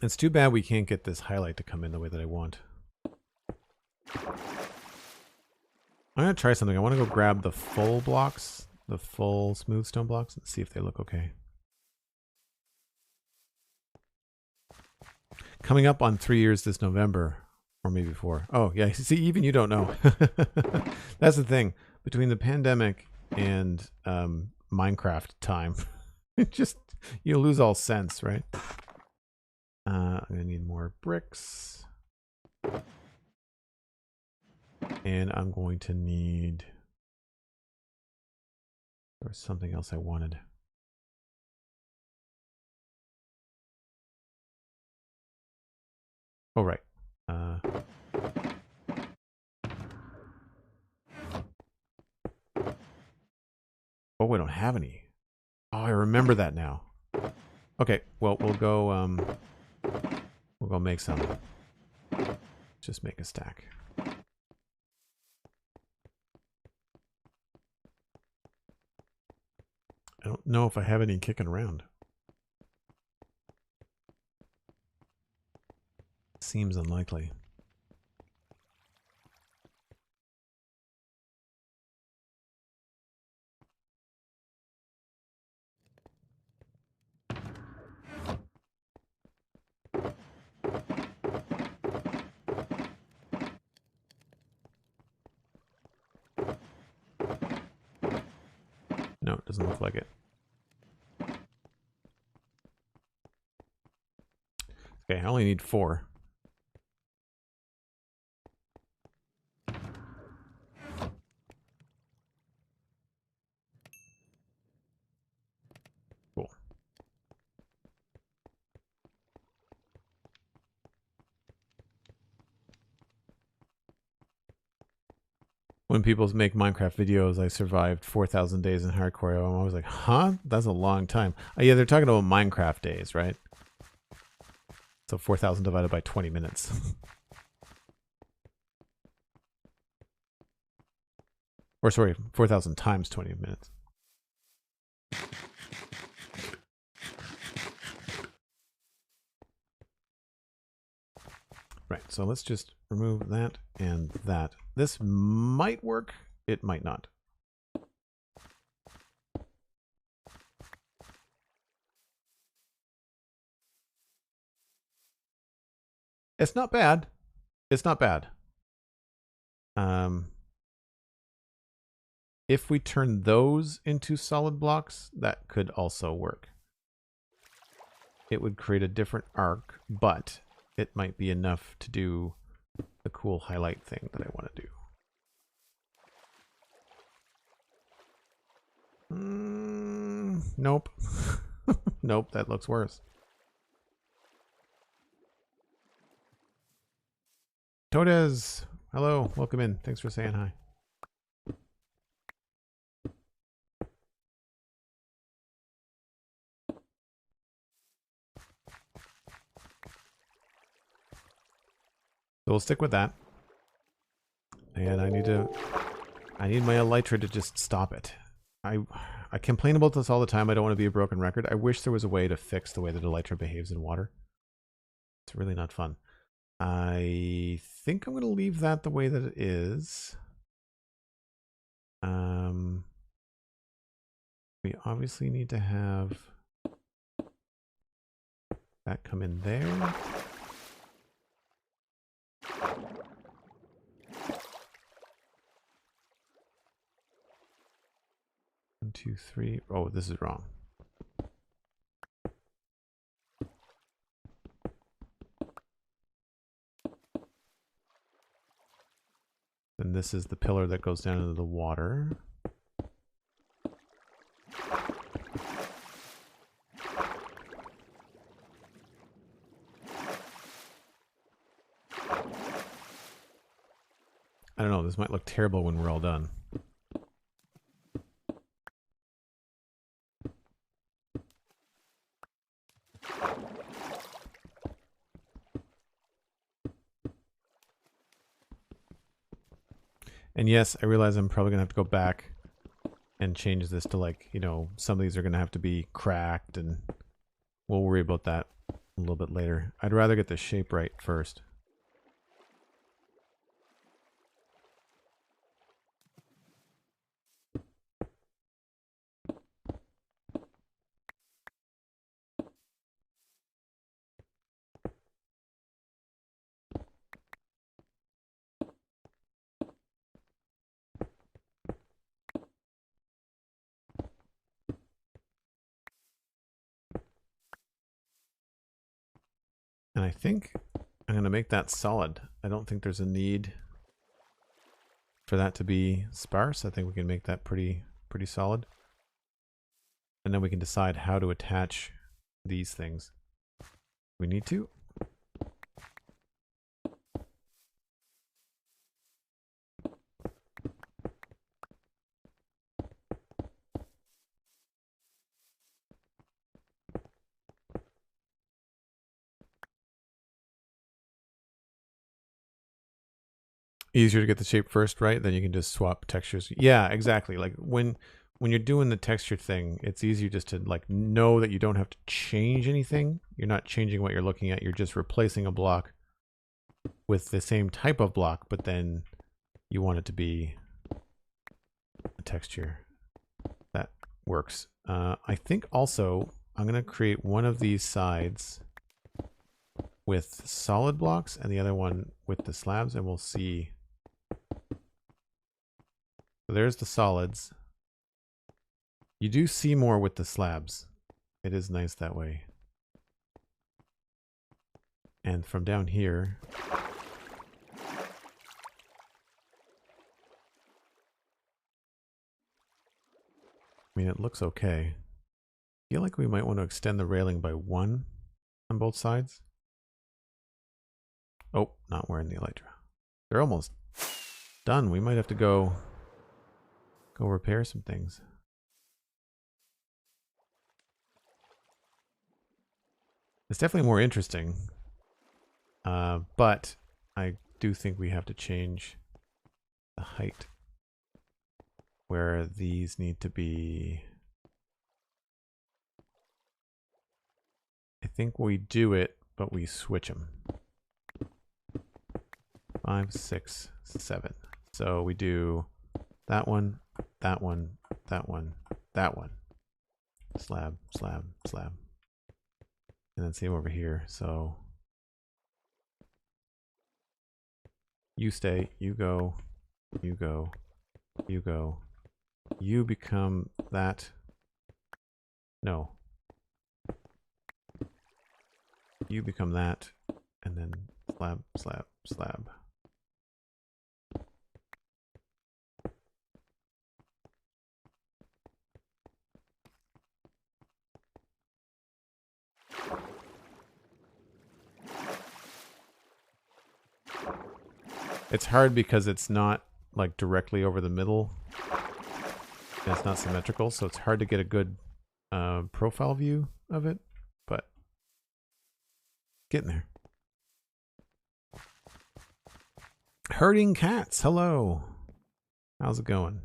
It's too bad we can't get this highlight to come in the way that I want. I'm going to try something. I want to go grab the full blocks, the full smooth stone blocks, and see if they look okay. Coming up on 3 years this November, or maybe 4. Oh, yeah, see, even you don't know. That's the thing. Between the pandemic and Minecraft time, you lose all sense, right? I'm going to need more bricks. And I'm going to need... There was something else I wanted. Oh, right. Oh, we don't have any. Oh, I remember that now. Okay, well, we'll go make some. Just make a stack. I don't know if I have any kicking around. Seems unlikely. No, it doesn't look like it. Okay, I only need 4. Cool. When people make Minecraft videos, I survived 4,000 days in hardcore. I'm always like, huh? That's a long time. Oh, yeah, they're talking about Minecraft days, right? So 4,000 divided by 20 minutes. Or sorry, 4,000 times 20 minutes. Right, so let's just remove that and that. This might work. It might not. It's not bad. It's not bad. If we turn those into solid blocks, that could also work. It would create a different arc, but it might be enough to do the cool highlight thing that I want to do. Nope. Nope, that looks worse. Todes, hello, welcome in. Thanks for saying hi. So we'll stick with that. And I need my elytra to just stop it. I complain about this all the time. I don't want to be a broken record. I wish there was a way to fix the way that elytra behaves in water. It's really not fun. I think I'm going to leave that the way that it is. We obviously need to have that come in there. One, two, three. Oh, this is wrong. Then this is the pillar that goes down into the water. I don't know, this might look terrible when we're all done. And yes, I realize I'm probably going to have to go back and change this to, like, you know, some of these are going to have to be cracked, and we'll worry about that a little bit later. I'd rather get the shape right first. And I think I'm going to make that solid. I don't think there's a need for that to be sparse. I think we can make that pretty solid. And then we can decide how to attach these things. We need to. Easier to get the shape first, right? Then you can just swap textures. Yeah, exactly. Like when you're doing the texture thing, it's easier just to like know that you don't have to change anything. You're not changing what you're looking at. You're just replacing a block with the same type of block, but then you want it to be a texture. That works. I think also I'm going to create one of these sides with solid blocks and the other one with the slabs, and we'll see. So there's the solids. You do see more with the slabs. It is nice that way. And from down here, I mean, it looks okay. I feel like we might want to extend the railing by 1 on both sides. Oh, not wearing the elytra. They're almost done. We might have to go repair some things. It's definitely more interesting. But I do think we have to change the height where these need to be. I think we do it, but we switch them. 5, 6, 7. So we do that one, that one, that one, that one. Slab, slab, slab. And then same over here. So you stay, you go, you go, you go, You become that. No. You become that. And then slab, slab, slab. It's hard because it's not like directly over the middle. And it's not symmetrical, so it's hard to get a good profile view of it, but getting there. Herding cats, hello. How's it going?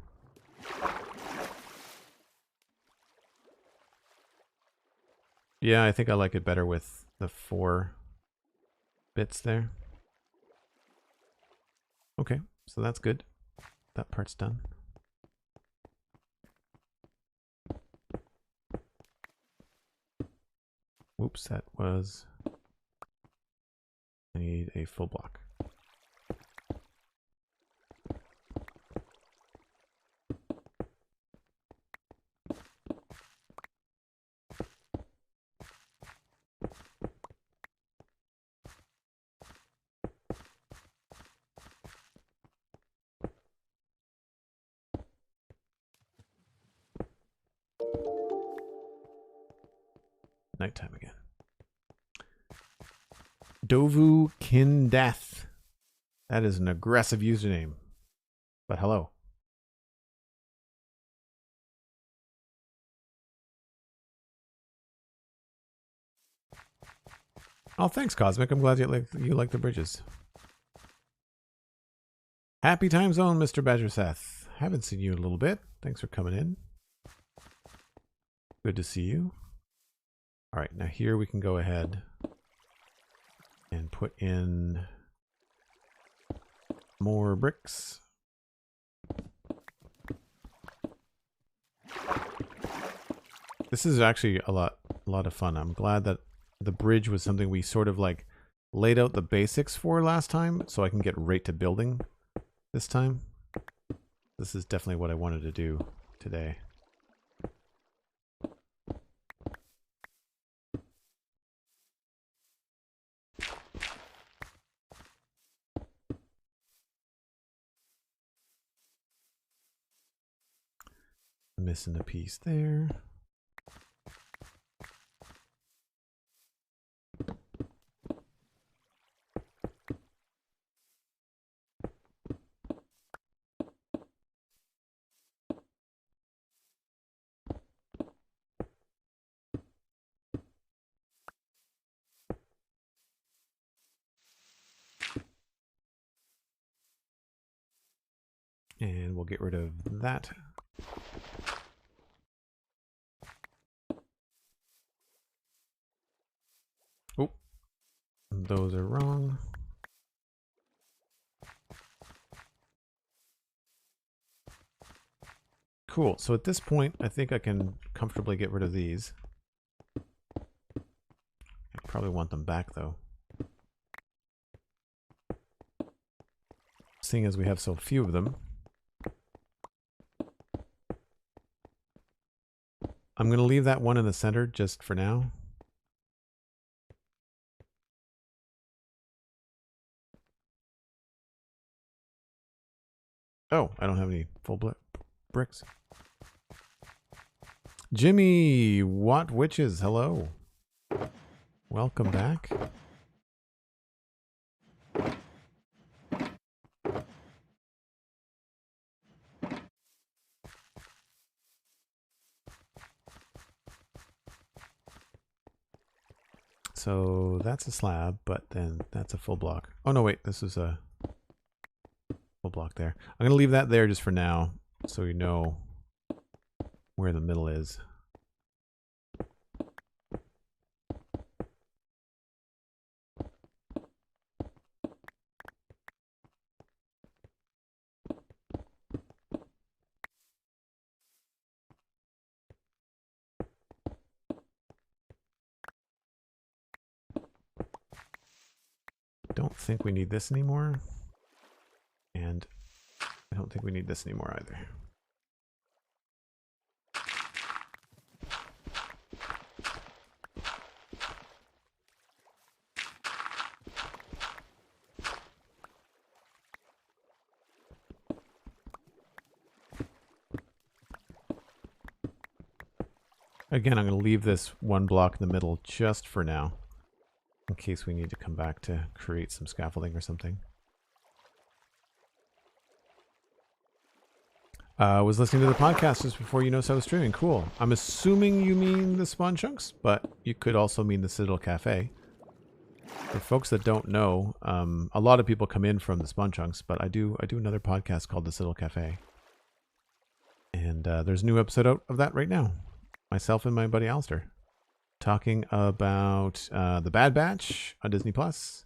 Yeah, I think I like it better with the 4 bits there. Okay, so that's good. That part's done. Whoops, that was... I need a full block. Nighttime again. Dovu Kindeath. That is an aggressive username. But hello. Oh, thanks, Cosmic. I'm glad you like the bridges. Happy time zone, Mr. Badger Seth. Haven't seen you in a little bit. Thanks for coming in. Good to see you. All right, now here we can go ahead and put in more bricks. This is actually a lot of fun. I'm glad that the bridge was something we sort of like laid out the basics for last time, so I can get right to building this time. This is definitely what I wanted to do today. Missing a piece there. And we'll get rid of that. Oh, those are wrong. Cool. So at this point, I think I can comfortably get rid of these. I probably want them back, though. Seeing as we have so few of them. I'm going to leave that one in the center just for now. Oh, I don't have any full bricks. Jimmy, what witches? Hello. Welcome back. So that's a slab, but then that's a full block. Oh no, wait, this is a full block there. I'm going to leave that there just for now, so you know where the middle is. Don't think we need this anymore. And I don't think we need this anymore either. Again, I'm going to leave this one block in the middle just for now, in case we need to come back to create some scaffolding or something. I was listening to the podcast just before you noticed I was streaming. Cool. I'm assuming you mean the Spawn Chunks, but you could also mean the Citadel Cafe. For folks that don't know, a lot of people come in from the Spawn Chunks, but I do another podcast called the Citadel Cafe. And there's a new episode out of that right now. Myself and my buddy Alistair talking about The Bad Batch on Disney Plus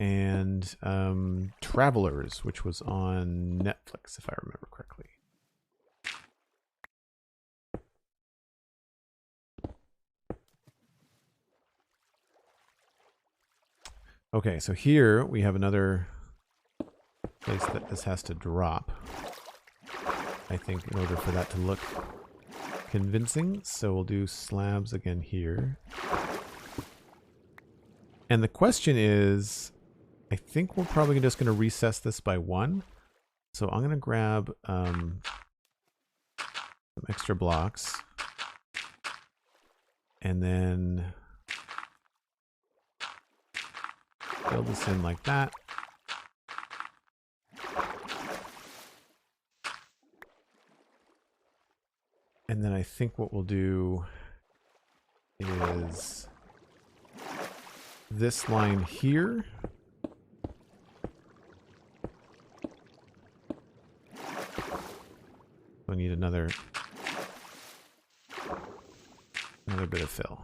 and Travelers, which was on Netflix, if I remember correctly. Okay, so here we have another place that this has to drop, I think, in order for that to look convincing. So we'll do slabs again here. And the question is, I think we're probably just going to recess this by 1. So I'm going to grab some extra blocks. And then build this in like that. And then I think what we'll do is this line here. We'll need another bit of fill.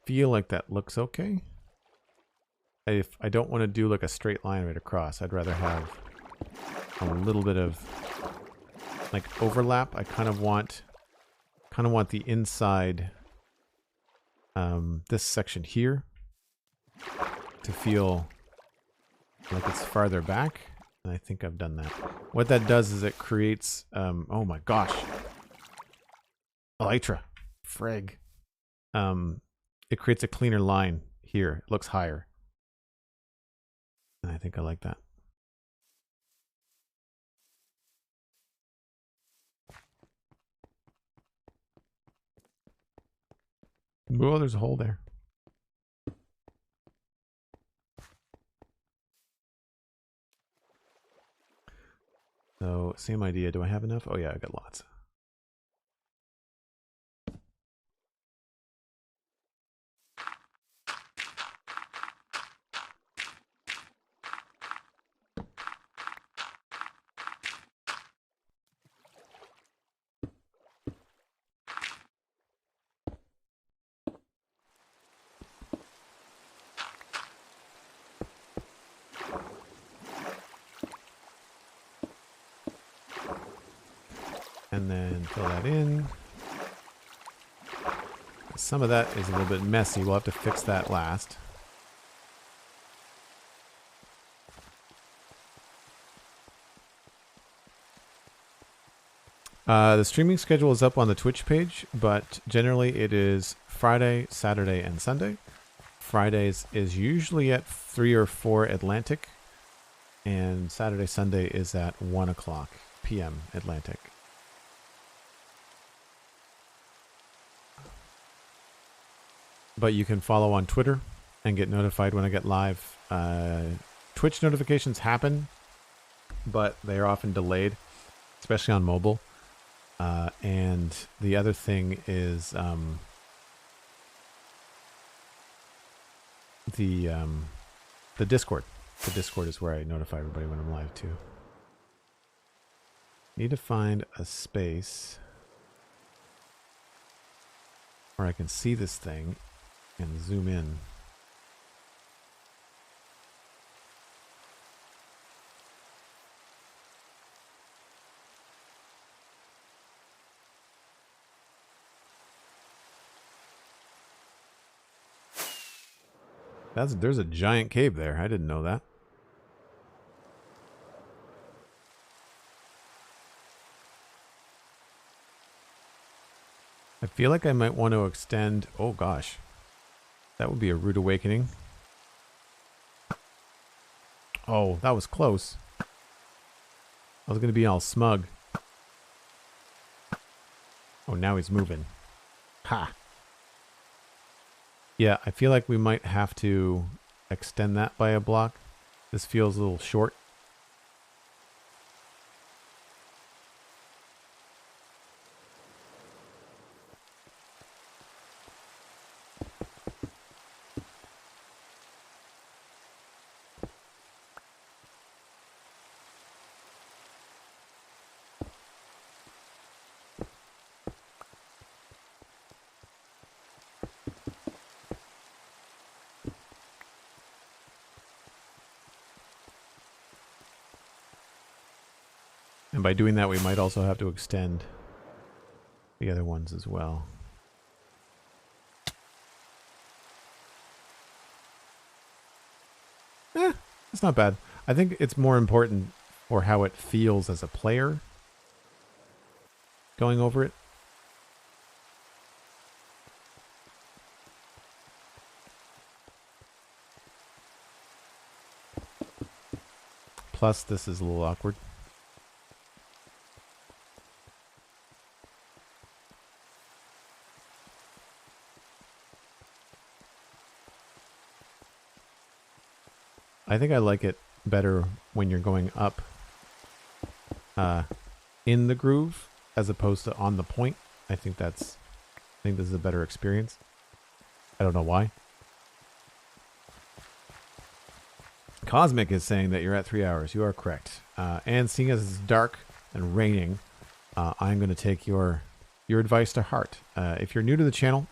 Feel like that looks okay. If I don't want to do like a straight line right across, I'd rather have a little bit of like overlap. I kind of want the inside this section here to feel like it's farther back, and I think I've done that. What that does is it creates oh my gosh, Elytra, frig. It creates a cleaner line here. It looks higher. And I think I like that. Oh, there's a hole there. So, same idea. Do I have enough? Oh yeah, I got lots. And then fill that in. Some of that is a little bit messy. We'll have to fix that last. The streaming schedule is up on the Twitch page, but generally it is Friday, Saturday, and Sunday. Fridays is usually at 3 or 4 Atlantic, and Saturday, Sunday is at 1 o'clock p.m. Atlantic. But you can follow on Twitter and get notified when I get live. Twitch notifications happen, but they are often delayed, especially on mobile. And the other thing is the Discord. The Discord is where I notify everybody when I'm live too. Need to find a space where I can see this thing and zoom in. There's a giant cave there. I didn't know that. I feel like I might want to extend... Oh gosh. That would be a rude awakening. Oh, that was close. I was going to be all smug. Oh, now he's moving. Ha! Yeah, I feel like we might have to extend that by a block. This feels a little short. And by doing that, we might also have to extend the other ones as well. It's not bad. I think it's more important for how it feels as a player going over it. Plus, this is a little awkward. I think I like it better when you're going up in the groove as opposed to on the point. I think this is a better experience. I don't know why. Cosmic is saying that you're at 3 hours. You are correct. And seeing as it's dark and raining, I'm going to take your advice to heart. If you're new to the channel,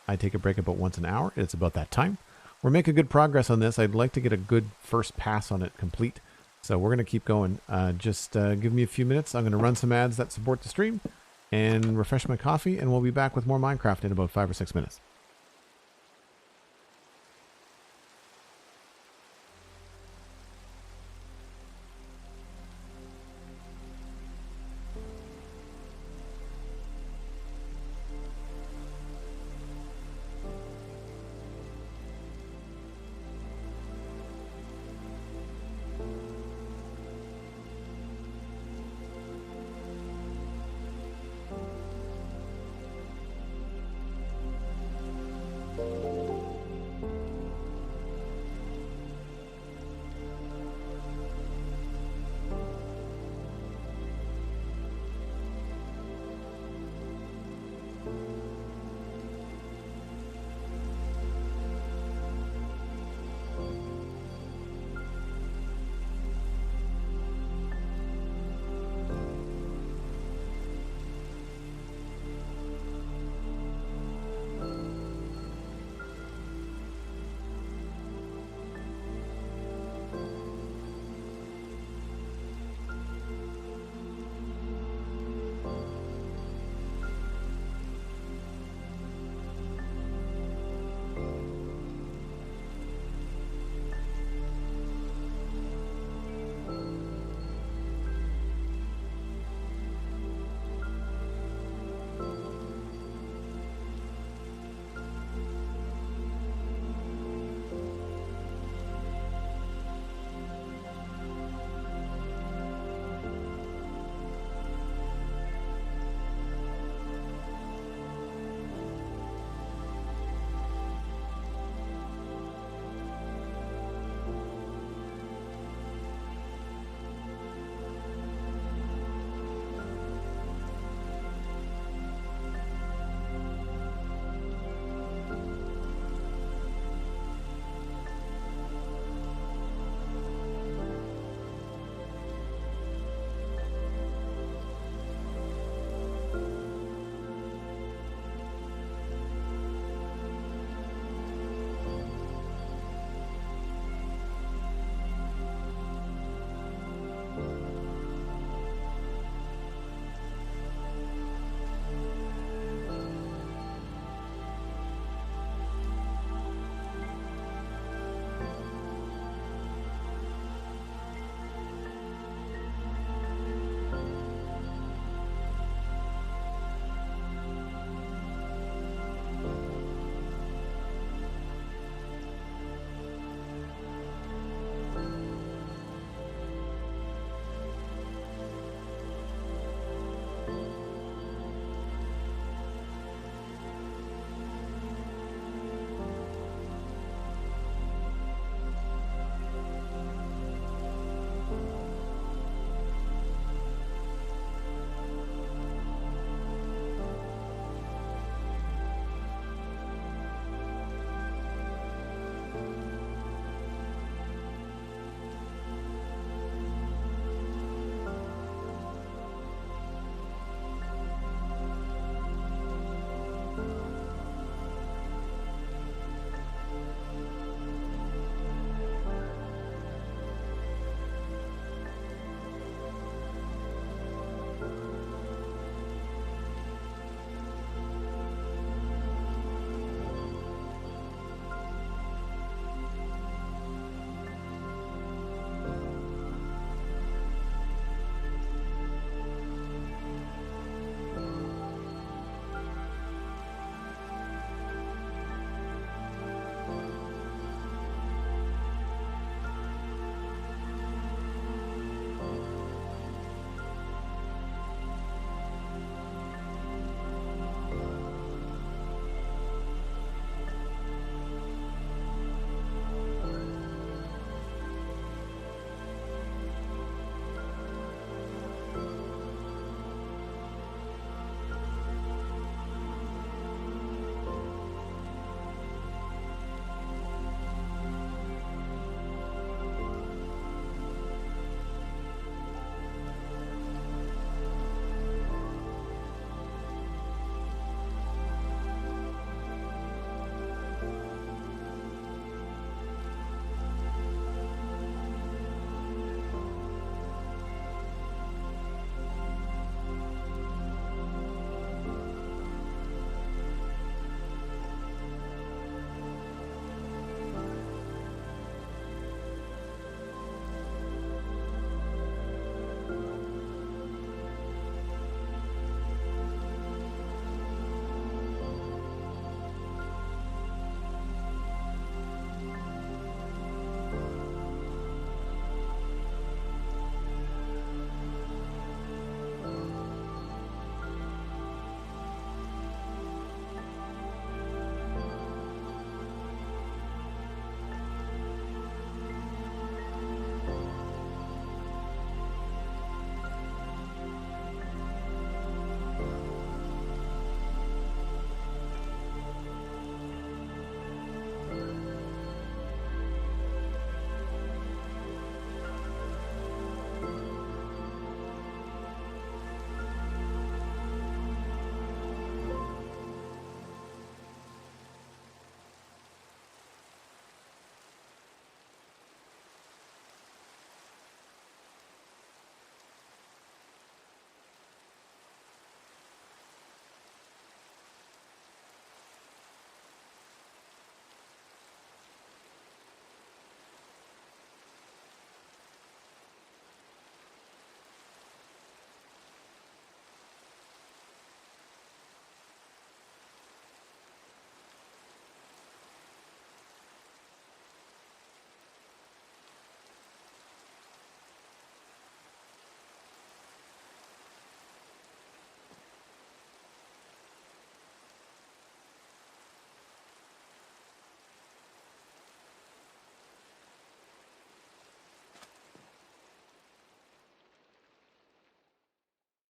I take a break about once an hour. It's about that time. We're making good progress on this. I'd like to get a good first pass on it complete. So we're going to keep going. Just give me a few minutes. I'm going to run some ads that support the stream and refresh my coffee, and we'll be back with more Minecraft in about 5 or 6 minutes.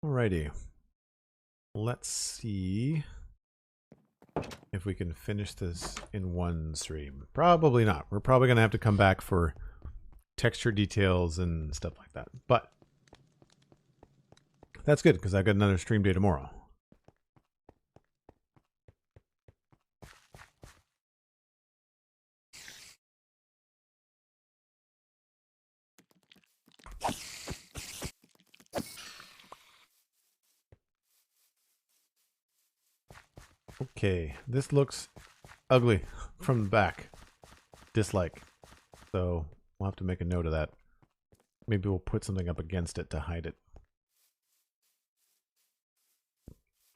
Alrighty. Let's see if we can finish this in one stream. Probably not. We're probably going to have to come back for texture details and stuff like that. But that's good because I got another stream day tomorrow. Okay, this looks ugly from the back. Dislike. So we'll have to make a note of that. Maybe we'll put something up against it to hide it.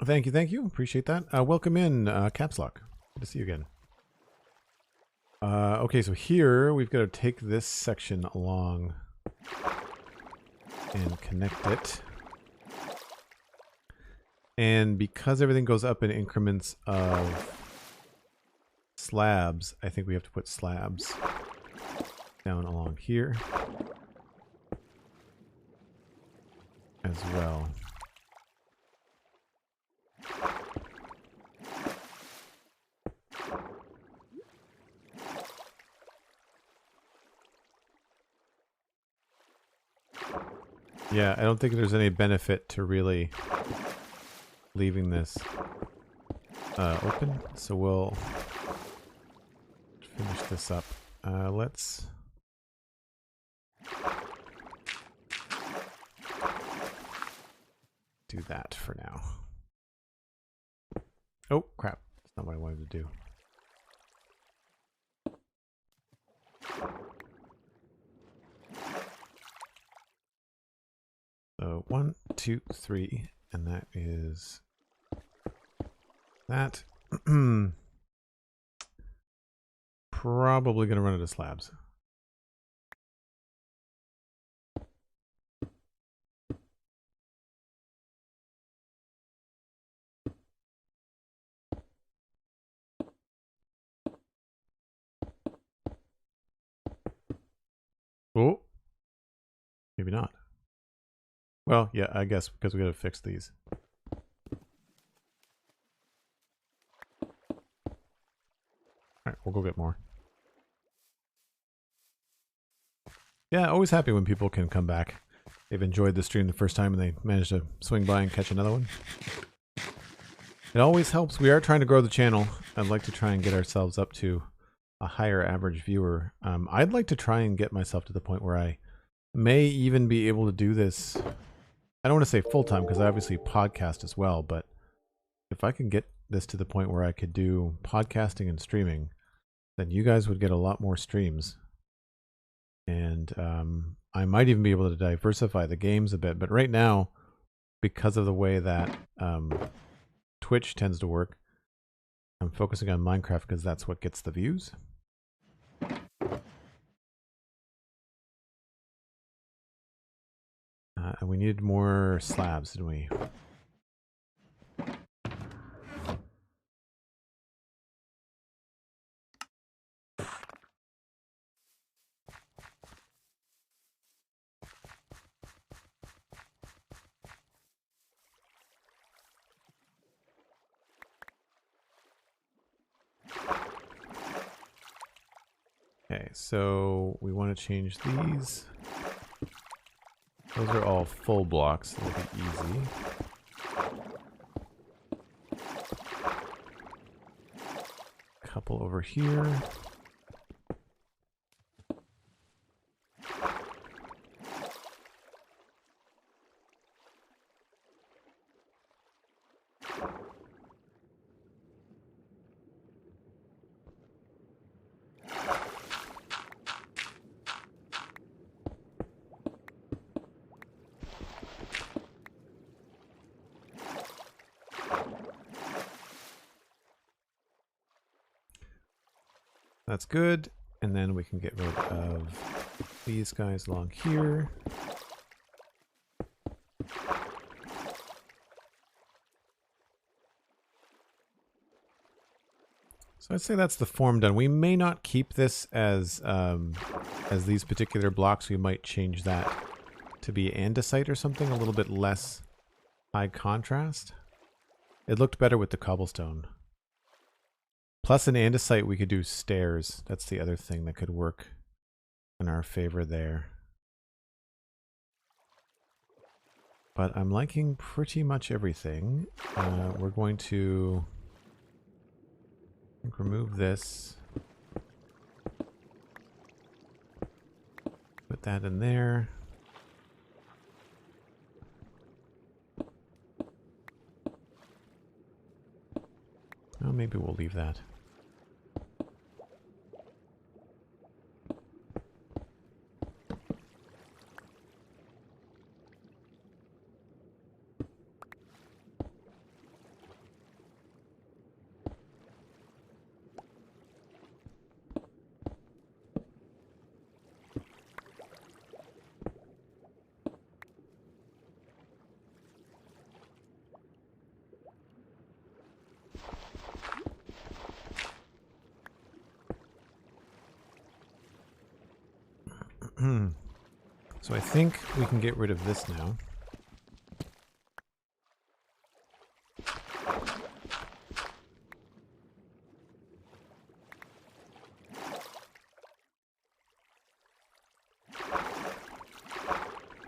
Thank you, thank you. Appreciate that. Welcome in, Caps Lock. Good to see you again. Okay, so here we've got to take this section along and connect it. And because everything goes up in increments of slabs, I think we have to put slabs down along here as well. Yeah, I don't think there's any benefit to really leaving this open, so we'll finish this up. Let's do that for now. Oh, crap. That's not what I wanted to do. So 1, 2, 3, and that is that. Probably going to run into slabs. Oh, maybe not. Well, yeah, I guess because we got to fix these. All right, we'll go get more. Yeah, always happy when people can come back. They've enjoyed the stream the first time and they managed to swing by and catch another one. It always helps. We are trying to grow the channel. I'd like to try and get ourselves up to a higher average viewer. I'd like to try and get myself to the point where I may even be able to do this. I don't want to say full-time because I obviously podcast as well, but if I can get this to the point where I could do podcasting and streaming, then you guys would get a lot more streams. And I might even be able to diversify the games a bit. But right now, because of the way that Twitch tends to work, I'm focusing on Minecraft because that's what gets the views. And we needed more slabs, didn't we? Okay, so we want to change these. Those are all full blocks, so it'll be easy. Couple over here. That's good. And then we can get rid of these guys along here. So I'd say that's the form done. We may not keep this as these particular blocks. We might change that to be andesite or something, a little bit less high contrast. It looked better with the cobblestone. Plus in andesite we could do stairs. That's the other thing that could work in our favor there. But I'm liking pretty much everything. We're going to remove this. Put that in there. Oh, maybe we'll leave that. So I think we can get rid of this now.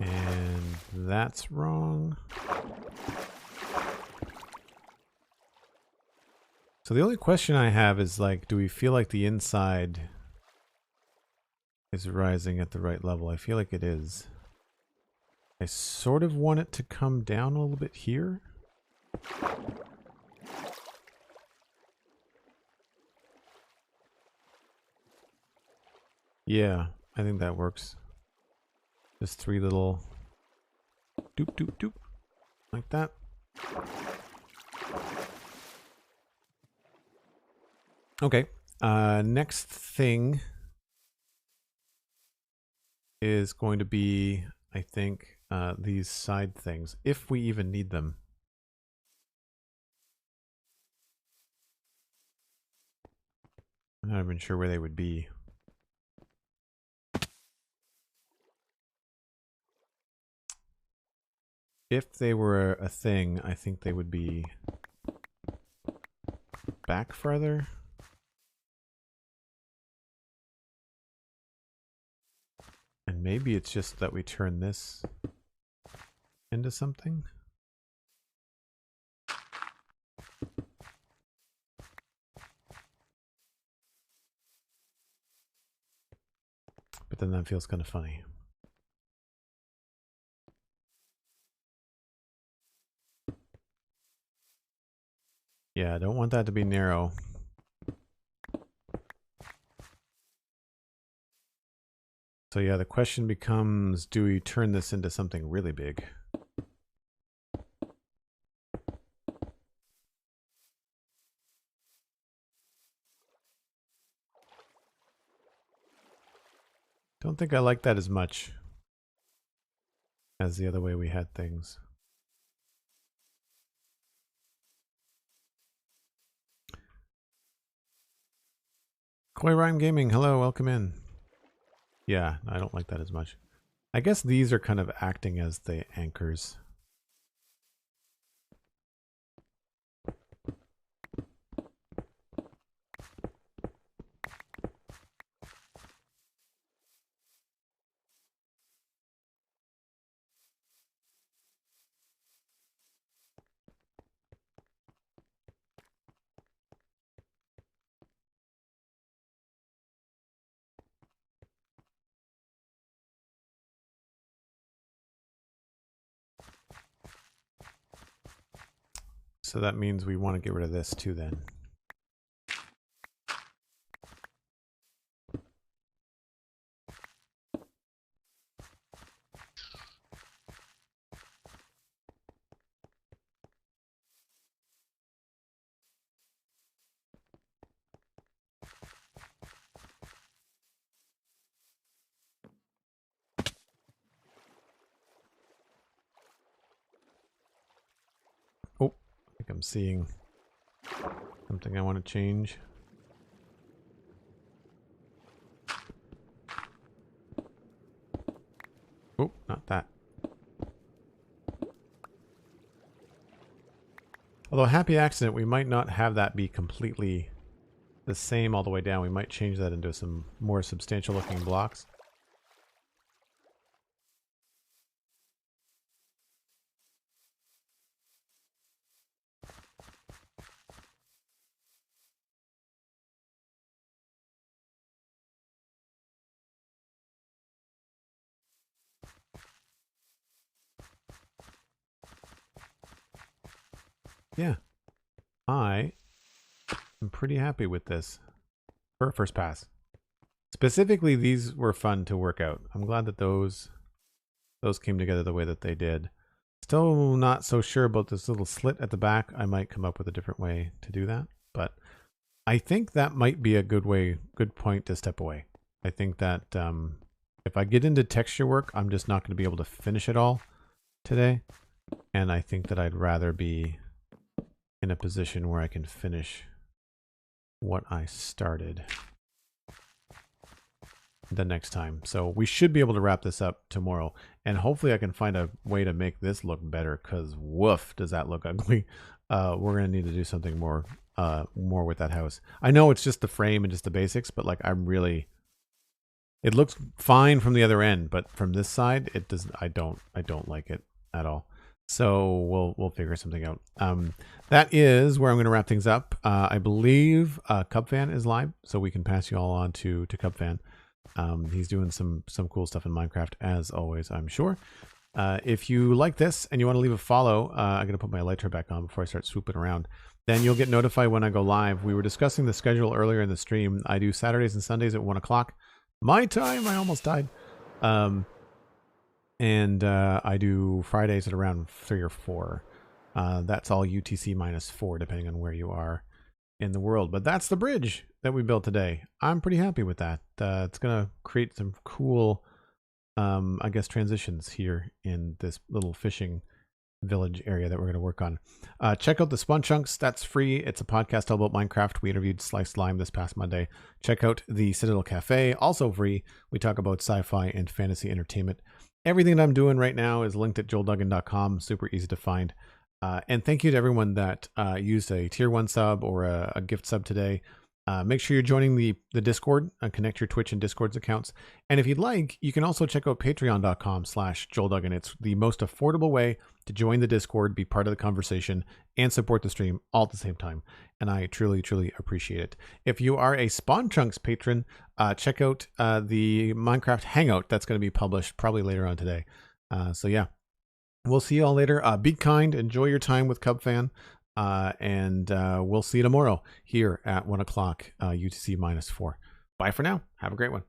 And that's wrong. So the only question I have is, like, do we feel like the inside is rising at the right level? I feel like it is. I sort of want it to come down a little bit here. Yeah, I think that works. Just 3 little doop doop doop like that. Okay, next thing is going to be, I think, these side things, if we even need them. I'm not even sure where they would be. If they were a thing, I think they would be back further. And maybe it's just that we turn this into something. But then that feels kind of funny. Yeah, I don't want that to be narrow. So yeah, the question becomes, do we turn this into something really big? Don't think I like that as much as the other way we had things. Koi Rhyme Gaming, hello, welcome in. Yeah, I don't like that as much. I guess these are kind of acting as the anchors. So that means we want to get rid of this too then. Oh, I think I'm seeing something I want to change. Oh, not that. Although happy accident, we might not have that be completely the same all the way down. We might change that into some more substantial looking blocks. Yeah, I am pretty happy with this for a first pass. Specifically, these were fun to work out. I'm glad that those came together the way that they did. Still not so sure about this little slit at the back. I might come up with a different way to do that, but I think that might be a good point to step away. I think that if I get into texture work, I'm just not going to be able to finish it all today. And I think that I'd rather be in a position where I can finish what I started the next time. So we should be able to wrap this up tomorrow. And hopefully I can find a way to make this look better, because woof, does that look ugly. We're going to need to do something more with that house. I know it's just the frame and just the basics, but like it looks fine from the other end, but from this side, it doesn't. I don't like it at all. So we'll figure something out. That is where I'm going to wrap things up. I believe Cubfan is live, so we can pass you all on to Cubfan. He's doing some cool stuff in Minecraft, as always, I'm sure. If you like this and you want to leave a follow, I'm going to put my elytra back on before I start swooping around. Then you'll get notified when I go live. We were discussing the schedule earlier in the stream. I do Saturdays and Sundays at 1 o'clock. My time, I almost died. And I do Fridays at around 3 or 4. That's all UTC -4, depending on where you are in the world. But that's the bridge that we built today. I'm pretty happy with that. It's going to create some cool, I guess, transitions here in this little fishing village area that we're going to work on. Check out the Spawn Chunks. That's free. It's a podcast all about Minecraft. We interviewed Sliced Lime this past Monday. Check out the Citadel Cafe, also free. We talk about sci-fi and fantasy entertainment. Everything that I'm doing right now is linked at joelduggan.com. Super easy to find. And thank you to everyone that used a tier 1 sub or a gift sub today. Make sure you're joining the Discord and connect your Twitch and Discord's accounts. And if you'd like, you can also check out patreon.com/joelduggan. It's the most affordable way to join the Discord, be part of the conversation, and support the stream all at the same time. And I truly, truly appreciate it. If you are a Spawn Chunks patron, check out the Minecraft Hangout that's going to be published probably later on today. So yeah, we'll see you all later. Be kind. Enjoy your time with Cubfan. And we'll see you tomorrow here at 1 o'clock UTC -4. Bye for now. Have a great one.